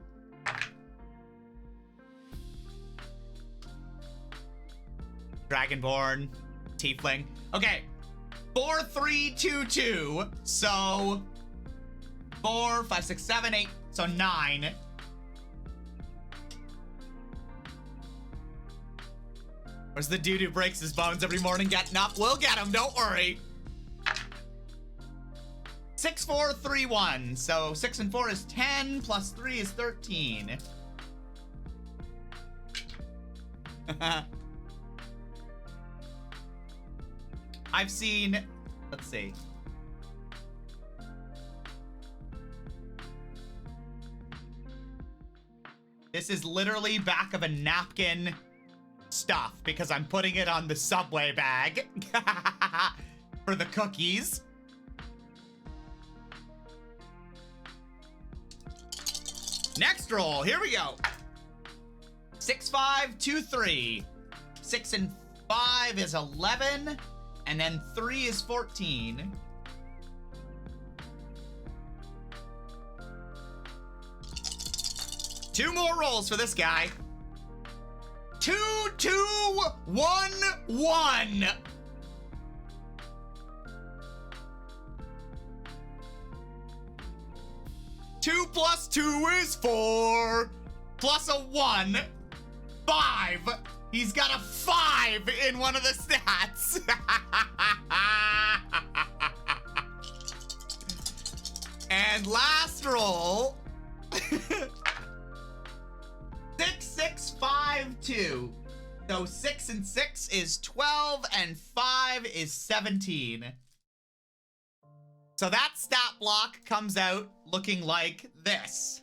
Dragonborn, Tiefling. Okay, 4, 3, 2, 2. So 4, 5, 6, 7, 8. So 9. Where's the dude who breaks his bones every morning getting up? We'll get him, don't worry. 6, 4, 3, 1. So 6 and 4 is 10, plus 3 is 13. I've seen, let's see. This is literally back of a napkin stuff because I'm putting it on the Subway bag for the cookies. Next roll, here we go. 6, 5, 2, 3. 6 and 5 is 11, and then 3 is 14. Two more rolls for this guy. 2, 2, 1, 1. Two plus 2 is 4. Plus a 1. 5. He's got a 5 in one of the stats. And last roll. 6, 6, 5, 2. So 6 and 6 is 12 and 5 is 17. So that stat block comes out looking like this.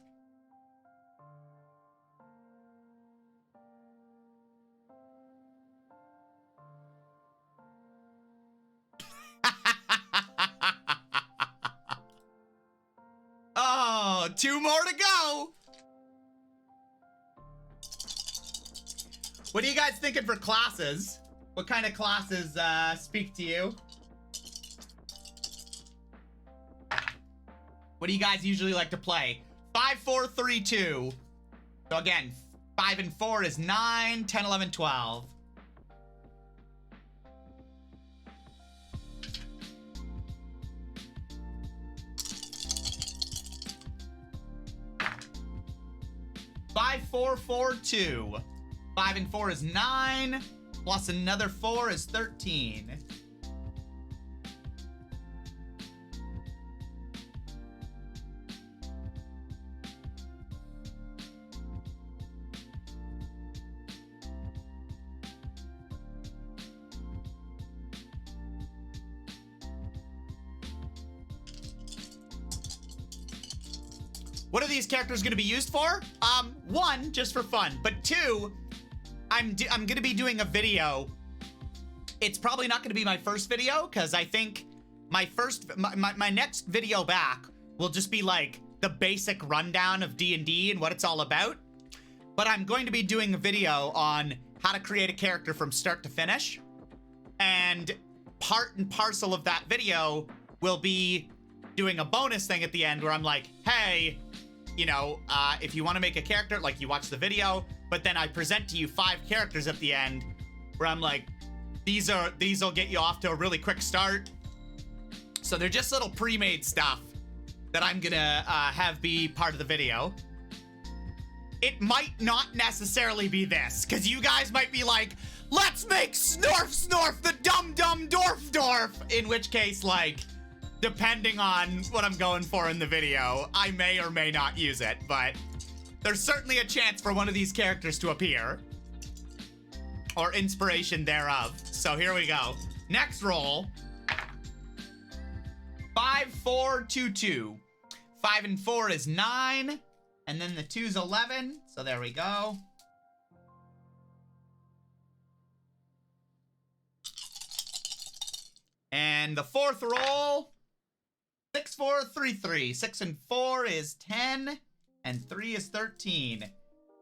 Oh, 2 more to go. What are you guys thinking for classes? What kind of classes speak to you? What do you guys usually like to play? 5, 4, 3, 2. So again, 5 and 4 is 9, 10, 11, 12. Five, 4, 4, 2. 5 and 4 is 9, plus another 4 is 13. What are these characters going to be used for? 1, just for fun, but 2, I'm going to be doing a video. It's probably not going to be my first video because I think my next video back will just be like the basic rundown of D&D and what it's all about. But I'm going to be doing a video on how to create a character from start to finish. And part and parcel of that video will be doing a bonus thing at the end where I'm like, hey, you know, if you want to make a character, like you watch the video, but then I present to you 5 characters at the end where I'm like, these'll get you off to a really quick start. So they're just little pre-made stuff that I'm gonna have be part of the video. It might not necessarily be this, because you guys might be like, let's make Snorf Snorf the Dum Dum Dorf Dorf, in which case, like, depending on what I'm going for in the video, I may or may not use it, but there's certainly a chance for one of these characters to appear. Or inspiration thereof. So here we go. Next roll. 5, 4, 2, 2. 5 and 4 is 9. And then the 2's 11. So there we go. And the 4th roll. 6, 4, 3, 3. 6 and 4 is 10. And 3 is 13.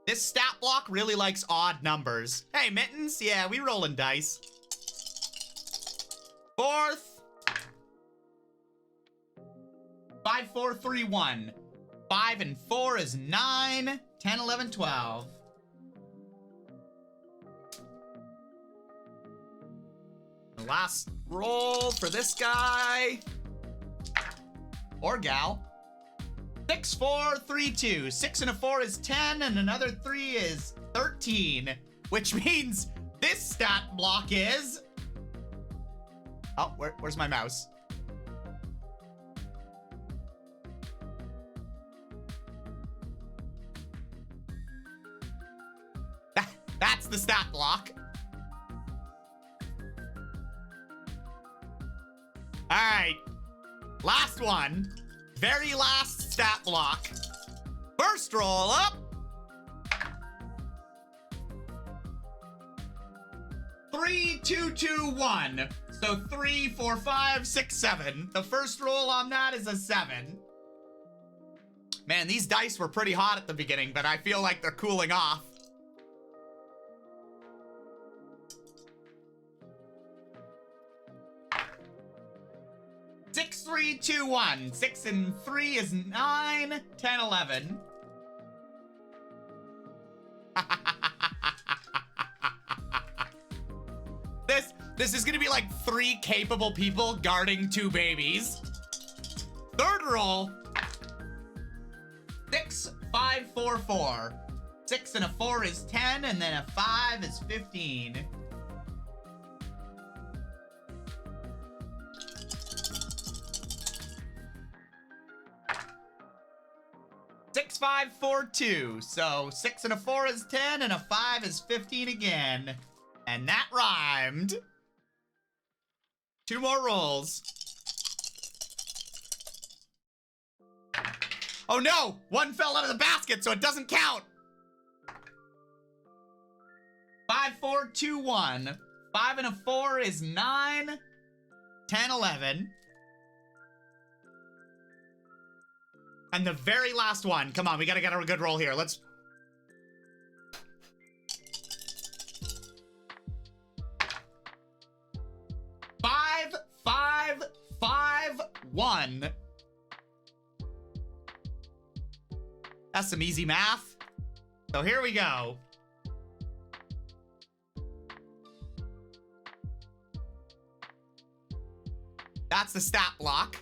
This stat block really likes odd numbers. Hey, Mittens. Yeah, we rolling dice. 4th. 5, 4, 3, 1. 5 and 4 is 9. 10, 11, 12. The last roll for this guy. Or gal. 6, 4, 3, 2. 6 and a 4 is 10, and another 3 is 13. Which means this stat block is... Oh, where's my mouse? That's the stat block. All right. Last one. Very last stat block. First roll up. 3, 2, 2, 1. So 3, 4, 5, 6, 7. The first roll on that is a 7. Man, these dice were pretty hot at the beginning, but I feel like they're cooling off. Six, 3, 2, 1. 6 and 3 is 9, 10, 11. This is gonna be like 3 capable people guarding 2 babies. Third roll. 6, 5, 4, 4. 6 and a 4 is 10, and then a 5 is 15. Six, 5, 4, 2. So 6 and a 4 is 10, and a 5 is 15 again. And that rhymed. 2 more rolls. Oh no! 1 fell out of the basket, so it doesn't count. 5, 4, 2, 1. 5 and a 4 is 9, 10, 11. And the very last one. Come on, we gotta get a good roll here. Let's... Five, 1. That's some easy math. So here we go. That's the stat block.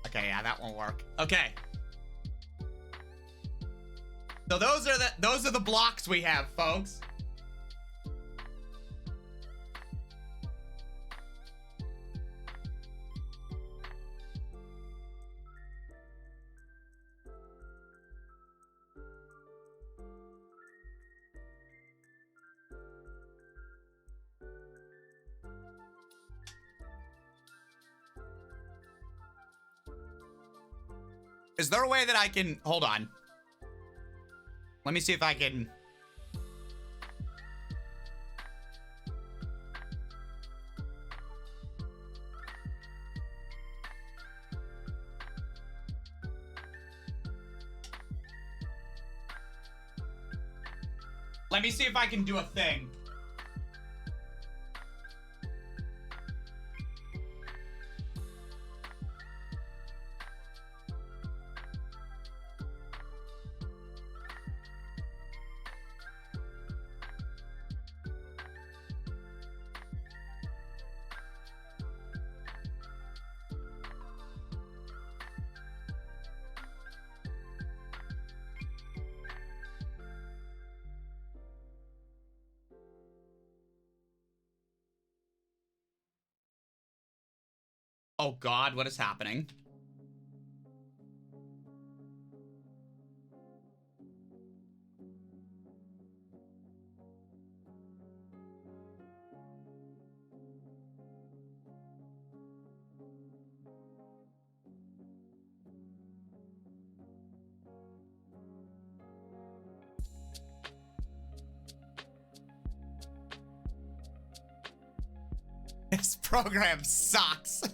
Okay, yeah, that won't work. Okay. So those are the blocks we have, folks. Is there a way that I can... Hold on. Let me see if I can... Let me see if I can do a thing. Oh God, what is happening? This program sucks.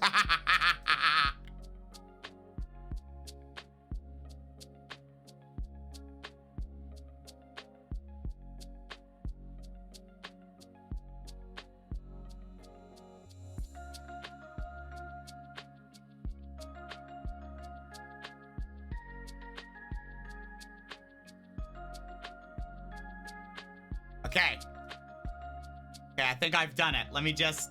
Okay. Okay, I think I've done it. Let me just...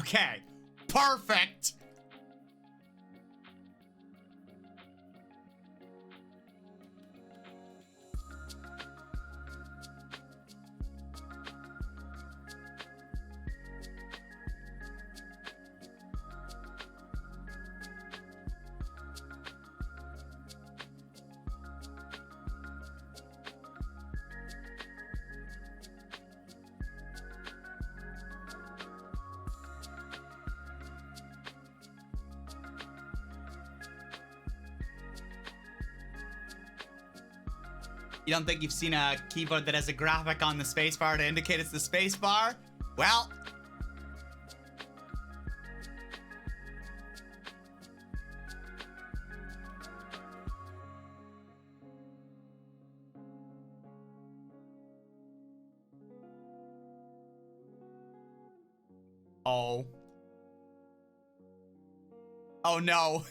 Okay. Perfect. You don't think you've seen a keyboard that has a graphic on the spacebar to indicate it's the spacebar? Well. Oh. Oh no.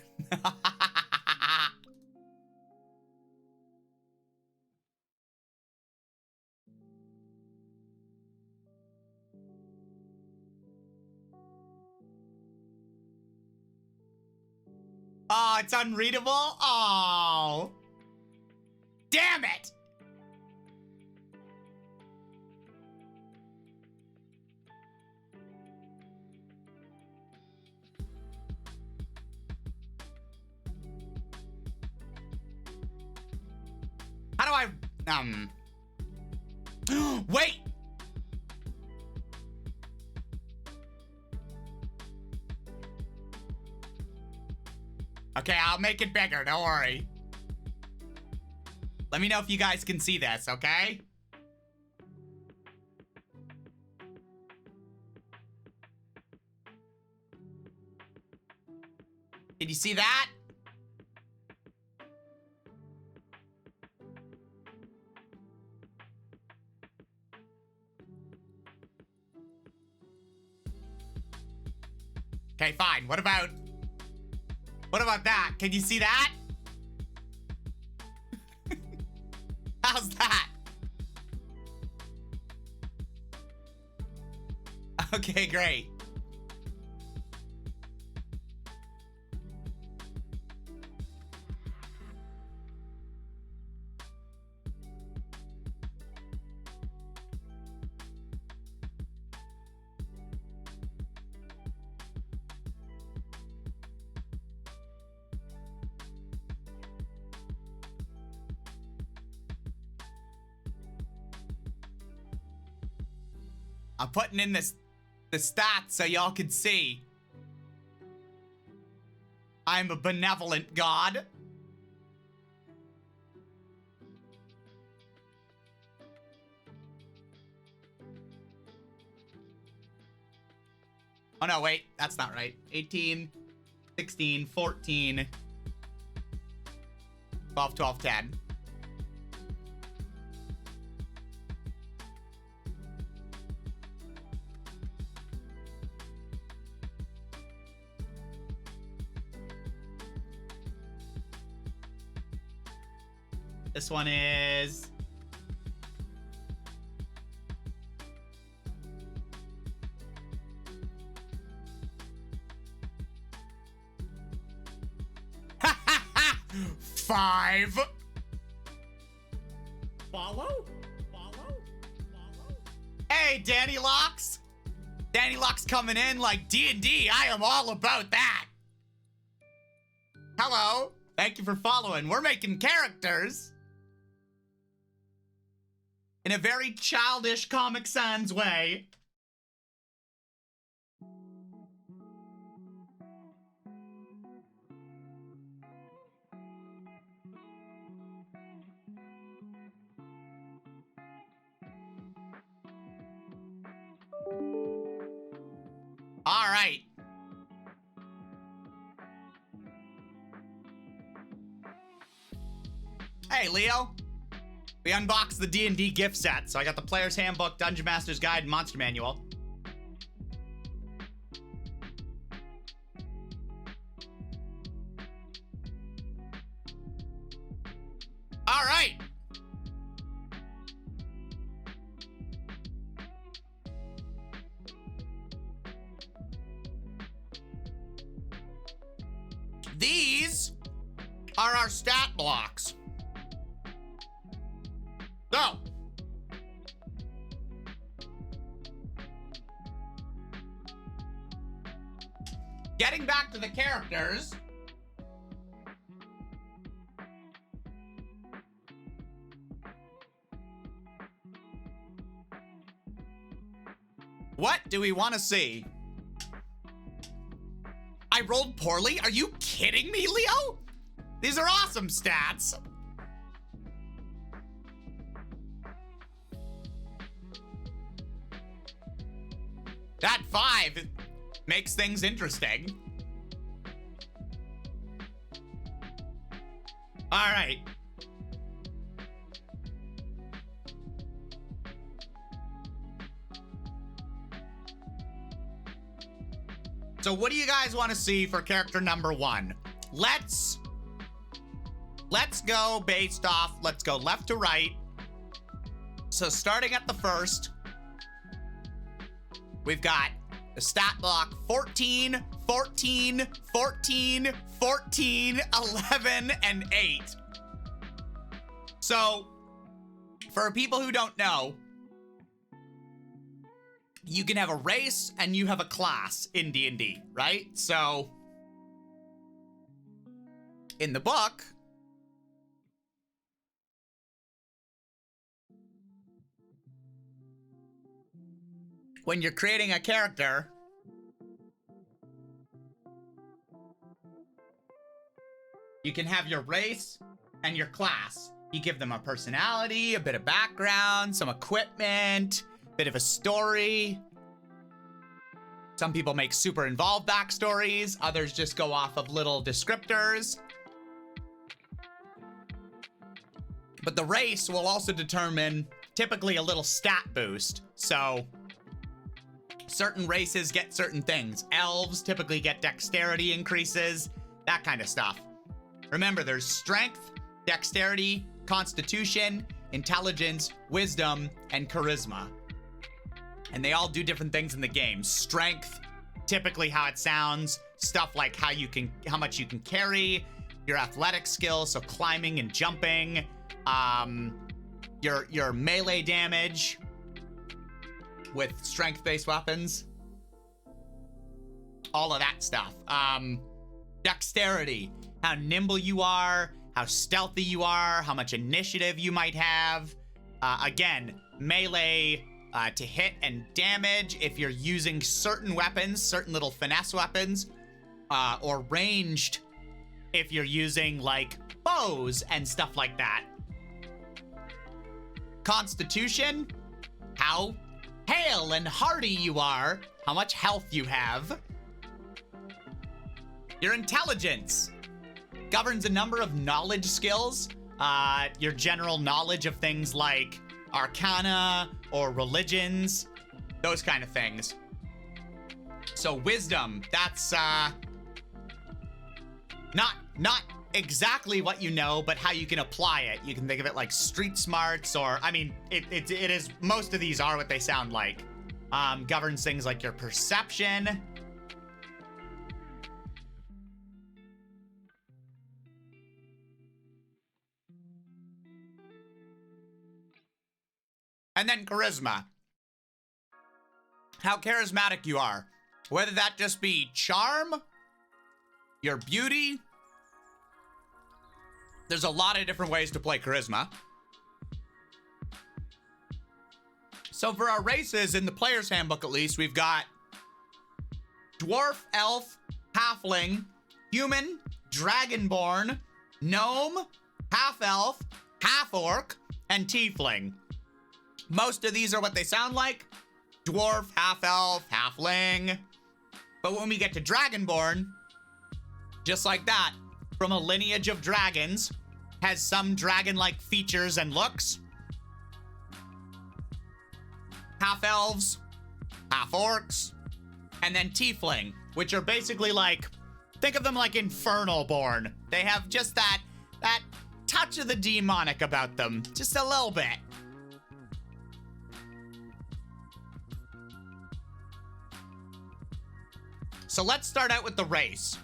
Oh, it's unreadable? Oh. Damn it! How do I... Wait! Okay, I'll make it bigger, don't worry. Let me know if you guys can see this, okay? Can you see that? Okay, fine. What about that? Can you see that? How's that? Okay, great. I'm putting in the stats so y'all can see. I'm a benevolent god. Oh no, wait, that's not right. 18, 16, 14, 12, 12, 10. This one is... Five. Follow? Hey, Danny Locks. Danny Locks coming in like D&D. I am all about that. Hello. Thank you for following. We're making characters in a very childish Comic Sans way. All right. Hey, Leo. We unboxed the D&D gift set, so I got the Player's Handbook, Dungeon Master's Guide, and Monster Manual. All right. these are our stat blocks. So, getting back to the characters, what do we want to see? I rolled poorly? Are you kidding me, Leo? These are awesome stats. That 5 makes things interesting. All right. So what do you guys want to see for character number 1? Let's go based off, let's go left to right. So starting at the first, we've got the stat block 14, 14, 14, 14, 11, and 8. So for people who don't know, you can have a race and you have a class in D&D, right? So in the book, when you're creating a character, you can have your race and your class. You give them a personality, a bit of background, some equipment, bit of a story. Some people make super involved backstories. Others just go off of little descriptors. But the race will also determine typically a little stat boost. So certain races get certain things. Elves typically get dexterity increases, that kind of stuff. Remember, there's strength, dexterity, constitution, intelligence, wisdom, and charisma. And they all do different things in the game. Strength, typically how it sounds, stuff like how much you can carry, your athletic skills, so climbing and jumping, your melee damage with strength-based weapons, all of that stuff. Dexterity, how nimble you are, how stealthy you are, how much initiative you might have. Again, melee to hit and damage if you're using certain weapons, certain little finesse weapons, or ranged if you're using like bows and stuff like that. Constitution, how hale and hardy you are, how much health you have. Your intelligence governs a number of knowledge skills, your general knowledge of things like arcana or religions, those kind of things. So wisdom, that's not exactly what you know, but how you can apply it. You can think of it like street smarts, or I mean, it is, most of these are what they sound like. Governs things like your perception. And then charisma. How charismatic you are. Whether that just be charm, your beauty. There's a lot of different ways to play charisma. So for our races, in the player's handbook at least, we've got dwarf, elf, halfling, human, dragonborn, gnome, half-elf, half-orc, and tiefling. Most of these are what they sound like. Dwarf, half-elf, halfling. But when we get to dragonborn, just like that, from a lineage of dragons, has some dragon-like features and looks. Half-elves, half-orcs, and then tiefling, which are basically like, think of them like infernal-born. They have just that touch of the demonic about them, just a little bit. So let's start out with the race.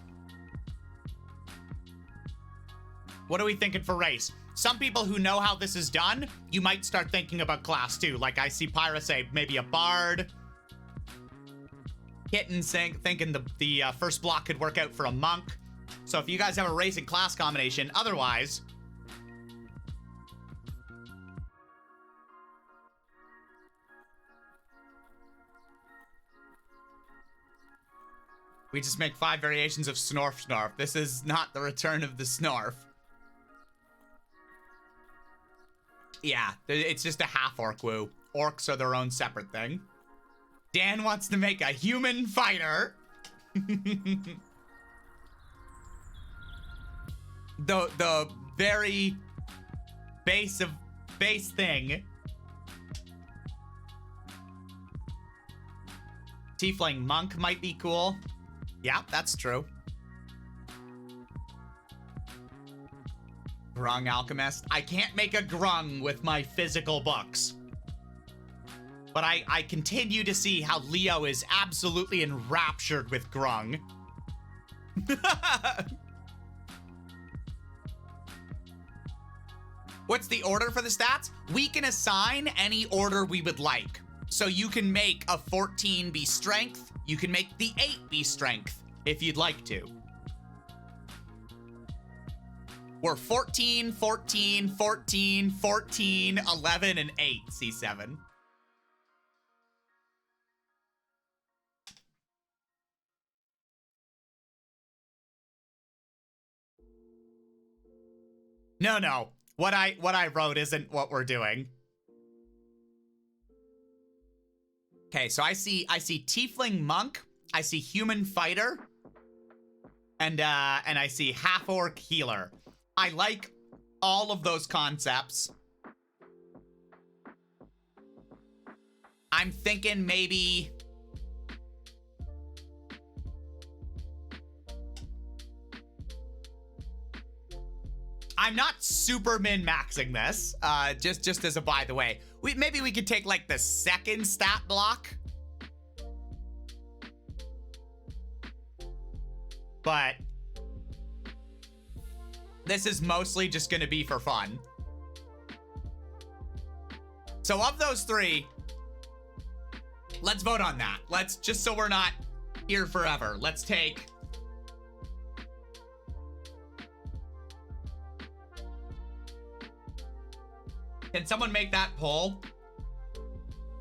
What are we thinking for race? Some people who know how this is done, you might start thinking about class too. Like I see Pyra say maybe a bard. Kitten thinking the first block could work out for a monk. So if you guys have a race and class combination, otherwise... we just make 5 variations of Snorf Snorf. This is not the return of the Snorf. Yeah, it's just a half-orc woo. Orcs are their own separate thing. Dan wants to make a human fighter. the very base thing. Tiefling monk might be cool. Yeah, that's true. Grung alchemist. I can't make a grung with my physical books. But I continue to see how Leo is absolutely enraptured with grung. What's the order for the stats? We can assign any order we would like. So you can make a 14 be strength. You can make the 8 be strength if you'd like to. We're 14, 14, 14, 14, 11, and 8, C7. No. What I wrote isn't what we're doing. Okay, so I see Tiefling Monk, I see Human Fighter, and I see Half-Orc Healer. I like all of those concepts. I'm thinking maybe... I'm not super min-maxing this, just as a by the way. Maybe we could take like the second stat block. But this is mostly just gonna be for fun. So of those 3, let's vote on that. Let's, just so we're not here forever, let's take... Can someone make that poll?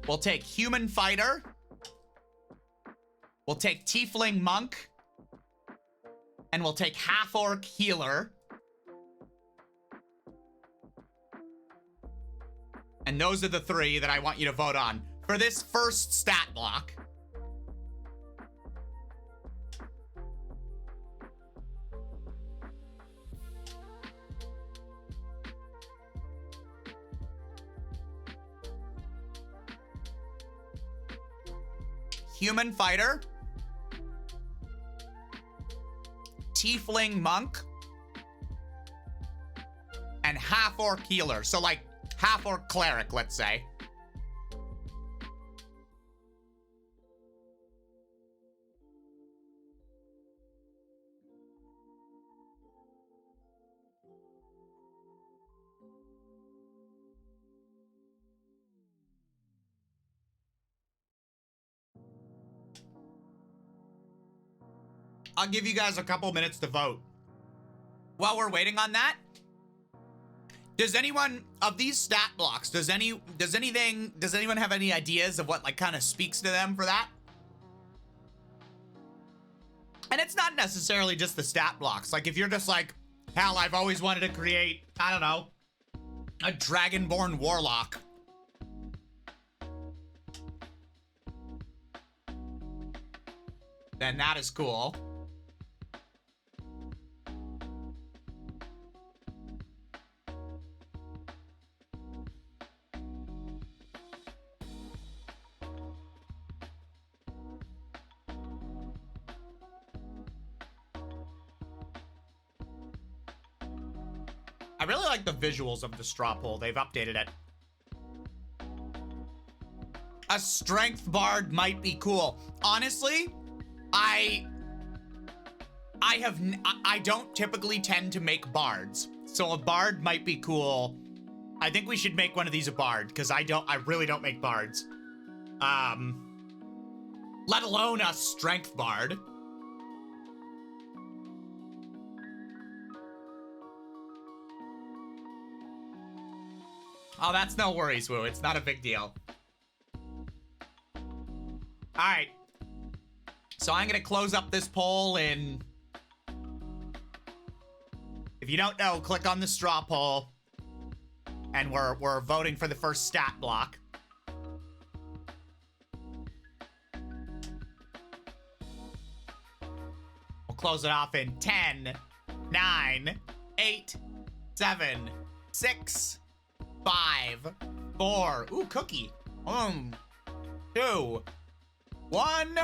We'll take Human Fighter. We'll take Tiefling Monk. And we'll take Half-Orc Healer. And those are the 3 that I want you to vote on for this first stat block. Human Fighter, Tiefling Monk, and Half-Orc Healer. So like Half-Orc Cleric, let's say. I'll give you guys a couple minutes to vote. While we're waiting on that, does anyone of these stat blocks, does anyone have any ideas of what like kind of speaks to them for that? And it's not necessarily just the stat blocks. Like if you're just like, hell, I've always wanted to create, I don't know, a Dragonborn Warlock. Then that is cool. I really like the visuals of the straw poll. They've updated it. A strength bard might be cool. Honestly, I don't typically tend to make bards, so a bard might be cool. I think we should make one of these a bard, because I really don't make bards. Let alone a strength bard. Oh, that's no worries, Woo. It's not a big deal. All right. So I'm gonna close up this poll in... If you don't know, click on the straw poll. And we're voting for the first stat block. We'll close it off in 10, 9, 8, 7, 6, 5, 4. Ooh, cookie. 2, 1.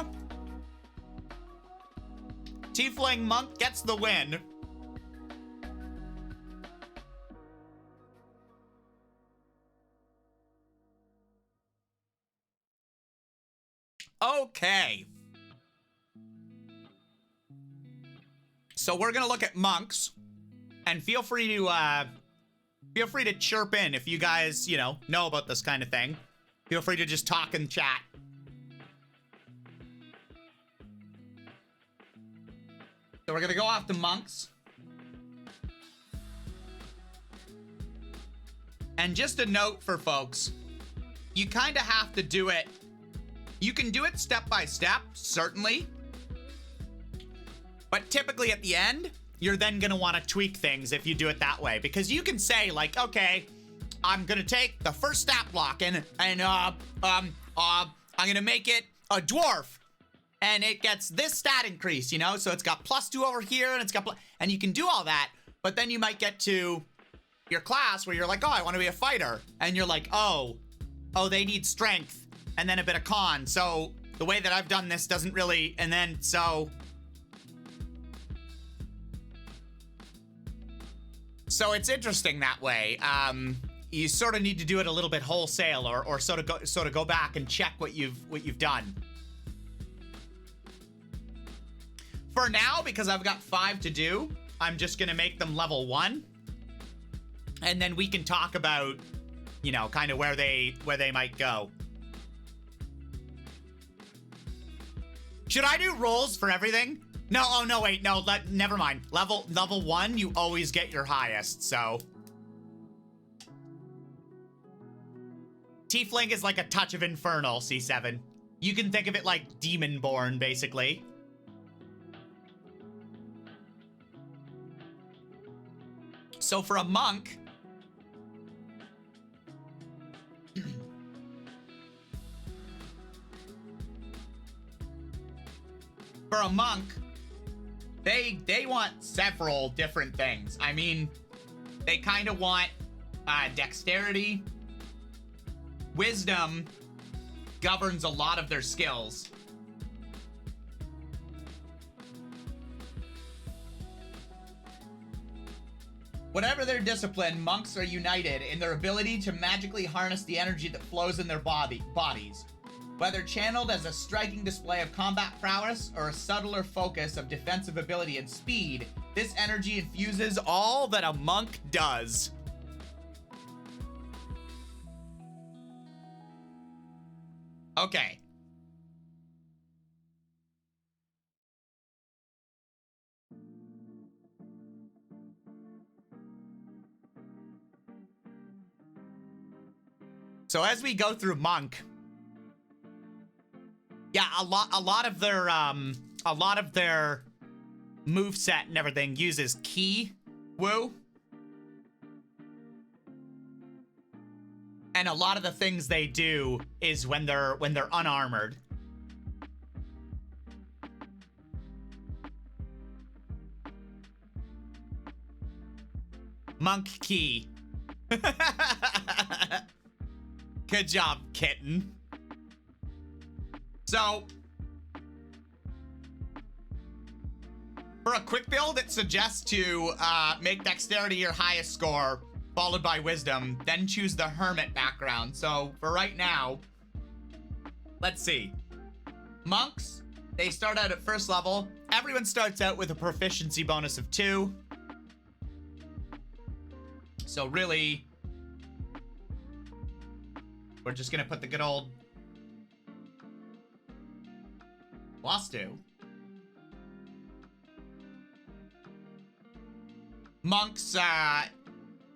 Tiefling monk gets the win. Okay. So we're gonna look at monks, and feel free to chirp in if you guys, know about this kind of thing. Feel free to just talk in chat. So we're gonna go off the monks. And just a note for folks, you kind of have to do it. You can do it step by step, certainly. But typically at the end, you're then gonna want to tweak things if you do it that way. Because you can say, like, okay, I'm gonna take the first stat block and I'm gonna make it a dwarf. And it gets this stat increase, So it's got +2 over here, and it's got and you can do all that. But then you might get to your class where you're like, oh, I want to be a fighter. And you're like, oh, they need strength. And then a bit of con. So the way that I've done this doesn't really, and then so it's interesting that way. You sort of need to do it a little bit wholesale, or sort of go back and check what you've done. For now, because I've got 5 to do, I'm just gonna make them level 1, and then we can talk about, kind of where they might go. Should I do rolls for everything? No, oh no, wait, no, never mind. Level 1, you always get your highest, so. Tiefling is like a touch of infernal, C7. You can think of it like demon-born, basically. So for a monk, they want several different things. I mean, they kind of want dexterity. Wisdom governs a lot of their skills. Whatever their discipline, monks are united in their ability to magically harness the energy that flows in their bodies. Whether channeled as a striking display of combat prowess or a subtler focus of defensive ability and speed, this energy infuses all that a monk does. Okay. So as we go through monk, yeah, a lot of their moveset and everything uses ki woo. And a lot of the things they do is when they're unarmored. Monk ki. Good job, kitten. So, for a quick build, it suggests to make dexterity your highest score, followed by wisdom, then choose the hermit background. So, for right now, let's see. Monks They start out at first level. Everyone starts out with a proficiency bonus of 2. So really, we're just gonna put the good old +2. Monks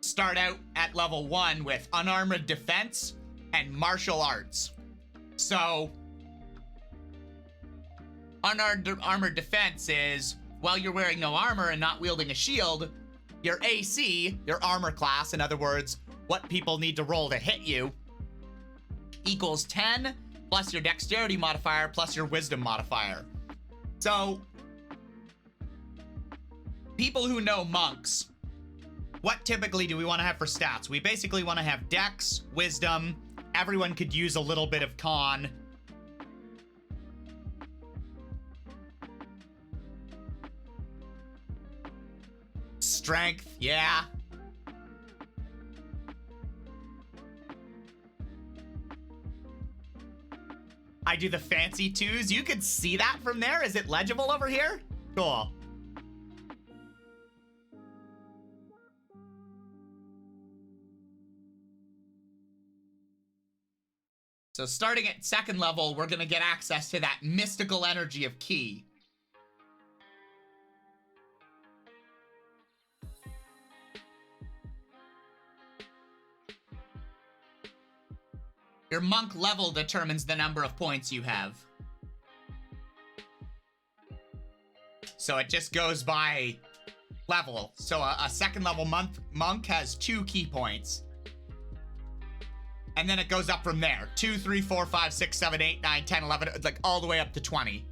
start out at level 1 with unarmored defense and martial arts. So armored defense is, while you're wearing no armor and not wielding a shield, your AC, your armor class, in other words, what people need to roll to hit you, equals 10 plus your dexterity modifier plus your wisdom modifier. So people who know monks, what typically do we want to have for stats? We basically want to have dex, wisdom. Everyone could use a little bit of con. Strength, yeah. I do the fancy 2s. You could see that from there. Is it legible over here? Cool. So starting at 2nd level, we're gonna get access to that mystical energy of ki. Your monk level determines the number of points you have. So it just goes by level. So a 2nd level monk has 2 ki points. And then it goes up from there. 2, 3, 4, 5, 6, 7, 8, 9, 10, 11, like all the way up to 20.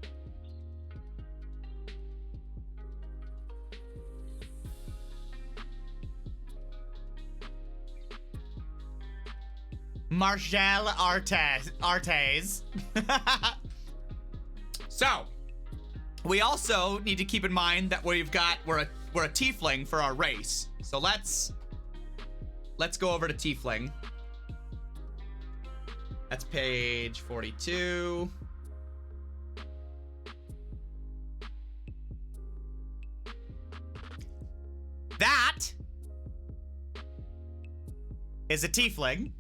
Marshall Artes. So, we also need to keep in mind that we're a tiefling for our race. So let's go over to tiefling. That's page 42. That is a tiefling.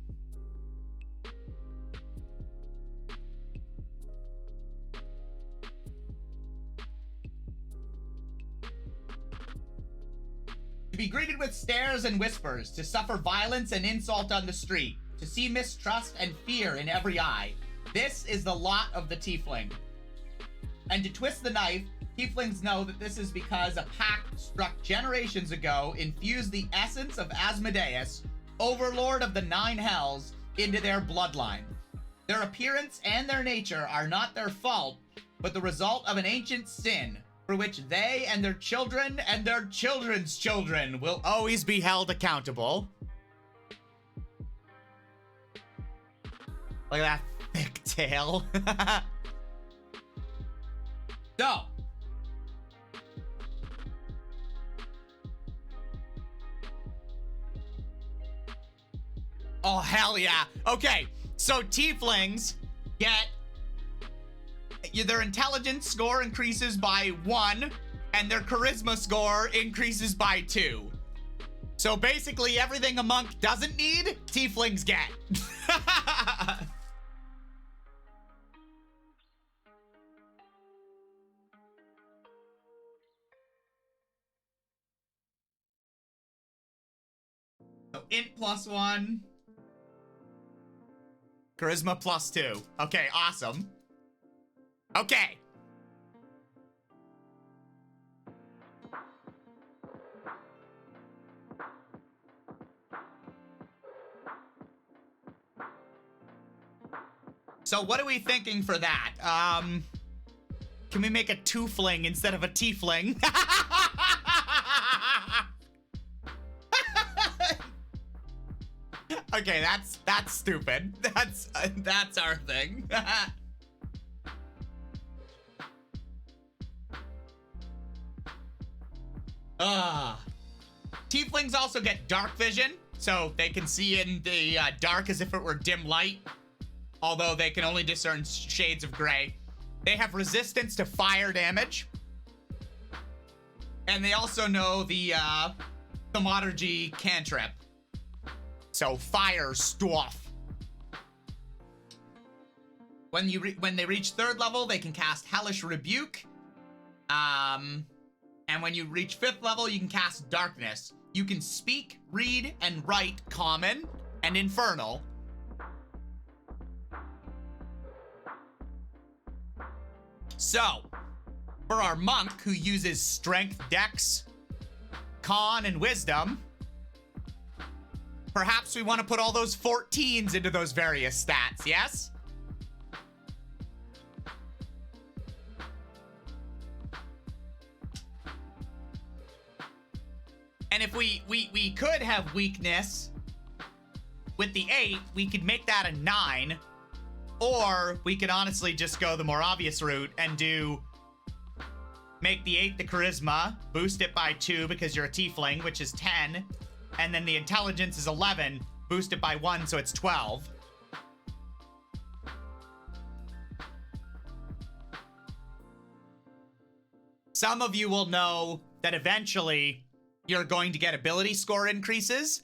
To be greeted with stares and whispers, to suffer violence and insult on the street, to see mistrust and fear in every eye. This is the lot of the tiefling. And to twist the knife, tieflings know that this is because a pact struck generations ago infused the essence of Asmodeus, overlord of the 9 hells, into their bloodline. Their appearance and their nature are not their fault, but the result of an ancient sin, for which they and their children and their children's children will always be held accountable. Look at that thick tail. So. Oh, hell yeah. Okay, so tieflings get... their intelligence score increases by 1, and their charisma score increases by 2. So basically everything a monk doesn't need, tieflings get. So int +1. Charisma +2. Okay, awesome. Okay. So what are we thinking for that? Can we make a twofling instead of a tiefling? Okay, that's stupid. That's our thing. Tieflings also get dark vision, so they can see in the dark as if it were dim light, although they can only discern shades of gray. They have resistance to fire damage. And they also know the Thaumaturgy cantrip. So fire stuff. When they reach 3rd level, they can cast Hellish Rebuke. And when you reach 5th level, you can cast Darkness. You can speak, read, and write Common and Infernal. So, for our monk who uses Strength, Dex, Con, and Wisdom, perhaps we want to put all those 14s into those various stats, yes? And if we could have weakness with the 8, we could make that a 9. Or we could honestly just go the more obvious route and make the 8 the charisma, boost it by 2 because you're a tiefling, which is 10. And then the intelligence is 11, boost it by 1, so it's 12. Some of you will know that eventually you're going to get ability score increases.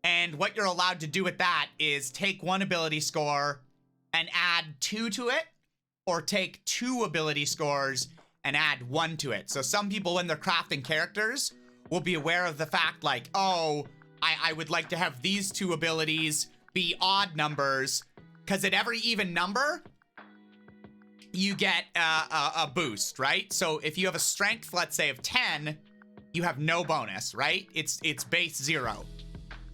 And what you're allowed to do with that is take 1 ability score and add 2 to it, or take 2 ability scores and add 1 to it. So some people, when they're crafting characters, will be aware of the fact like, oh, I would like to have these 2 abilities be odd numbers, because at every even number, you get a boost, right? So if you have a strength, let's say, of 10, you have no bonus, right? It's base 0.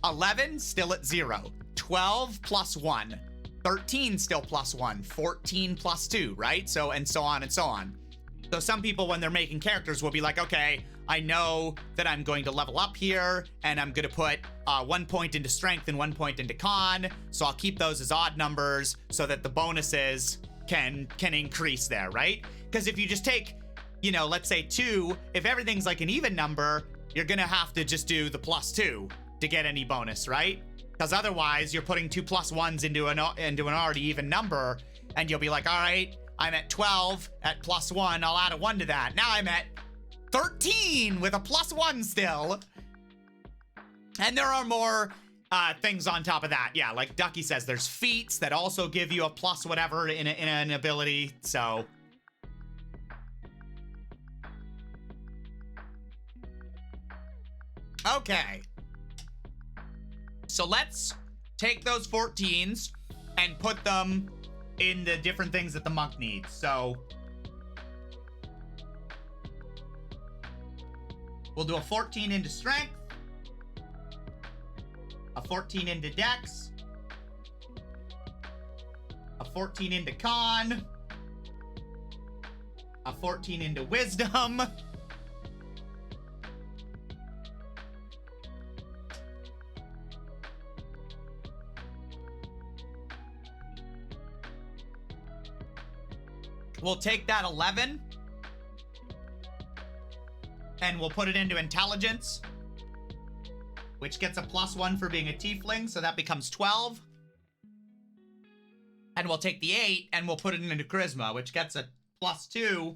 11, still at 0. 12 plus 1. 13 still plus 1, 14 plus 2, right? So, and so on and so on. So some people, when they're making characters, will be like, okay, I know that I'm going to level up here, and I'm going to put 1 point into strength and 1 point into con, so I'll keep those as odd numbers so that the bonuses can increase there, right? Because if you just take, you know, let's say 2, if everything's like an even number, you're going to have to just do the plus 2 to get any bonus, right? Because otherwise, you're putting 2 plus 1s into an already even number, and you'll be like, all right, I'm at 12 at plus 1. I'll add a 1 to that. Now I'm at 13 with a plus 1 still. And there are more things on top of that. Yeah, like Ducky says, there's feats that also give you a plus whatever in an ability. So okay. So let's take those 14s and put them in the different things that the monk needs. So we'll do a 14 into strength, a 14 into dex, a 14 into con, a 14 into wisdom, we'll take that 11 and we'll put it into intelligence, which gets a plus 1 for being a tiefling, so that becomes 12. And we'll take the 8 and we'll put it into charisma, which gets a plus 2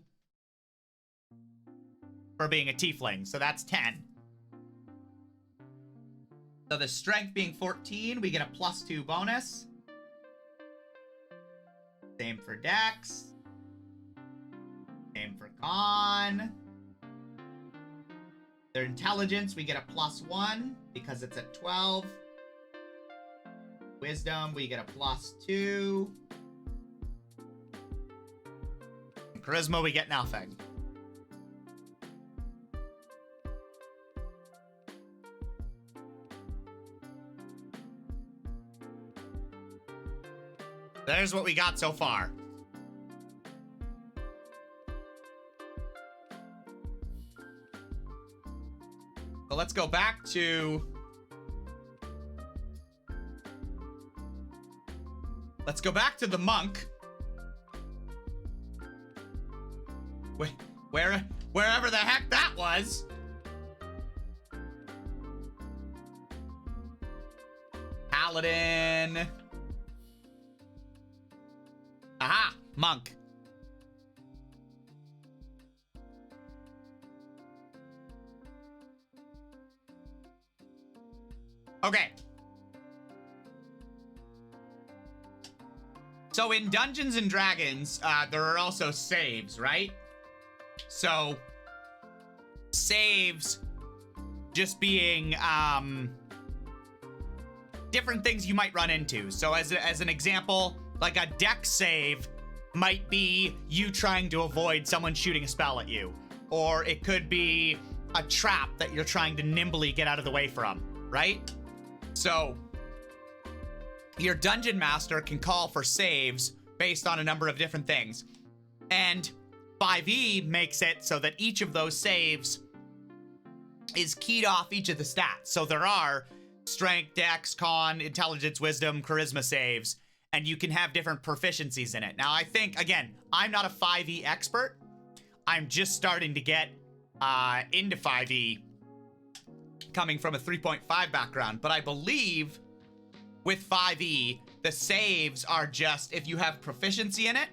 for being a tiefling, so that's 10. So the strength being 14, we get a plus 2 bonus. Same for dex. Same for con. Their intelligence, we get a plus 1 because it's at 12. Wisdom, we get a plus 2. And charisma, we get nothing. There's what we got so far. So let's go back to... Let's go back to the monk. Wherever the heck that was. Paladin. Aha! Monk. Okay. So in Dungeons and Dragons, there are also saves, right? So saves just being different things you might run into. So as an example, like a dex save might be you trying to avoid someone shooting a spell at you. Or it could be a trap that you're trying to nimbly get out of the way from, right? So your dungeon master can call for saves based on a number of different things. And 5e makes it so that each of those saves is keyed off each of the stats. So there are strength, dex, con, intelligence, wisdom, charisma saves, and you can have different proficiencies in it. Now, I think, again, I'm not a 5e expert. I'm just starting to get into 5e, coming from a 3.5 background, but I believe with 5e, the saves are just, if you have proficiency in it,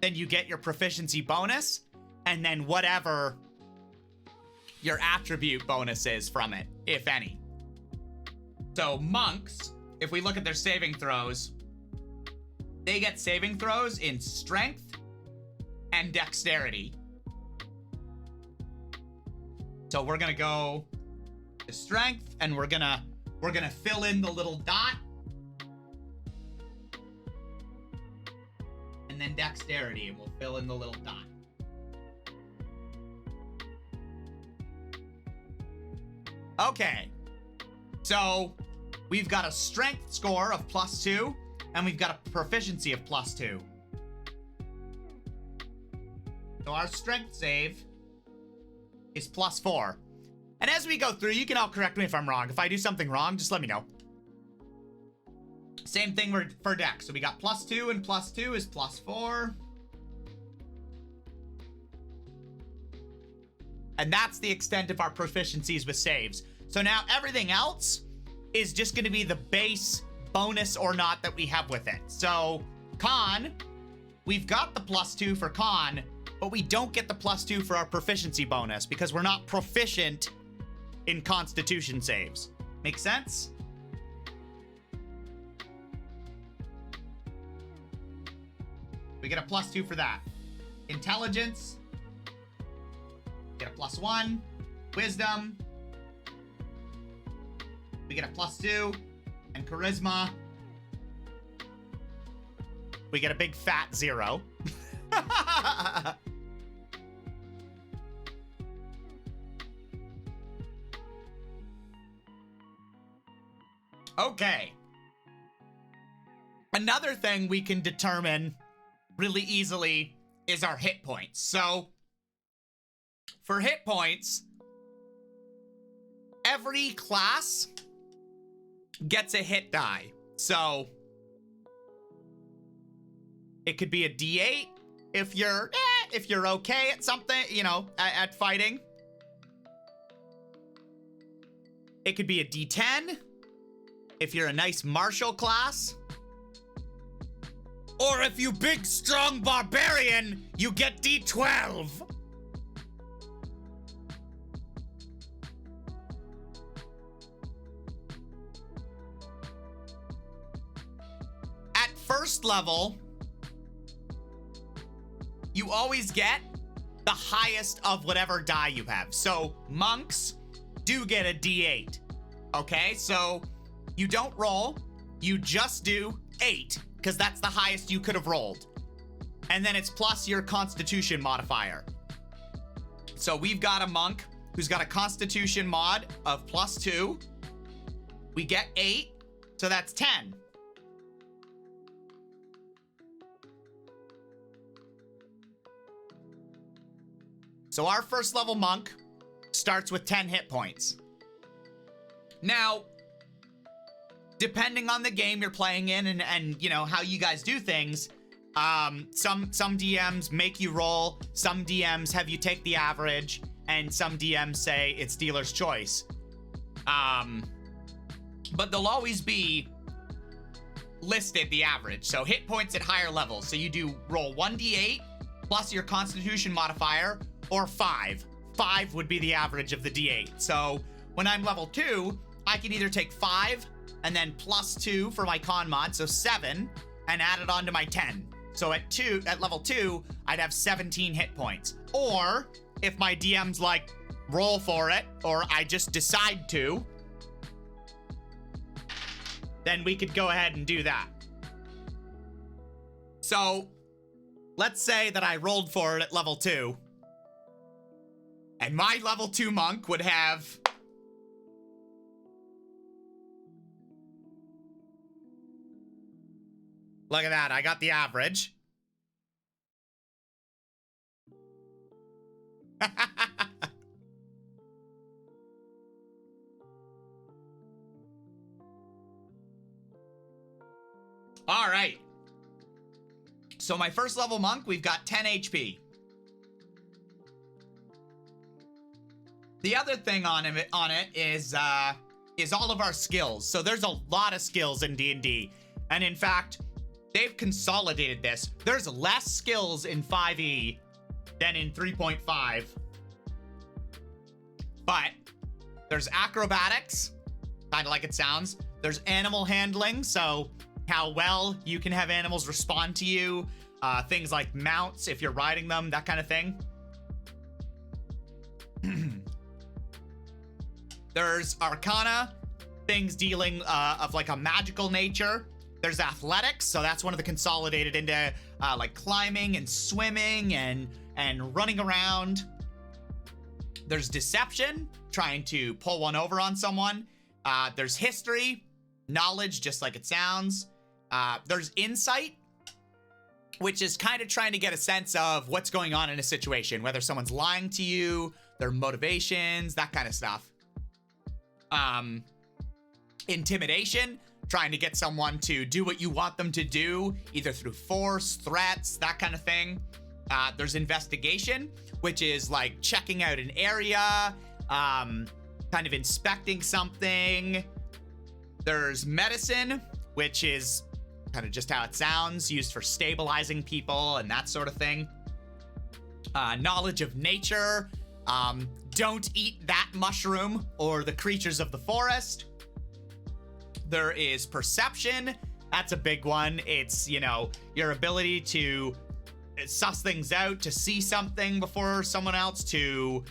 then you get your proficiency bonus, and then whatever your attribute bonus is from it, if any. So monks, if we look at their saving throws, they get saving throws in strength and dexterity. So we're gonna go to strength, and we're gonna fill in the little dot, and then dexterity, and we'll fill in the little dot. Okay, so we've got a strength score of +2, and we've got a proficiency of +2. So our strength save is +4. And as we go through, you can all correct me if I'm wrong. If I do something wrong, just let me know. Same thing for dex. So we got +2, and +2 is +4. And that's the extent of our proficiencies with saves. So now everything else is just going to be the base bonus or not that we have with it. So con, we've got the +2 for con, but we don't get the +2 for our proficiency bonus because we're not proficient in constitution saves. Make sense? We get a +2 for that. Intelligence, get a +1. Wisdom, we get a +2. And charisma, we get a big fat 0. Okay. Another thing we can determine really easily is our hit points. So for hit points, every class gets a hit die. So it could be a D8 if you're okay at something, you know, at fighting. It could be a D10 if you're a nice martial class. Or if you big strong barbarian, you get D12. At first level, you always get the highest of whatever die you have. So monks do get a D8. Okay, so you don't roll, you just do 8, because that's the highest you could have rolled. And then it's plus your constitution modifier. So we've got a monk who's got a constitution mod of +2. We get 8, so that's 10. So our first level monk starts with 10 hit points. Now, depending on the game you're playing in and you know how you guys do things, some DMs make you roll, some DMs have you take the average, and some DMs say it's dealer's choice. But they'll always be listed the average. So hit points at higher levels. So you do roll 1d8 plus your constitution modifier, or 5. 5 would be the average of the d8. So when I'm level 2, I can either take 5 and then +2 for my con mod, so 7, and add it onto my 10. So at level 2, I'd have 17 hit points. Or if my DM's like, roll for it, or I just decide to, then we could go ahead and do that. So let's say that I rolled for it at level 2, and my level 2 monk would have look at that, I got the average. All right. So my first level monk, we've got 10 HP. The other thing on it is all of our skills. So there's a lot of skills in D&D. And in fact, they've consolidated this. There's less skills in 5e than in 3.5. But there's acrobatics, kind of like it sounds. There's animal handling, so how well you can have animals respond to you. Things like mounts, if you're riding them, that kind of thing. There's arcana, things dealing of like a magical nature. There's athletics, so that's one of the consolidated into like climbing and swimming and running around. There's deception, trying to pull one over on someone. There's history, knowledge, just like it sounds. There's insight, which is kind of trying to get a sense of what's going on in a situation, whether someone's lying to you, their motivations, that kind of stuff. Intimidation, trying to get someone to do what you want them to do, either through force, threats, that kind of thing. There's investigation, which is like checking out an area, kind of inspecting something. There's medicine, which is kind of just how it sounds, used for stabilizing people and that sort of thing. Knowledge of nature, don't eat that mushroom or the creatures of the forest. There is perception. That's a big one. It's, you know, your ability to suss things out, to see something before someone else, to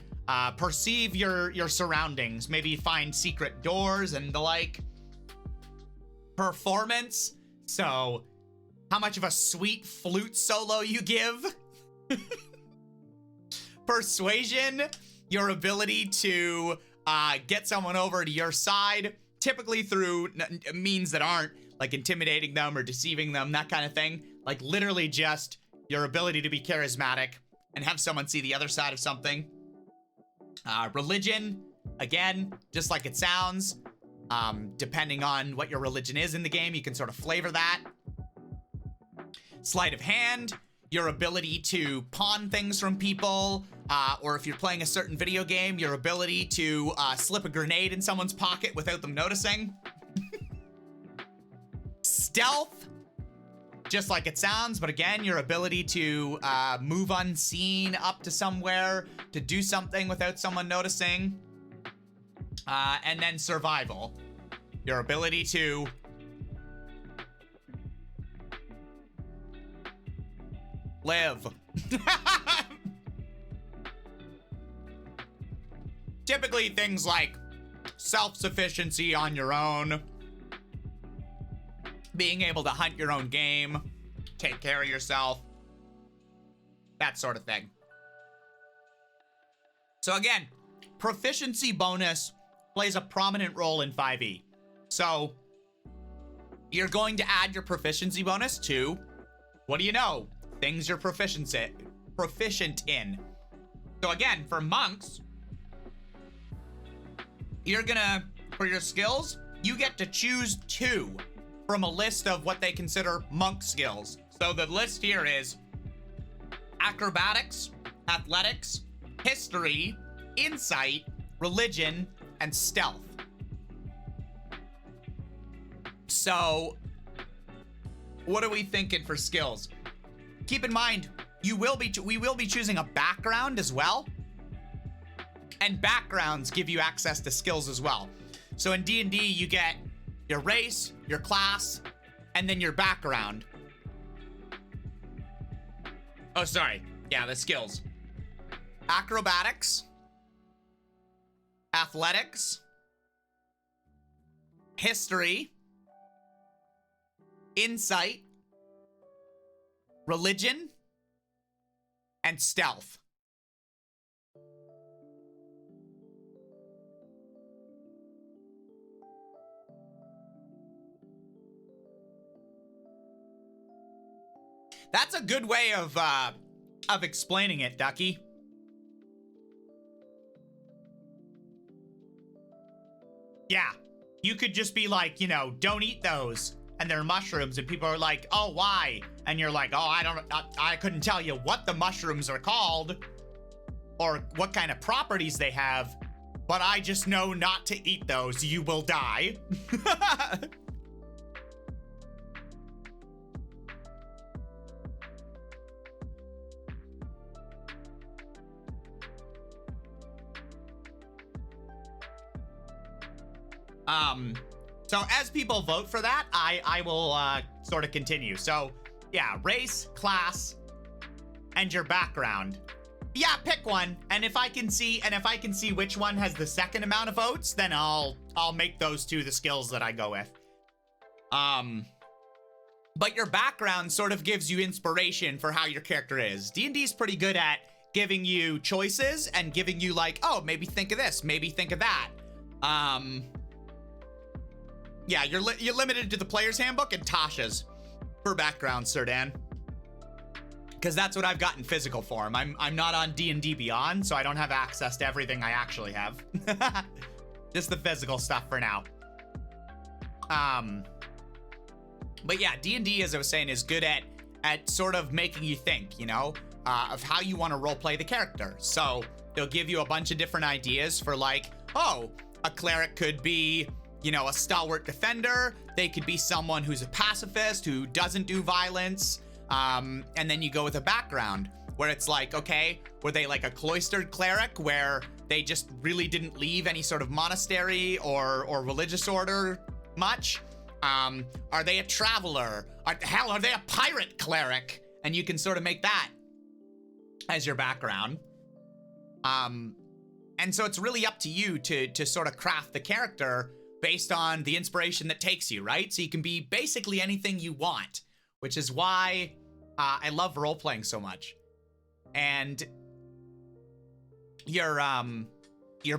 perceive your surroundings, maybe find secret doors and the like. Performance. So how much of a sweet flute solo you give. Persuasion, your ability to get someone over to your side, typically through means that aren't like intimidating them or deceiving them, that kind of thing. Like literally just your ability to be charismatic and have someone see the other side of something. Religion, again, just like it sounds. Depending on what your religion is in the game, you can sort of flavor that. Sleight of hand, your ability to pawn things from people, or if you're playing a certain video game, your ability to slip a grenade in someone's pocket without them noticing. Stealth, just like it sounds, but again, your ability to move unseen up to somewhere, to do something without someone noticing. And then survival, your ability to live. Typically things like self-sufficiency on your own, being able to hunt your own game, take care of yourself, that sort of thing. So again, proficiency bonus plays a prominent role in 5e. So you're going to add your proficiency bonus to, what do you know? Things you're proficient in. So again, for monks, you're gonna, for your skills, you get to choose 2 from a list of what they consider monk skills. So the list here is acrobatics, athletics, history, insight, religion, and stealth. So what are we thinking for skills? Keep in mind, we will be choosing a background as well. And backgrounds give you access to skills as well. So in D&D, you get your race, your class, and then your background. Oh, sorry. Yeah, the skills. Acrobatics, athletics, history, insight, religion, and stealth. That's a good way of explaining it, Ducky. Yeah, you could just be like, you know, don't eat those, and they're mushrooms, and people are like, oh, why? And you're like, oh, I couldn't tell you what the mushrooms are called, or what kind of properties they have, but I just know not to eat those. You will die. So as people vote for that, I will sort of continue. So yeah, race, class, and your background. Yeah, pick one. And if I can see which one has the second amount of votes, then I'll make those two the skills that I go with. But your background sort of gives you inspiration for how your character is. D&D is pretty good at giving you choices and giving you like, oh, maybe think of this, maybe think of that. Yeah, you're limited to the player's handbook and Tasha's for background, Sir Dan. Because that's what I've got in physical form. I'm not on D&D Beyond, so I don't have access to everything I actually have. Just the physical stuff for now. But yeah, D&D, as I was saying, is good at sort of making you think, you know, of how you want to roleplay the character. So they'll give you a bunch of different ideas for like, oh, a cleric could be, you know, a stalwart defender. They could be someone who's a pacifist, who doesn't do violence. And then you go with a background where it's like, okay, were they like a cloistered cleric where they just really didn't leave any sort of monastery or religious order much? Are they a traveler? Hell, are they a pirate cleric? And you can sort of make that as your background. And so it's really up to you to sort of craft the character based on the inspiration that takes you, right? So you can be basically anything you want, which is why I love role-playing so much. And your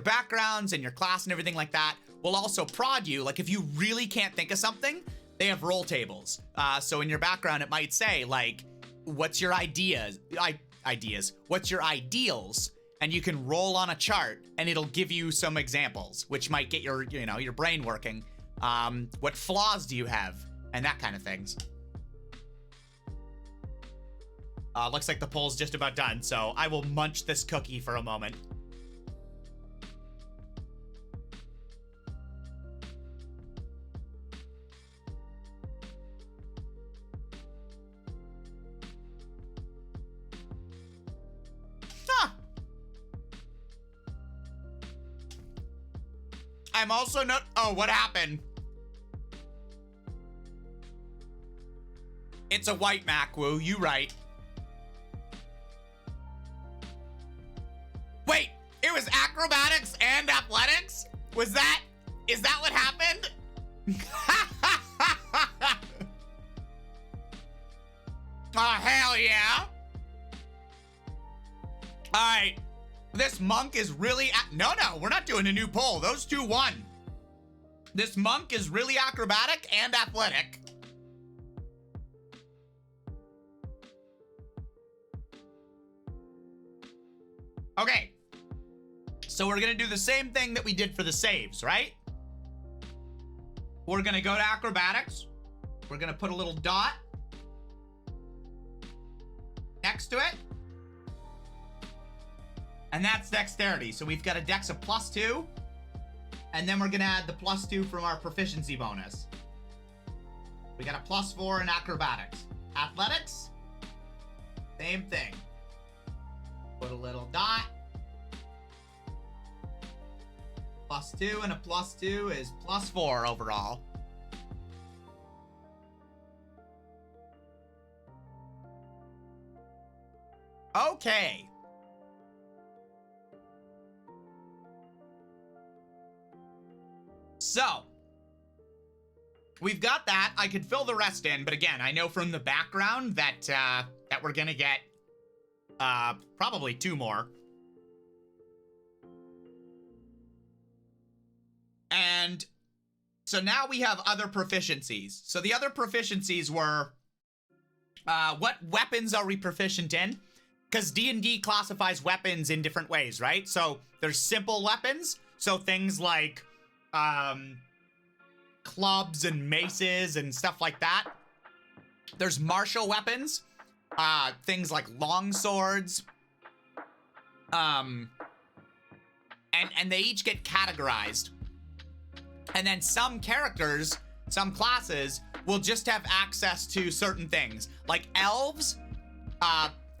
backgrounds and your class and everything like that will also prod you. Like if you really can't think of something, they have roll tables. So in your background, it might say like, what's your ideas? What's your ideals? And you can roll on a chart and it'll give you some examples, which might get your, you know, your brain working. What flaws do you have? And that kind of things. Looks like the poll's just about done, so I will munch this cookie for a moment. I'm also not. Oh, what happened? It's a white Macwoo, you right. Wait, it was acrobatics and athletics? Is that what happened? Oh, hell yeah. All right. This monk is really... No, we're not doing a new poll. Those two won. This monk is really acrobatic and athletic. Okay. So we're going to do the same thing that we did for the saves, right? We're going to go to acrobatics. We're going to put a little dot next to it. And that's dexterity. So we've got a dex of +2. And then we're going to add the +2 from our proficiency bonus. We got a +4 in acrobatics. Athletics, same thing. Put a little dot. +2 and a +2 is +4 overall. Okay. So, we've got that. I could fill the rest in, but again, I know from the background that that we're gonna get probably 2 more. And so now we have other proficiencies. So the other proficiencies were what weapons are we proficient in? Because D&D classifies weapons in different ways, right? So there's simple weapons, so things like clubs and maces and stuff like that. There's martial weapons, things like long swords, and they each get categorized. And then some characters, some classes, will just have access to certain things. Like elves,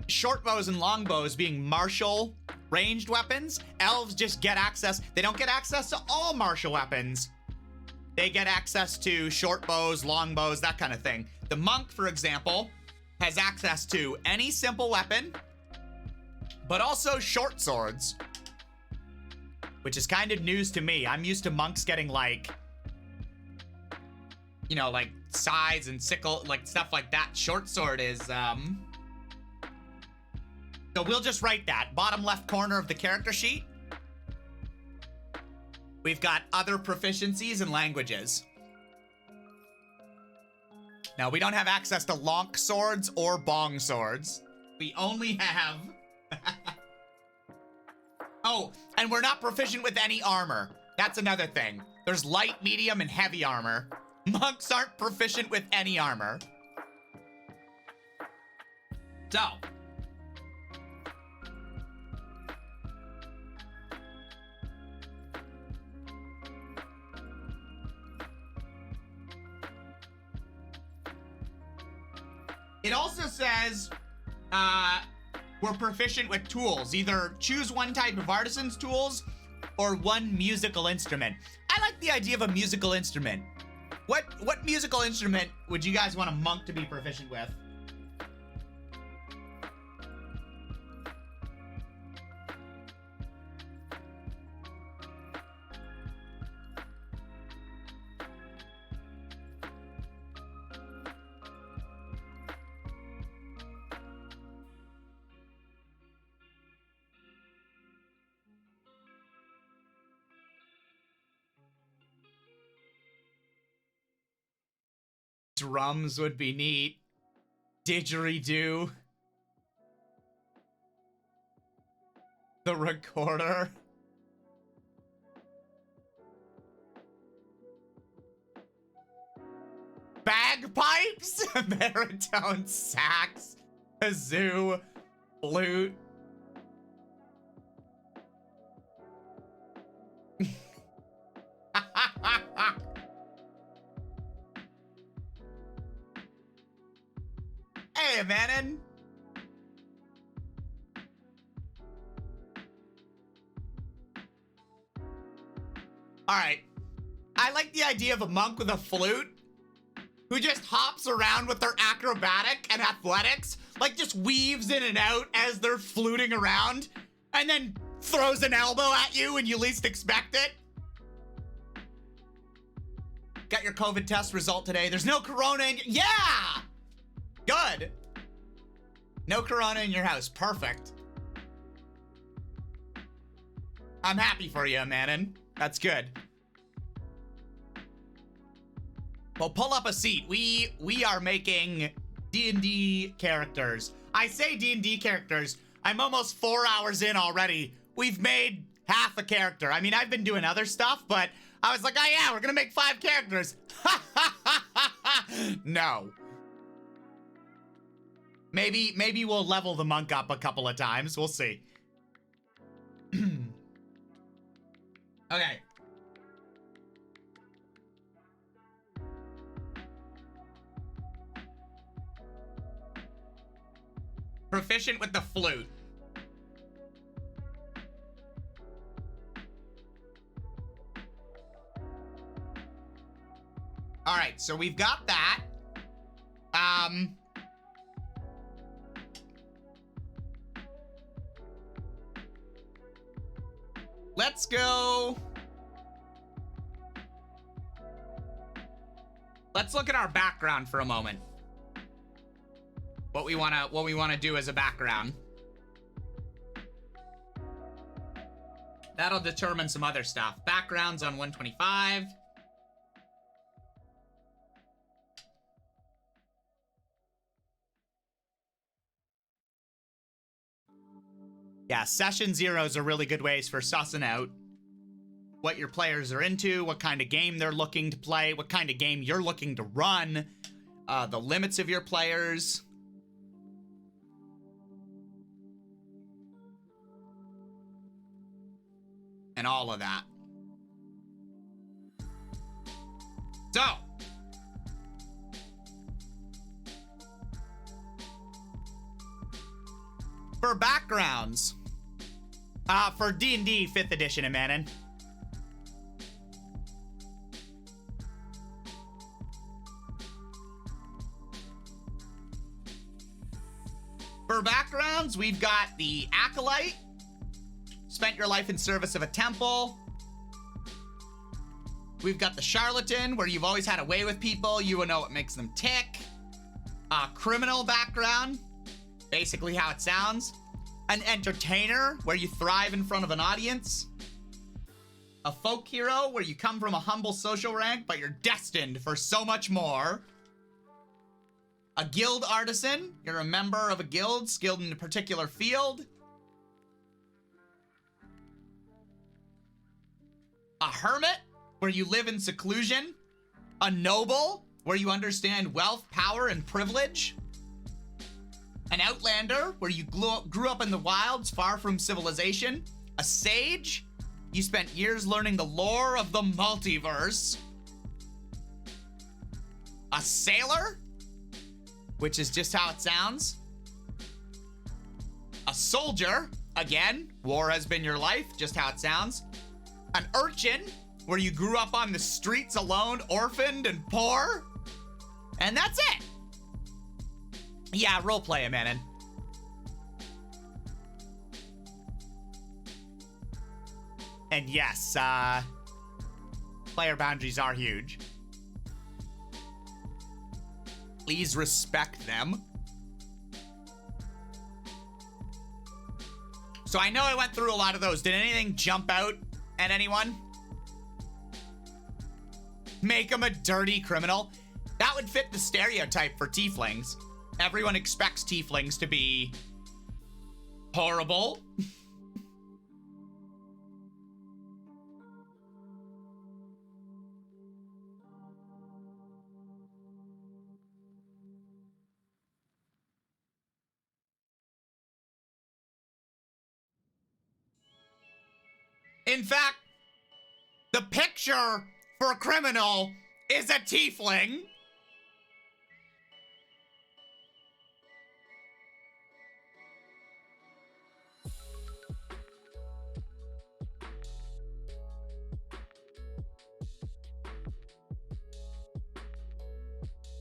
short bows and long bows being martial ranged weapons. Elves just get access. They don't get access to all martial weapons. They get access to short bows, long bows, that kind of thing. The monk, for example, has access to any simple weapon, but also short swords, which is kind of news to me. I'm used to monks getting like, you know, like scythes and sickle, like stuff like that. Short sword is, so we'll just write that. Bottom left corner of the character sheet. We've got other proficiencies and languages. Now, we don't have access to lonk swords or bong swords. We only have... Oh, and we're not proficient with any armor. That's another thing. There's light, medium, and heavy armor. Monks aren't proficient with any armor. So. It also says, we're proficient with tools. Either choose one type of artisan's tools or one musical instrument. I like the idea of a musical instrument. What musical instrument would you guys want a monk to be proficient with? Drums would be neat. Didgeridoo. The recorder. Bagpipes, baritone, sax, kazoo, flute. Hey, Manon. All right. I like the idea of a monk with a flute who just hops around with their acrobatic and athletics, like just weaves in and out as they're fluting around, and then throws an elbow at you when you least expect it. Got your COVID test result today. There's no corona in yeah! Good. No corona in your house. Perfect. I'm happy for you, Manon. That's good. Well, pull up a seat. We are making D&D characters. I say D&D characters. I'm almost 4 hours in already. We've made half a character. I mean, I've been doing other stuff, but I was like, oh yeah, we're gonna make 5 characters. No. Maybe we'll level the monk up a couple of times. We'll see. Okay. Proficient with the flute. All right, so we've got that. Let's go. Let's look at our background for a moment. What we wanna do as a background. That'll determine some other stuff. Backgrounds on 125. Yeah, session zeros are really good ways for sussing out what your players are into, what kind of game they're looking to play, what kind of game you're looking to run, the limits of your players. And all of that. So, for backgrounds, for D&D 5th edition, Amanin. For backgrounds, we've got the Acolyte. Spent your life in service of a temple. We've got the Charlatan, where you've always had a way with people. You will know what makes them tick. Criminal background. Basically how it sounds. An Entertainer, where you thrive in front of an audience. A Folk Hero, where you come from a humble social rank, but you're destined for so much more. A Guild Artisan, you're a member of a guild skilled in a particular field. A Hermit, where you live in seclusion. A Noble, where you understand wealth, power, and privilege. An Outlander, where you grew up in the wilds, far from civilization. A Sage, you spent years learning the lore of the multiverse. A Sailor, which is just how it sounds. A Soldier, again, war has been your life, just how it sounds. An Urchin, where you grew up on the streets alone, orphaned and poor. And that's it. Yeah, roleplay, Amanin. And yes, player boundaries are huge. Please respect them. So I know I went through a lot of those. Did anything jump out at anyone? Make them a dirty criminal. That would fit the stereotype for tieflings. Everyone expects tieflings to be horrible. In fact, the picture for a criminal is a tiefling.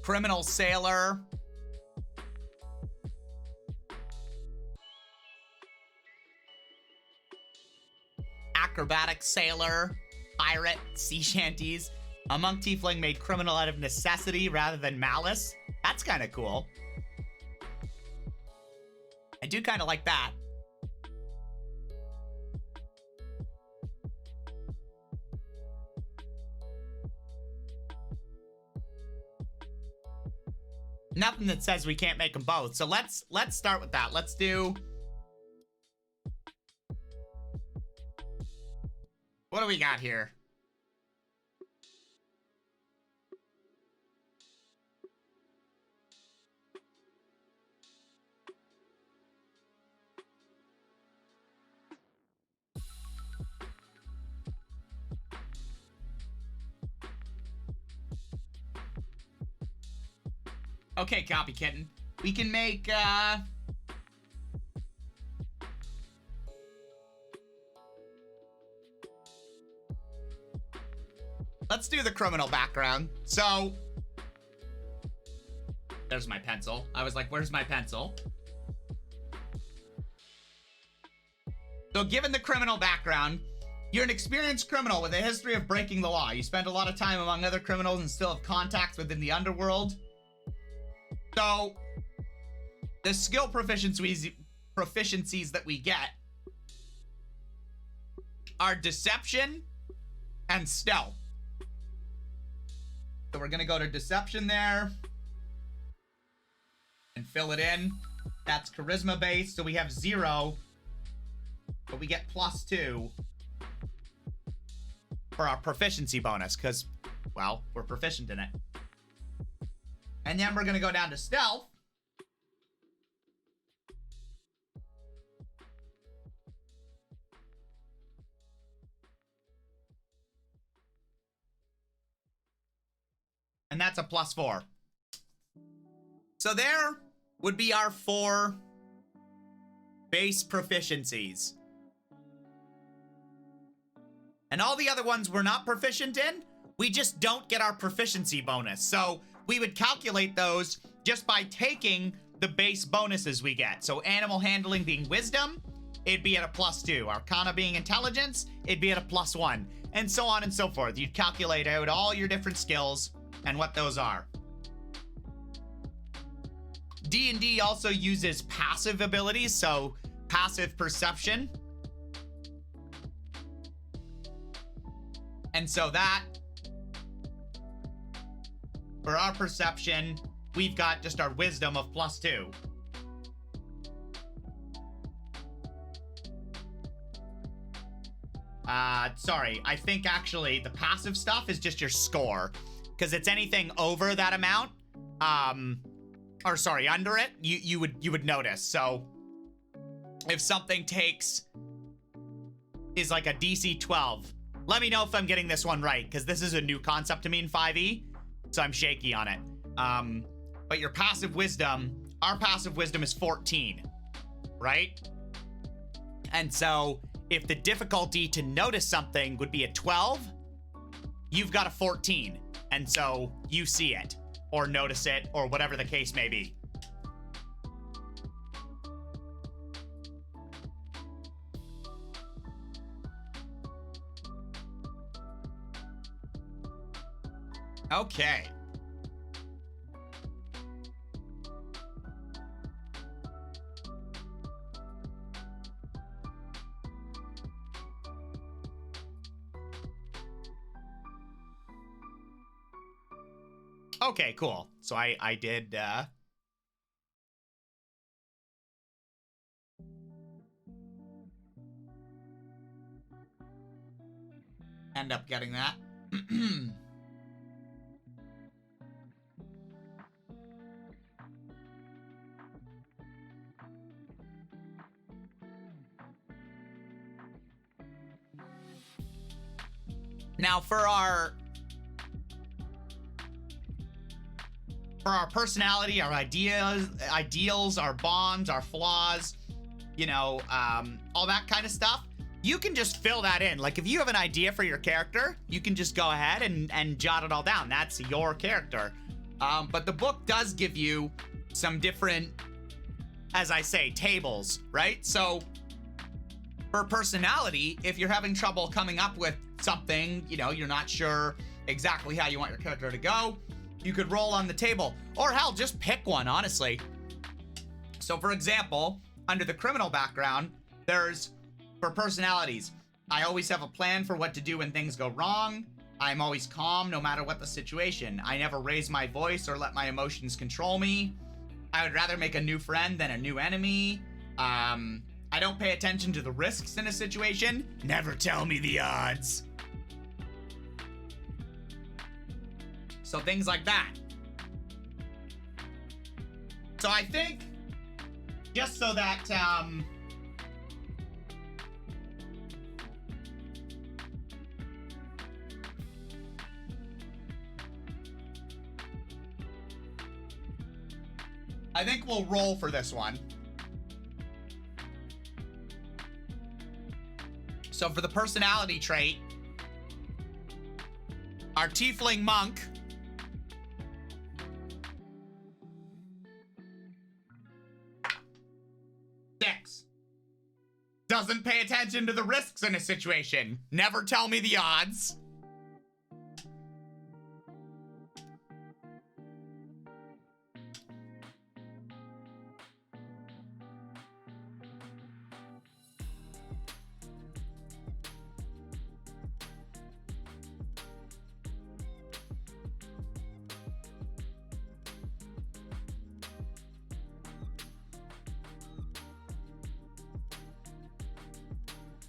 Criminal sailor. Acrobatic sailor. Pirate. Sea shanties. A monk tiefling made criminal out of necessity rather than malice. That's kind of cool. I do kind of like that. Nothing that says we can't make them both. So let's start with that. Let's do... What do we got here? Okay, copy kitten. We can make, let's do the criminal background. So, there's my pencil. I was like, where's my pencil? So given the criminal background, you're an experienced criminal with a history of breaking the law. You spend a lot of time among other criminals and still have contacts within the underworld. So, the skill proficiencies that we get are deception and stealth. So we're gonna go to deception there and fill it in. That's charisma based, so we have 0, but we get +2 for our proficiency bonus because, well, we're proficient in it. And then we're gonna go down to stealth. And that's a +4. So there would be our 4 base proficiencies. And all the other ones we're not proficient in, we just don't get our proficiency bonus. So we would calculate those just by taking the base bonuses we get. So animal handling being wisdom, it'd be at a +2. Arcana being intelligence, it'd be at a +1. And so on and so forth. You'd calculate out all your different skills and what those are. D&D also uses passive abilities, so passive perception. And so that, for our perception, we've got just our wisdom of +2. Sorry, I think actually the passive stuff is just your score. Because it's anything over that amount, or sorry, under it, you would notice. So if something is like a DC 12, let me know if I'm getting this one right, because this is a new concept to me in 5e, so I'm shaky on it. But your passive wisdom, our passive wisdom is 14, right? And so if the difficulty to notice something would be a 12, you've got a 14. And so you see it, or notice it, or whatever the case may be. Okay. Okay, cool. So I did, end up getting that. Now for our personality, our ideals, our bonds, our flaws, you know, all that kind of stuff, you can just fill that in. Like if you have an idea for your character, you can just go ahead and jot it all down. That's your character. But the book does give you some different, as I say, tables, right? So for personality, if you're having trouble coming up with something, you know, you're not sure exactly how you want your character to go, you could roll on the table, or hell, just pick one, honestly. So for example, under the criminal background, there's, for personalities, I always have a plan for what to do when things go wrong. I'm always calm no matter what the situation. I never raise my voice or let my emotions control me. I would rather make a new friend than a new enemy. I don't pay attention to the risks in a situation. Never tell me the odds. So things like that. So I think, just so that, I think we'll roll for this one. So for the personality trait, Our tiefling monk. Six. Doesn't pay attention to the risks in a situation. Never tell me the odds.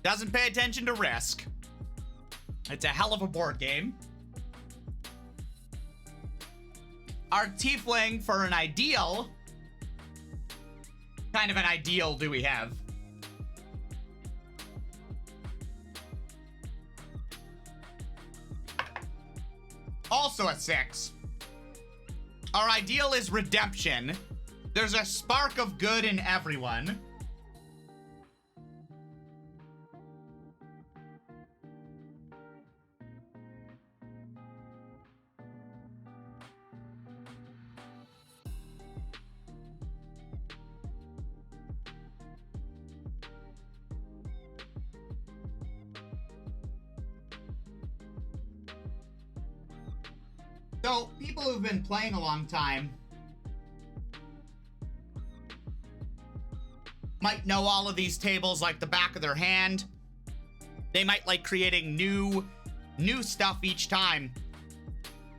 Doesn't pay attention to risk. It's a hell of a board game. Our tiefling for an ideal. Kind of an ideal do we have? Also a 6. Our ideal is redemption. There's a spark of good in everyone. So, people who've been playing a long time might know all of these tables like the back of their hand. They might like creating new stuff each time.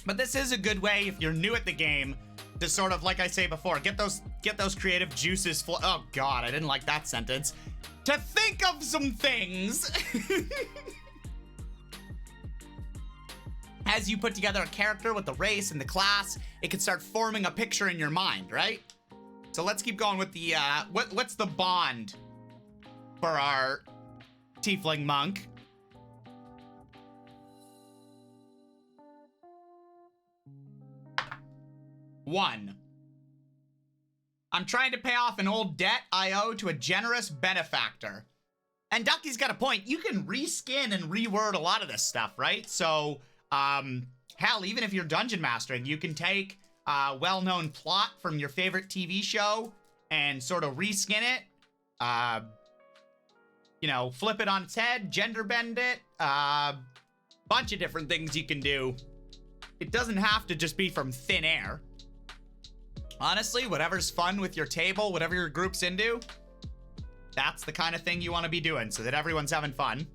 But this is a good way, if you're new at the game, to sort of, like I say before, get those creative juices full. Oh God, I didn't like that sentence. To think of some things. As you put together a character with the race and the class, it can start forming a picture in your mind, right? So let's keep going with the, what's the bond for our tiefling monk? One. I'm trying to pay off an old debt I owe to a generous benefactor. And Ducky's got a point. You can reskin and reword a lot of this stuff, right? So, hell, even if you're dungeon mastering, you can take a well-known plot from your favorite TV show and sort of reskin it. You know, flip it on its head, gender bend it, bunch of different things you can do. It doesn't have to just be from thin air. Honestly, whatever's fun with your table, whatever your group's into, that's the kind of thing you want to be doing so that everyone's having fun.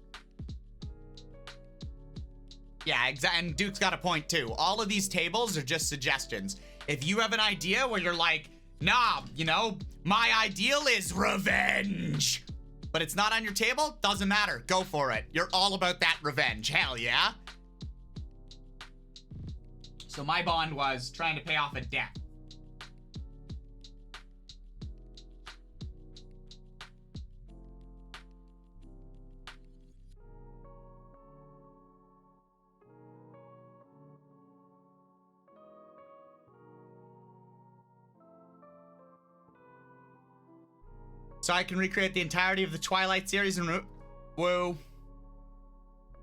Yeah, exactly. And Duke's got a point too. All of these tables are just suggestions. If you have an idea where you're like, nah, you know, my ideal is revenge, but it's not on your table, doesn't matter. Go for it. You're all about that revenge. Hell yeah. So my bond was trying to pay off a debt. So I can recreate the entirety of the Twilight series and whoa.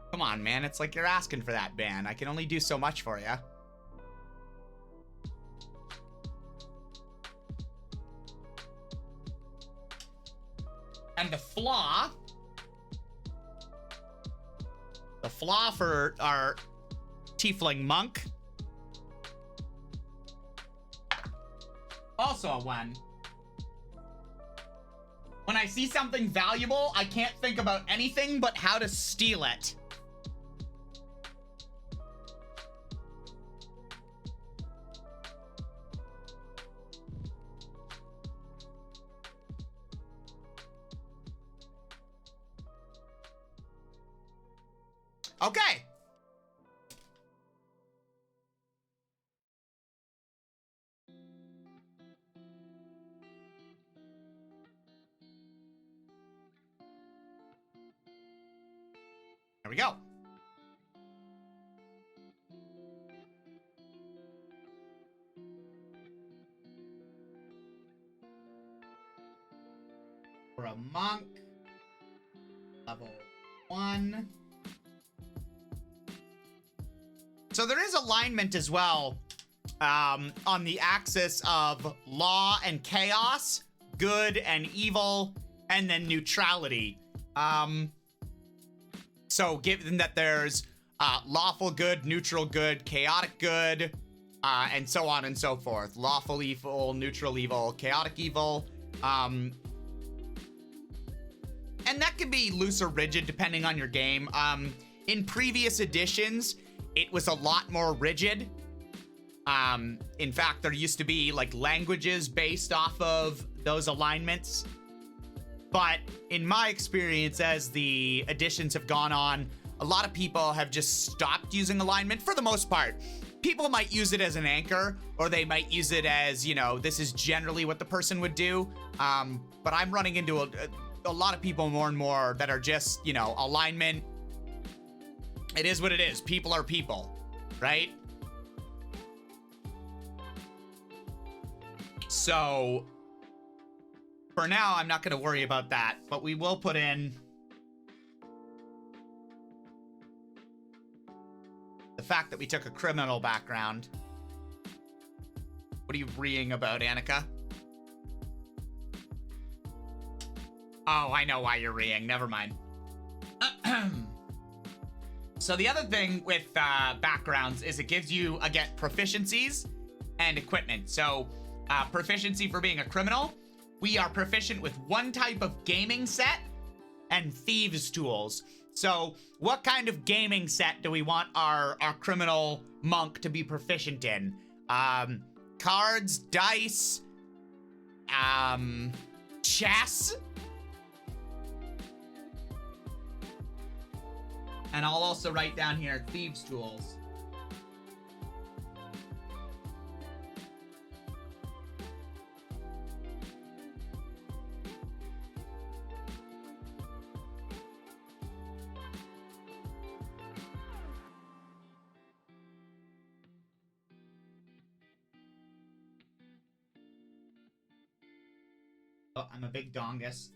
Come on, man. It's like you're asking for that, ban. I can only do so much for you. And the flaw for our tiefling monk, also a 1. When I see something valuable, I can't think about anything but how to steal it. Okay. There we go. For a monk, level 1. So there is alignment as well on the axis of law and chaos, good and evil, and then neutrality. So given that there's lawful good, neutral good, chaotic good, and so on and so forth. Lawful evil, neutral evil, chaotic evil. And that can be loose or rigid depending on your game. In previous editions, it was a lot more rigid. In fact, there used to be like languages based off of those alignments. But in my experience, as the editions have gone on, a lot of people have just stopped using alignment for the most part. People might use it as an anchor, or they might use it as, you know, this is generally what the person would do. But I'm running into a lot of people more and more that are just, you know, alignment. It is what it is. People are people, right? So for now, I'm not going to worry about that, but we will put in the fact that we took a criminal background. What are you reading about, Annika? Oh, I know why you're reading. Never mind. So the other thing with backgrounds is it gives you, again, proficiencies and equipment. So proficiency for being a criminal. We are proficient with one type of gaming set and thieves' tools. So what kind of gaming set do we want our criminal monk to be proficient in? Cards, dice, chess. And I'll also write down here thieves' tools. Oh, I'm a big dongus.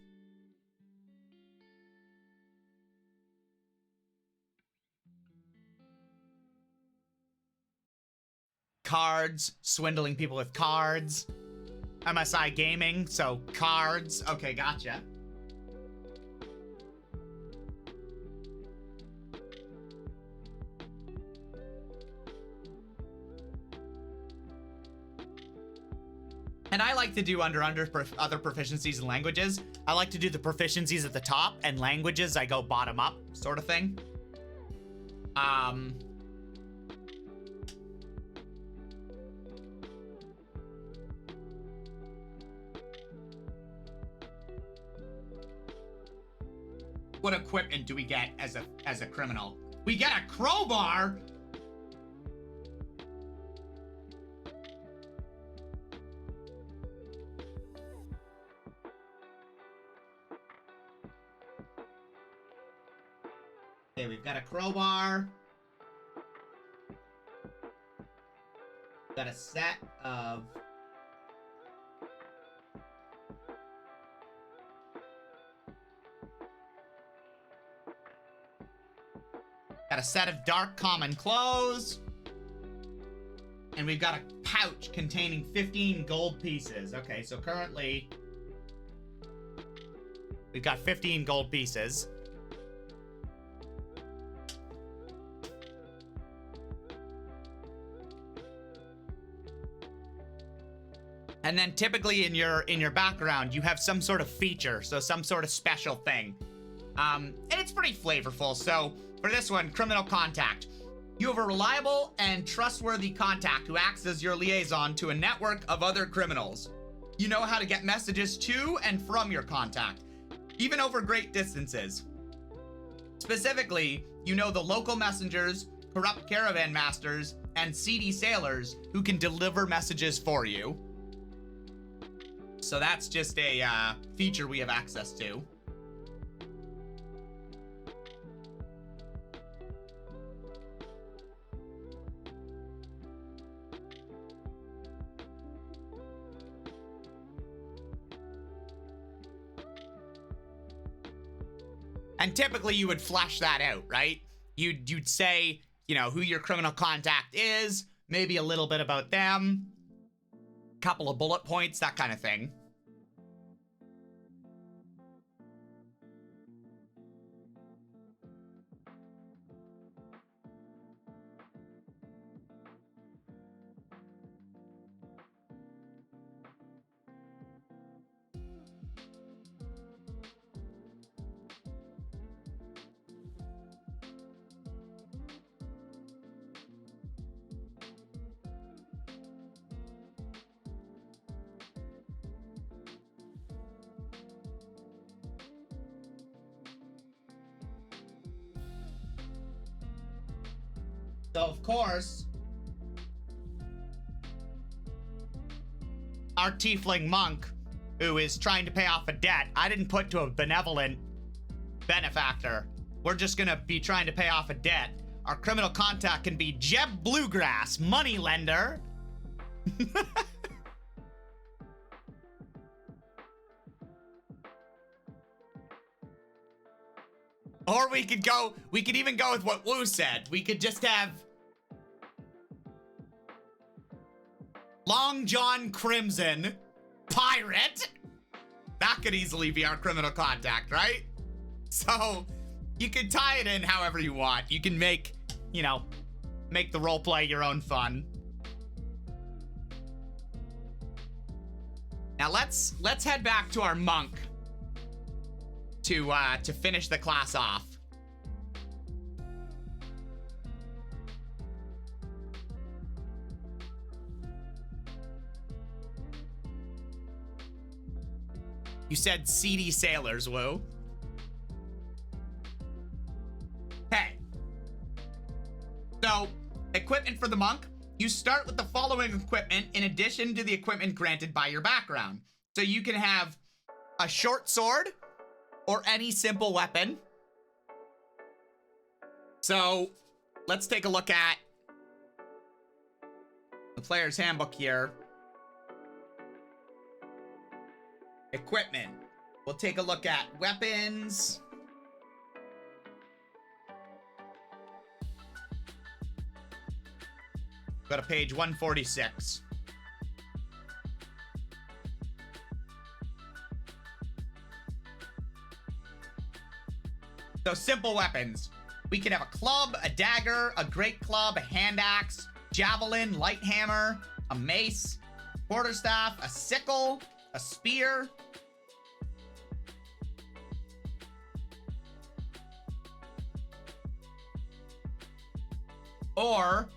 Cards, swindling people with cards. MSI gaming, so cards. Okay, gotcha. And I like to do under other proficiencies and languages. I like to do the proficiencies at the top and languages I go bottom up sort of thing. What equipment do we get as a criminal? We get a crowbar. Okay, we've got a crowbar. We've got a set of dark common clothes. And we've got a pouch containing 15 gold pieces. Okay, so currently we've got 15 gold pieces. And then typically in your background, you have some sort of feature, so some sort of special thing. And it's pretty flavorful. So for this one, criminal contact. You have a reliable and trustworthy contact who acts as your liaison to a network of other criminals. You know how to get messages to and from your contact, even over great distances. Specifically, you know the local messengers, corrupt caravan masters, and seedy sailors who can deliver messages for you. So that's just a feature we have access to. And typically you would flesh that out, right? You'd say, you know, who your criminal contact is, maybe a little bit about them, couple of bullet points, that kind of thing. So, of course, our tiefling monk, who is trying to pay off a debt, I didn't put to a benevolent benefactor. We're just gonna be trying to pay off a debt. Our criminal contact can be Jeb Bluegrass, moneylender. Or we could even go with what Wu said. We could just have Long John Crimson, pirate. That could easily be our criminal contact, right? So you can tie it in however you want. You can make, you know, make the roleplay your own fun. Now let's head back to our monk to finish the class off. You said seedy sailors, Wu. Hey. So, equipment for the monk. You start with the following equipment in addition to the equipment granted by your background. So you can have a short sword or any simple weapon. So, let's take a look at the player's handbook here. Equipment. We'll take a look at weapons. Go to page 146. So simple weapons. We can have a club, a dagger, a great club, a hand axe, javelin, light hammer, a mace, quarterstaff, a sickle, a spear. Or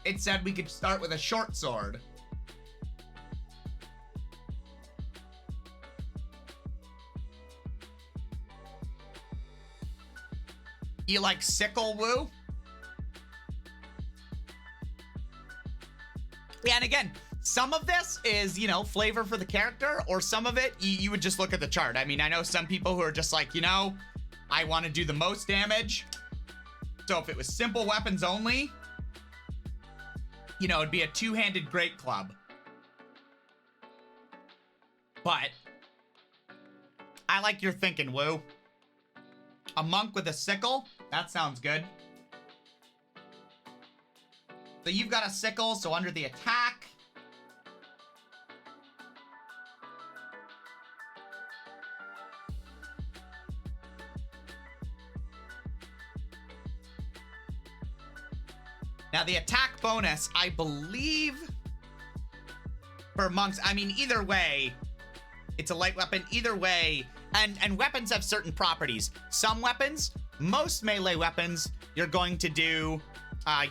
it said we could start with a short sword. You like sickle, Wu? Yeah, and again, some of this is, you know, flavor for the character, or some of it, you would just look at the chart. I mean, I know some people who are just like, you know, I want to do the most damage. So if it was simple weapons only, you know, it'd be a two-handed great club. But I like your thinking, Wu. A monk with a sickle? That sounds good. So you've got a sickle, so under the attack. Now the attack bonus, I believe, for monks, I mean, either way, it's a light weapon, either way, and weapons have certain properties. Some weapons, most melee weapons, you're going to do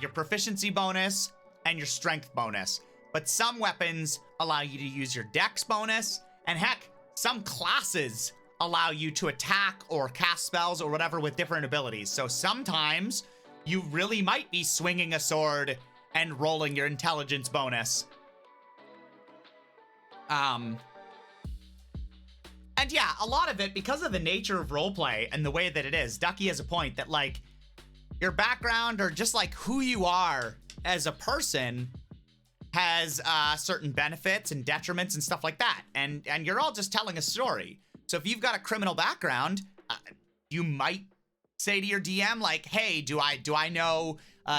your proficiency bonus and your strength bonus. But some weapons allow you to use your dex bonus, and heck, some classes allow you to attack or cast spells or whatever with different abilities. So sometimes you really might be swinging a sword and rolling your intelligence bonus. And yeah, a lot of it, because of the nature of roleplay and the way that it is, Ducky has a point that, like, your background or just, like, who you are as a person has certain benefits and detriments and stuff like that. And you're all just telling a story. So if you've got a criminal background, you might say to your DM, like, hey, do I know,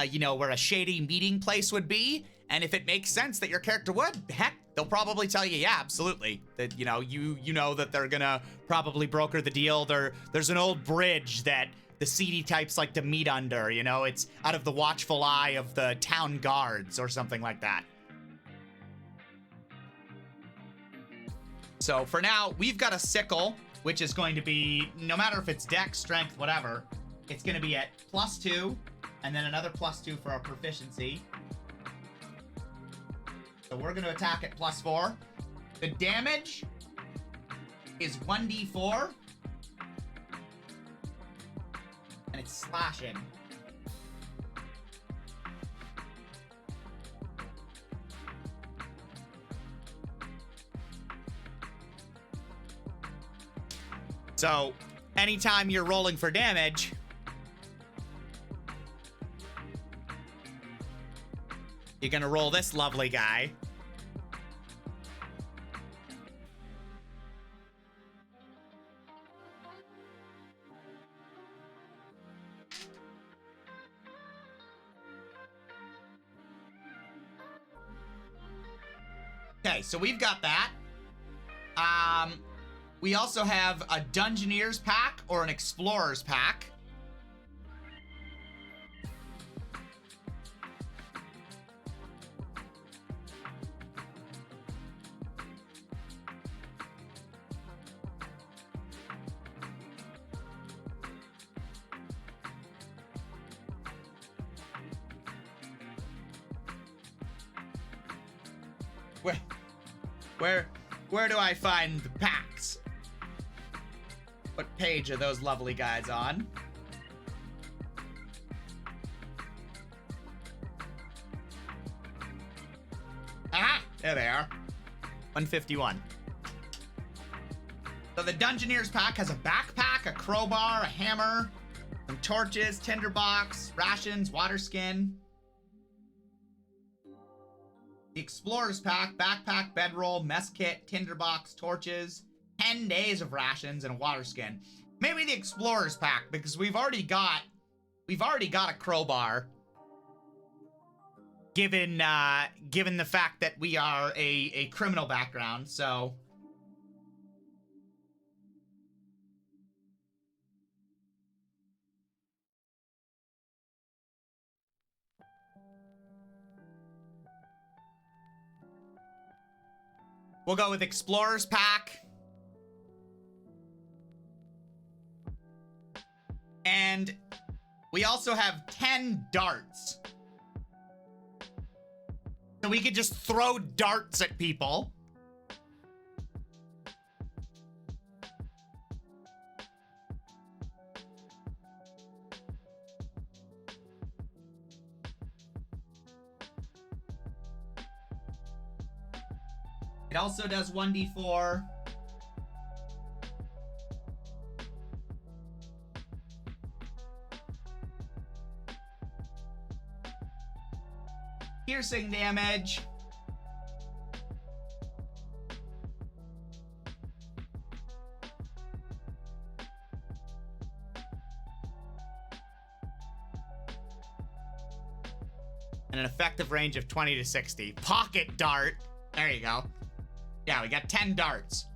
you know, where a shady meeting place would be? And if it makes sense that your character would, heck, they'll probably tell you, yeah, absolutely. That, you know, you know that they're gonna probably broker the deal. There's an old bridge that the seedy types like to meet under, you know, it's out of the watchful eye of the town guards or something like that. So for now, we've got a sickle, which is going to be, no matter if it's dex, strength, whatever, it's going to be at +2, and then another +2 for our proficiency. So we're going to attack at +4. The damage is 1d4, and it's slashing. So, anytime you're rolling for damage, you're gonna roll this lovely guy. Okay, so we've got that. We also have a Dungeoneer's pack or an Explorer's pack. Where do I find the packs? What page are those lovely guys on? Ah, there they are. 151. So the Dungeoneer's pack has a backpack, a crowbar, a hammer, some torches, tinderbox, rations, water skin. The Explorer's pack, backpack, bedroll, mess kit, tinderbox, torches, 10 days of rations, and a water skin. Maybe the Explorer's pack, because we've already got a crowbar. Given the fact that we are a criminal background, so. We'll go with Explorer's pack. And we also have 10 darts. So we could just throw darts at people. It also does 1d4. Piercing damage. And an effective range of 20 to 60. Pocket dart. There you go. Yeah, we got 10 darts.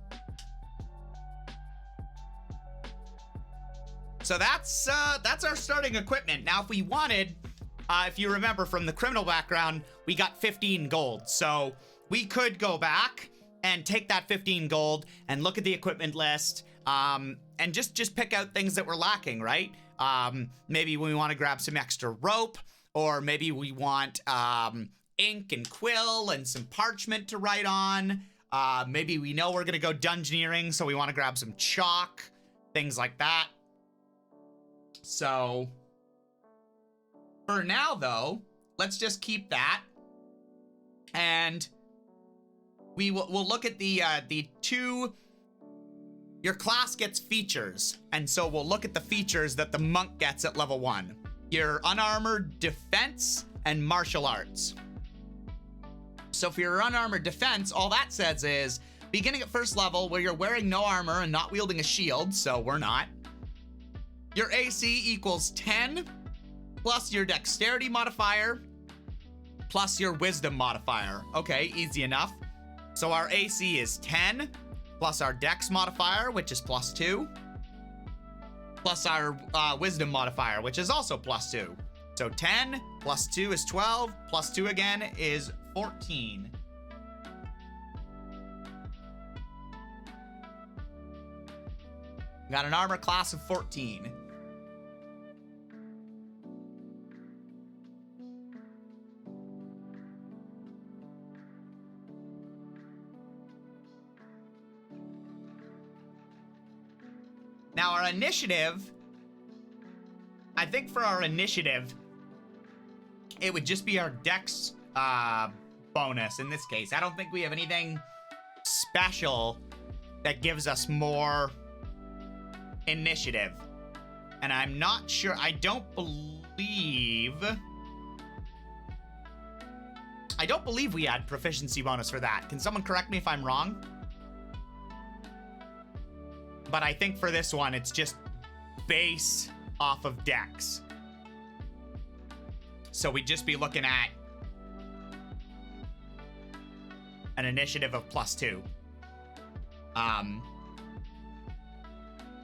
So that's our starting equipment. Now, if we wanted, if you remember from the criminal background, we got 15 gold. So we could go back and take that 15 gold and look at the equipment list, and just pick out things that we're lacking, right? Maybe we want to grab some extra rope, or maybe we want ink and quill and some parchment to write on. Maybe we know we're gonna go dungeoneering, so we want to grab some chalk, things like that. So for now, though, let's just keep that, and we'll look at the two. Your class gets features, and so we'll look at the features that the monk gets at level 1. Your unarmored defense and martial arts. So for your unarmored defense, all that says is beginning at first level where you're wearing no armor and not wielding a shield, so we're not. Your AC equals 10 plus your dexterity modifier plus your wisdom modifier. Okay, easy enough. So our AC is 10 plus our dex modifier, which is +2, plus our wisdom modifier, which is also +2. So 10 plus 2 is 12, plus 2 again is 14. Got an armor class of 14. Now our initiative, I think for our initiative, it would just be our dex bonus in this case. I don't think we have anything special that gives us more initiative. And I'm not sure, I don't believe we had proficiency bonus for that. Can someone correct me if I'm wrong? But I think for this one, it's just base off of dex. So we'd just be looking at an initiative of +2.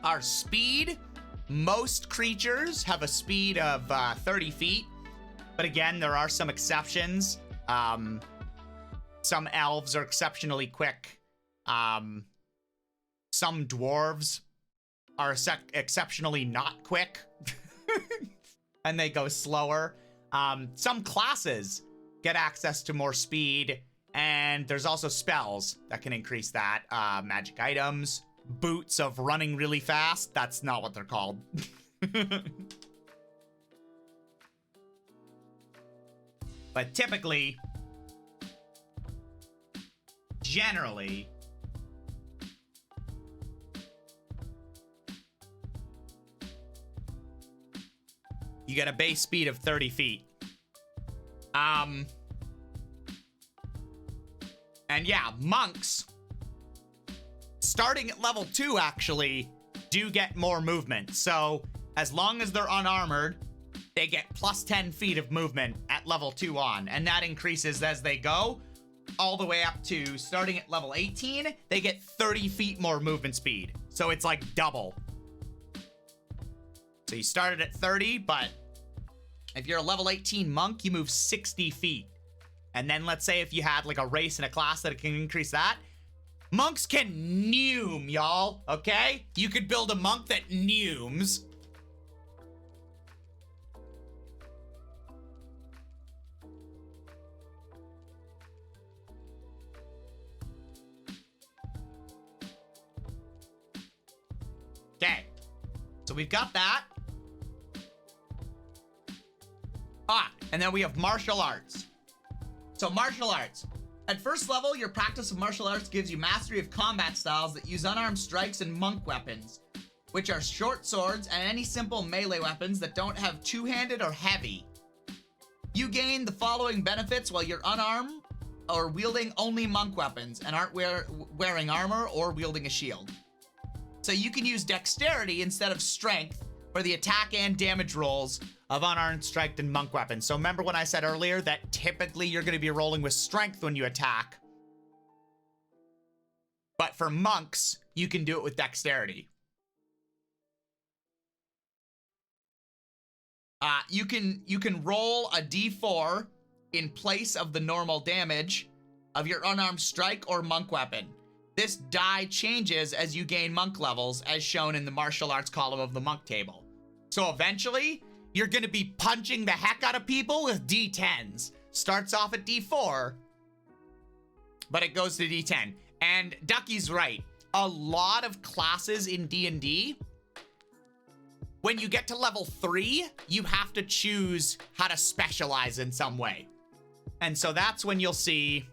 Our speed, most creatures have a speed of 30 feet. But again, there are some exceptions. Some elves are exceptionally quick. Some dwarves are exceptionally not quick. And they go slower. Some classes get access to more speed. And there's also spells that can increase that. Magic items. Boots of running really fast. That's not what they're called. But typically, generally, you get a base speed of 30 feet. And yeah, monks, starting at level 2, actually, do get more movement. So, as long as they're unarmored, they get plus 10 feet of movement at level 2 on. And that increases as they go, all the way up to, starting at level 18, they get 30 feet more movement speed. So it's like double. So you started at 30, but if you're a level 18 monk, you move 60 feet. And then let's say if you had like a race and a class that can increase that, monks can neum, y'all, okay? You could build a monk that neumes. Okay, so we've got that. And then we have martial arts. So martial arts. At first level, your practice of martial arts gives you mastery of combat styles that use unarmed strikes and monk weapons, which are short swords and any simple melee weapons that don't have two-handed or heavy. You gain the following benefits while you're unarmed or wielding only monk weapons and aren't wearing armor or wielding a shield. So you can use dexterity instead of strength for the attack and damage rolls of unarmed strike and monk weapons. So remember when I said earlier that typically you're going to be rolling with strength when you attack. But for monks, you can do it with dexterity. You can roll a d4 in place of the normal damage of your unarmed strike or monk weapon. This die changes as you gain monk levels, as shown in the martial arts column of the monk table. So eventually, you're going to be punching the heck out of people with d10s. Starts off at d4, but it goes to d10. And Ducky's right. A lot of classes in D&D, when you get to level 3, you have to choose how to specialize in some way. And so that's when you'll see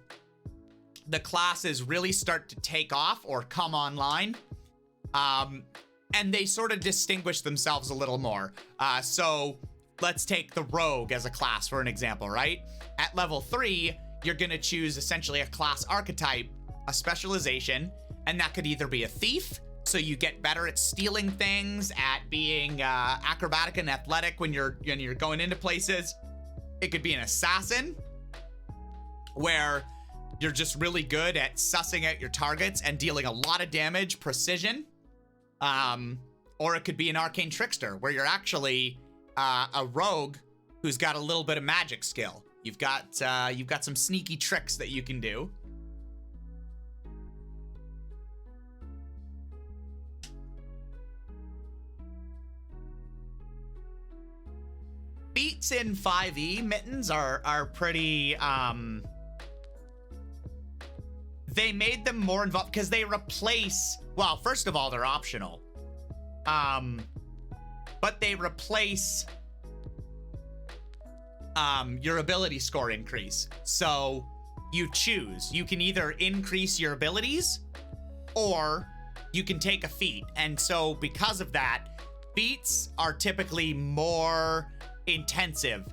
the classes really start to take off or come online. And they sort of distinguish themselves a little more. So let's take the rogue as a class for an example, right? At level 3, you're going to choose essentially a class archetype, a specialization, and that could either be a thief, So you get better at stealing things, at being acrobatic and athletic when you're going into places. It could be an assassin, where you're just really good at sussing out your targets and dealing a lot of damage, precision. Or it could be an arcane trickster, where you're actually a rogue who's got a little bit of magic skill. You've got some sneaky tricks that you can do. Feats in 5e, Mittens, are pretty, they made them more involved because they replace, well, first of all, they're optional. But they replace your ability score increase. So you choose. You can either increase your abilities or you can take a feat. And so because of that, feats are typically more intensive.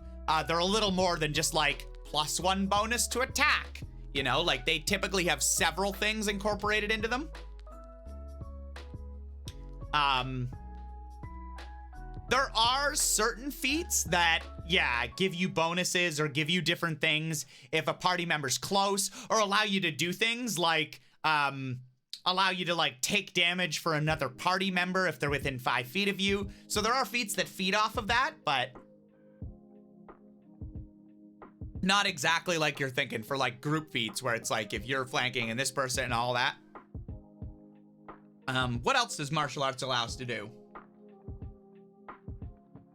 They're a little more than just like +1 bonus to attack. You know, like they typically have several things incorporated into them. There are certain feats that, yeah, give you bonuses or give you different things if a party member's close, or allow you to do things like, allow you to like take damage for another party member if they're within 5 feet of you. So there are feats that feed off of that, but not exactly like you're thinking for like group feats where it's like if you're flanking and this person and all that. What else does martial arts allow us to do?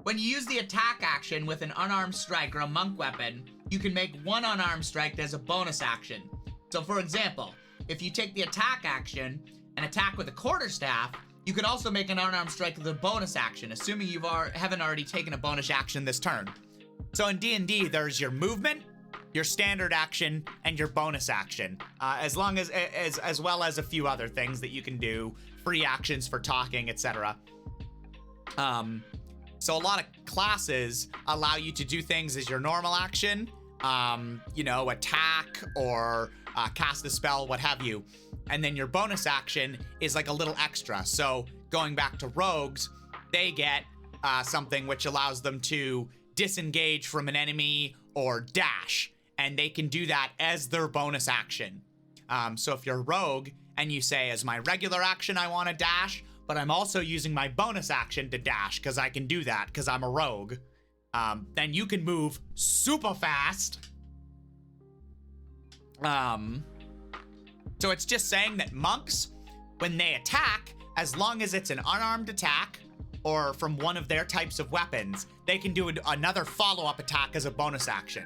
When you use the attack action with an unarmed strike or a monk weapon, you can make one unarmed strike as a bonus action. So for example, if you take the attack action and attack with a quarterstaff, you could also make an unarmed strike with a bonus action, assuming you haven't already taken a bonus action this turn. So in D&D, there's your movement, your standard action, and your bonus action, as well as a few other things that you can do, free actions for talking, etc. So a lot of classes allow you to do things as your normal action, you know, attack or cast a spell, what have you. And then your bonus action is like a little extra. So going back to rogues, they get something which allows them to disengage from an enemy or dash, and they can do that as their bonus action. So if you're a rogue and you say, as my regular action I want to dash, but I'm also using my bonus action to dash because I can do that because I'm a rogue, then you can move super fast. So it's just saying that monks, when they attack, as long as it's an unarmed attack or from one of their types of weapons, they can do another follow-up attack as a bonus action,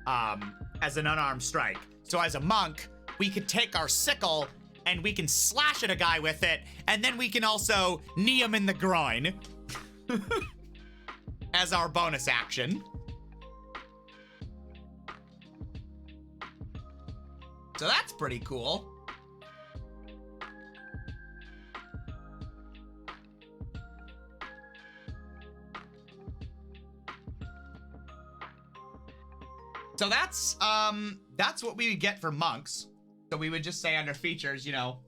as an unarmed strike. So as a monk, we could take our sickle and we can slash at a guy with it, and then we can also knee him in the groin as our bonus action. So that's pretty cool. So that's what we would get for monks. So we would just say under features, you know,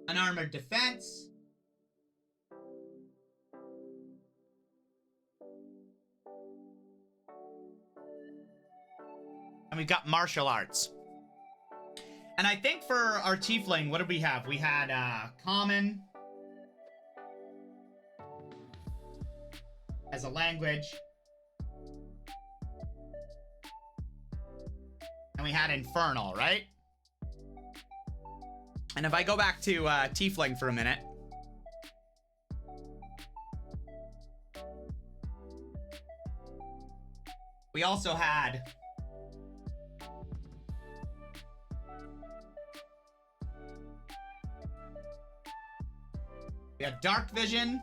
unarmored defense, and we've got martial arts. And I think for our tiefling, what did we have? We had common as a language, and we had infernal, right? And if I go back to tiefling for a minute, we also had dark vision,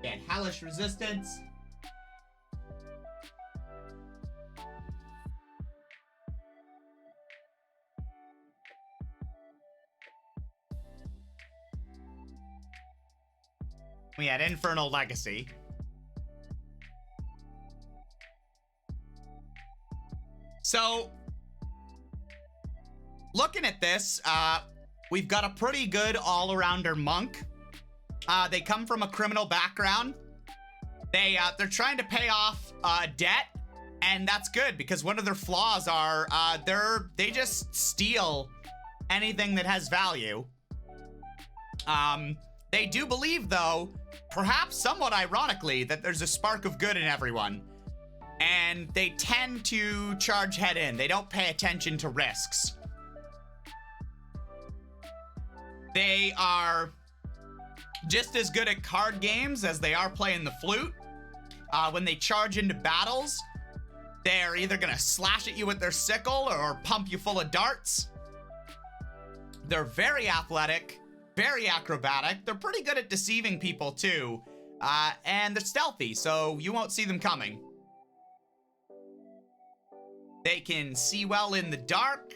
we had hellish resistance, We had Infernal Legacy. So, looking at this, we've got a pretty good all-arounder monk. They come from a criminal background. They're trying to pay off debt, and that's good because one of their flaws are they just steal anything that has value. They do believe, though, perhaps somewhat ironically, that there's a spark of good in everyone. And they tend to charge head in. They don't pay attention to risks. They are just as good at card games as they are playing the flute. When they charge into battles, they're either gonna slash at you with their sickle or pump you full of darts. They're very athletic, very acrobatic. They're pretty good at deceiving people too. And they're stealthy, so you won't see them coming. They can see well in the dark.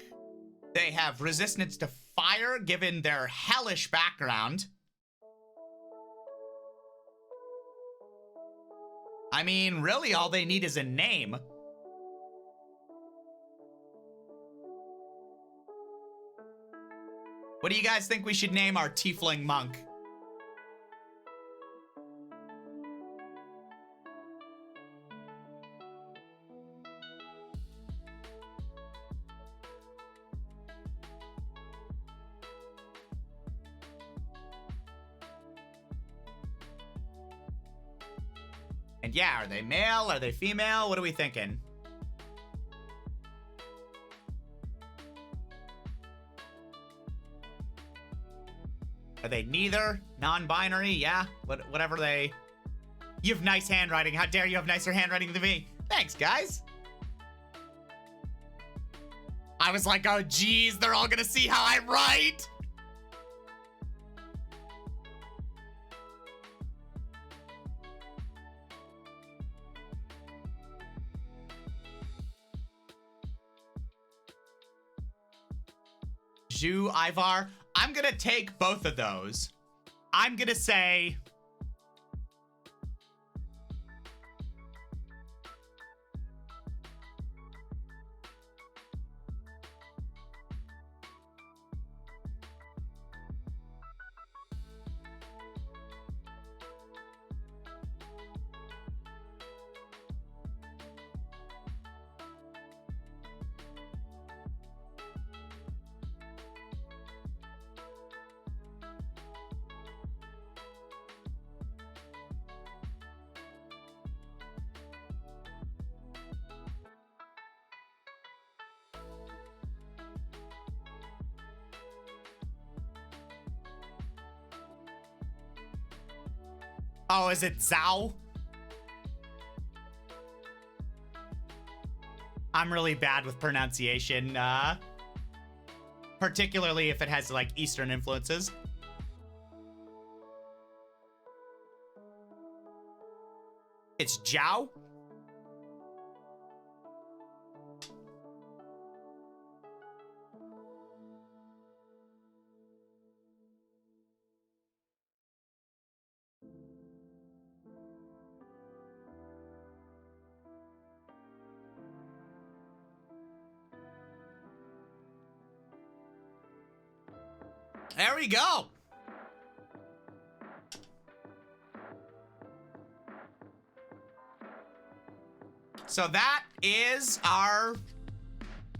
They have resistance to fire, given their hellish background. I mean, really, all they need is a name. What do you guys think we should name our tiefling monk? And yeah, are they male? Are they female? What are we thinking? Are they neither? Non-binary? Yeah, whatever they... You have nice handwriting. How dare you have nicer handwriting than me? Thanks, guys. I was like, oh, geez, they're all gonna see how I write. Ju, Ivar. I'm gonna take both of those. I'm gonna say... Oh, is it Zhao? I'm really bad with pronunciation, particularly if it has, like, Eastern influences. It's Zhao? There we go. So that is our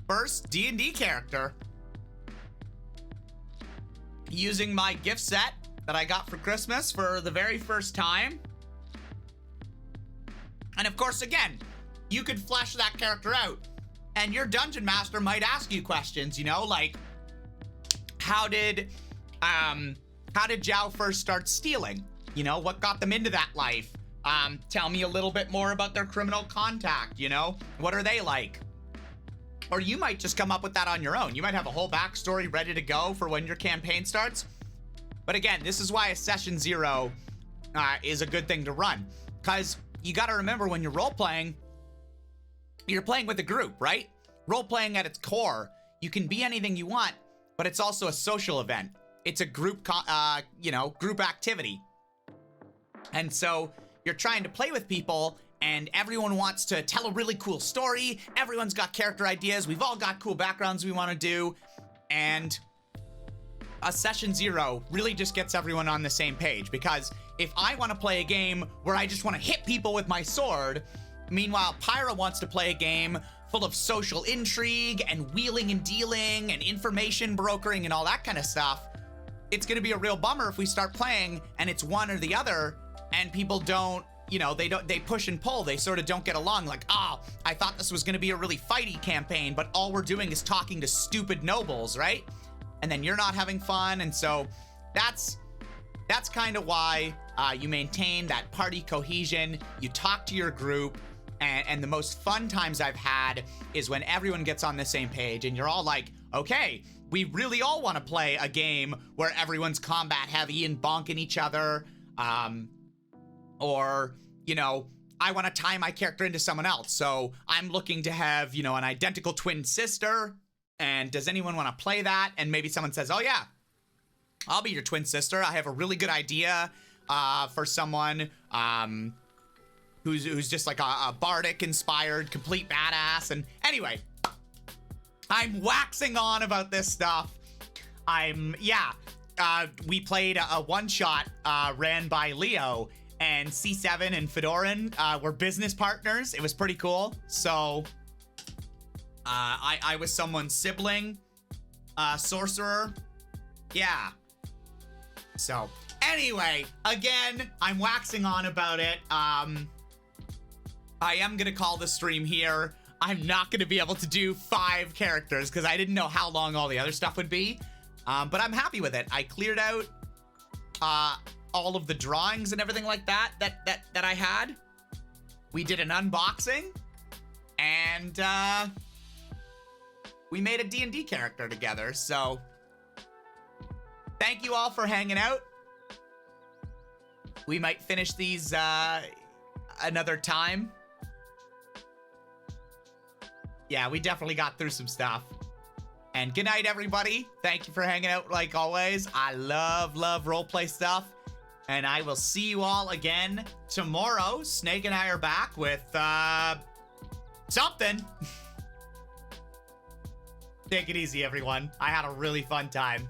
first D&D character. Using my gift set that I got for Christmas for the very first time. And of course, again, you could flesh that character out. And your dungeon master might ask you questions, you know, like, how did Zhao first start stealing? You know, what got them into that life? Tell me a little bit more about their criminal contact, you know? What are they like? Or you might just come up with that on your own. You might have a whole backstory ready to go for when your campaign starts. But again, this is why a session 0 is a good thing to run. Because you got to remember, when you're role-playing, you're playing with a group, right? Role-playing at its core, you can be anything you want, but it's also a social event. It's a group, group activity. And so you're trying to play with people, and everyone wants to tell a really cool story. Everyone's got character ideas. We've all got cool backgrounds we want to do. And a session 0 really just gets everyone on the same page, because if I want to play a game where I just want to hit people with my sword, meanwhile Pyra wants to play a game full of social intrigue and wheeling and dealing and information brokering and all that kind of stuff, it's going to be a real bummer if we start playing and it's one or the other, and people don't, you know, they push and pull. They sort of don't get along. Like, oh, I thought this was going to be a really fighty campaign, but all we're doing is talking to stupid nobles, right? And then you're not having fun. And so that's kind of why you maintain that party cohesion. You talk to your group, and the most fun times I've had is when everyone gets on the same page and you're all like, okay, we really all want to play a game where everyone's combat heavy and bonking each other. Or, you know, I want to tie my character into someone else. So I'm looking to have, you know, an identical twin sister. And does anyone want to play that? And maybe someone says, oh yeah, I'll be your twin sister. I have a really good idea for someone who's just like a bardic inspired complete badass. And anyway, I'm waxing on about this stuff. We played a one-shot ran by Leo, and C7 and Fedoran were business partners. It was pretty cool. So I was someone's sibling, sorcerer. Yeah. So anyway, again, I'm waxing on about it. I am gonna call the stream here. I'm not gonna be able to do 5 characters because I didn't know how long all the other stuff would be. But I'm happy with it. I cleared out all of the drawings and everything like that I had. We did an unboxing, and we made a D&D character together. So thank you all for hanging out. We might finish these another time. Yeah, we definitely got through some stuff. And good night, everybody. Thank you for hanging out like always. I love roleplay stuff. And I will see you all again tomorrow. Snake and I are back with something. Take it easy, everyone. I had a really fun time.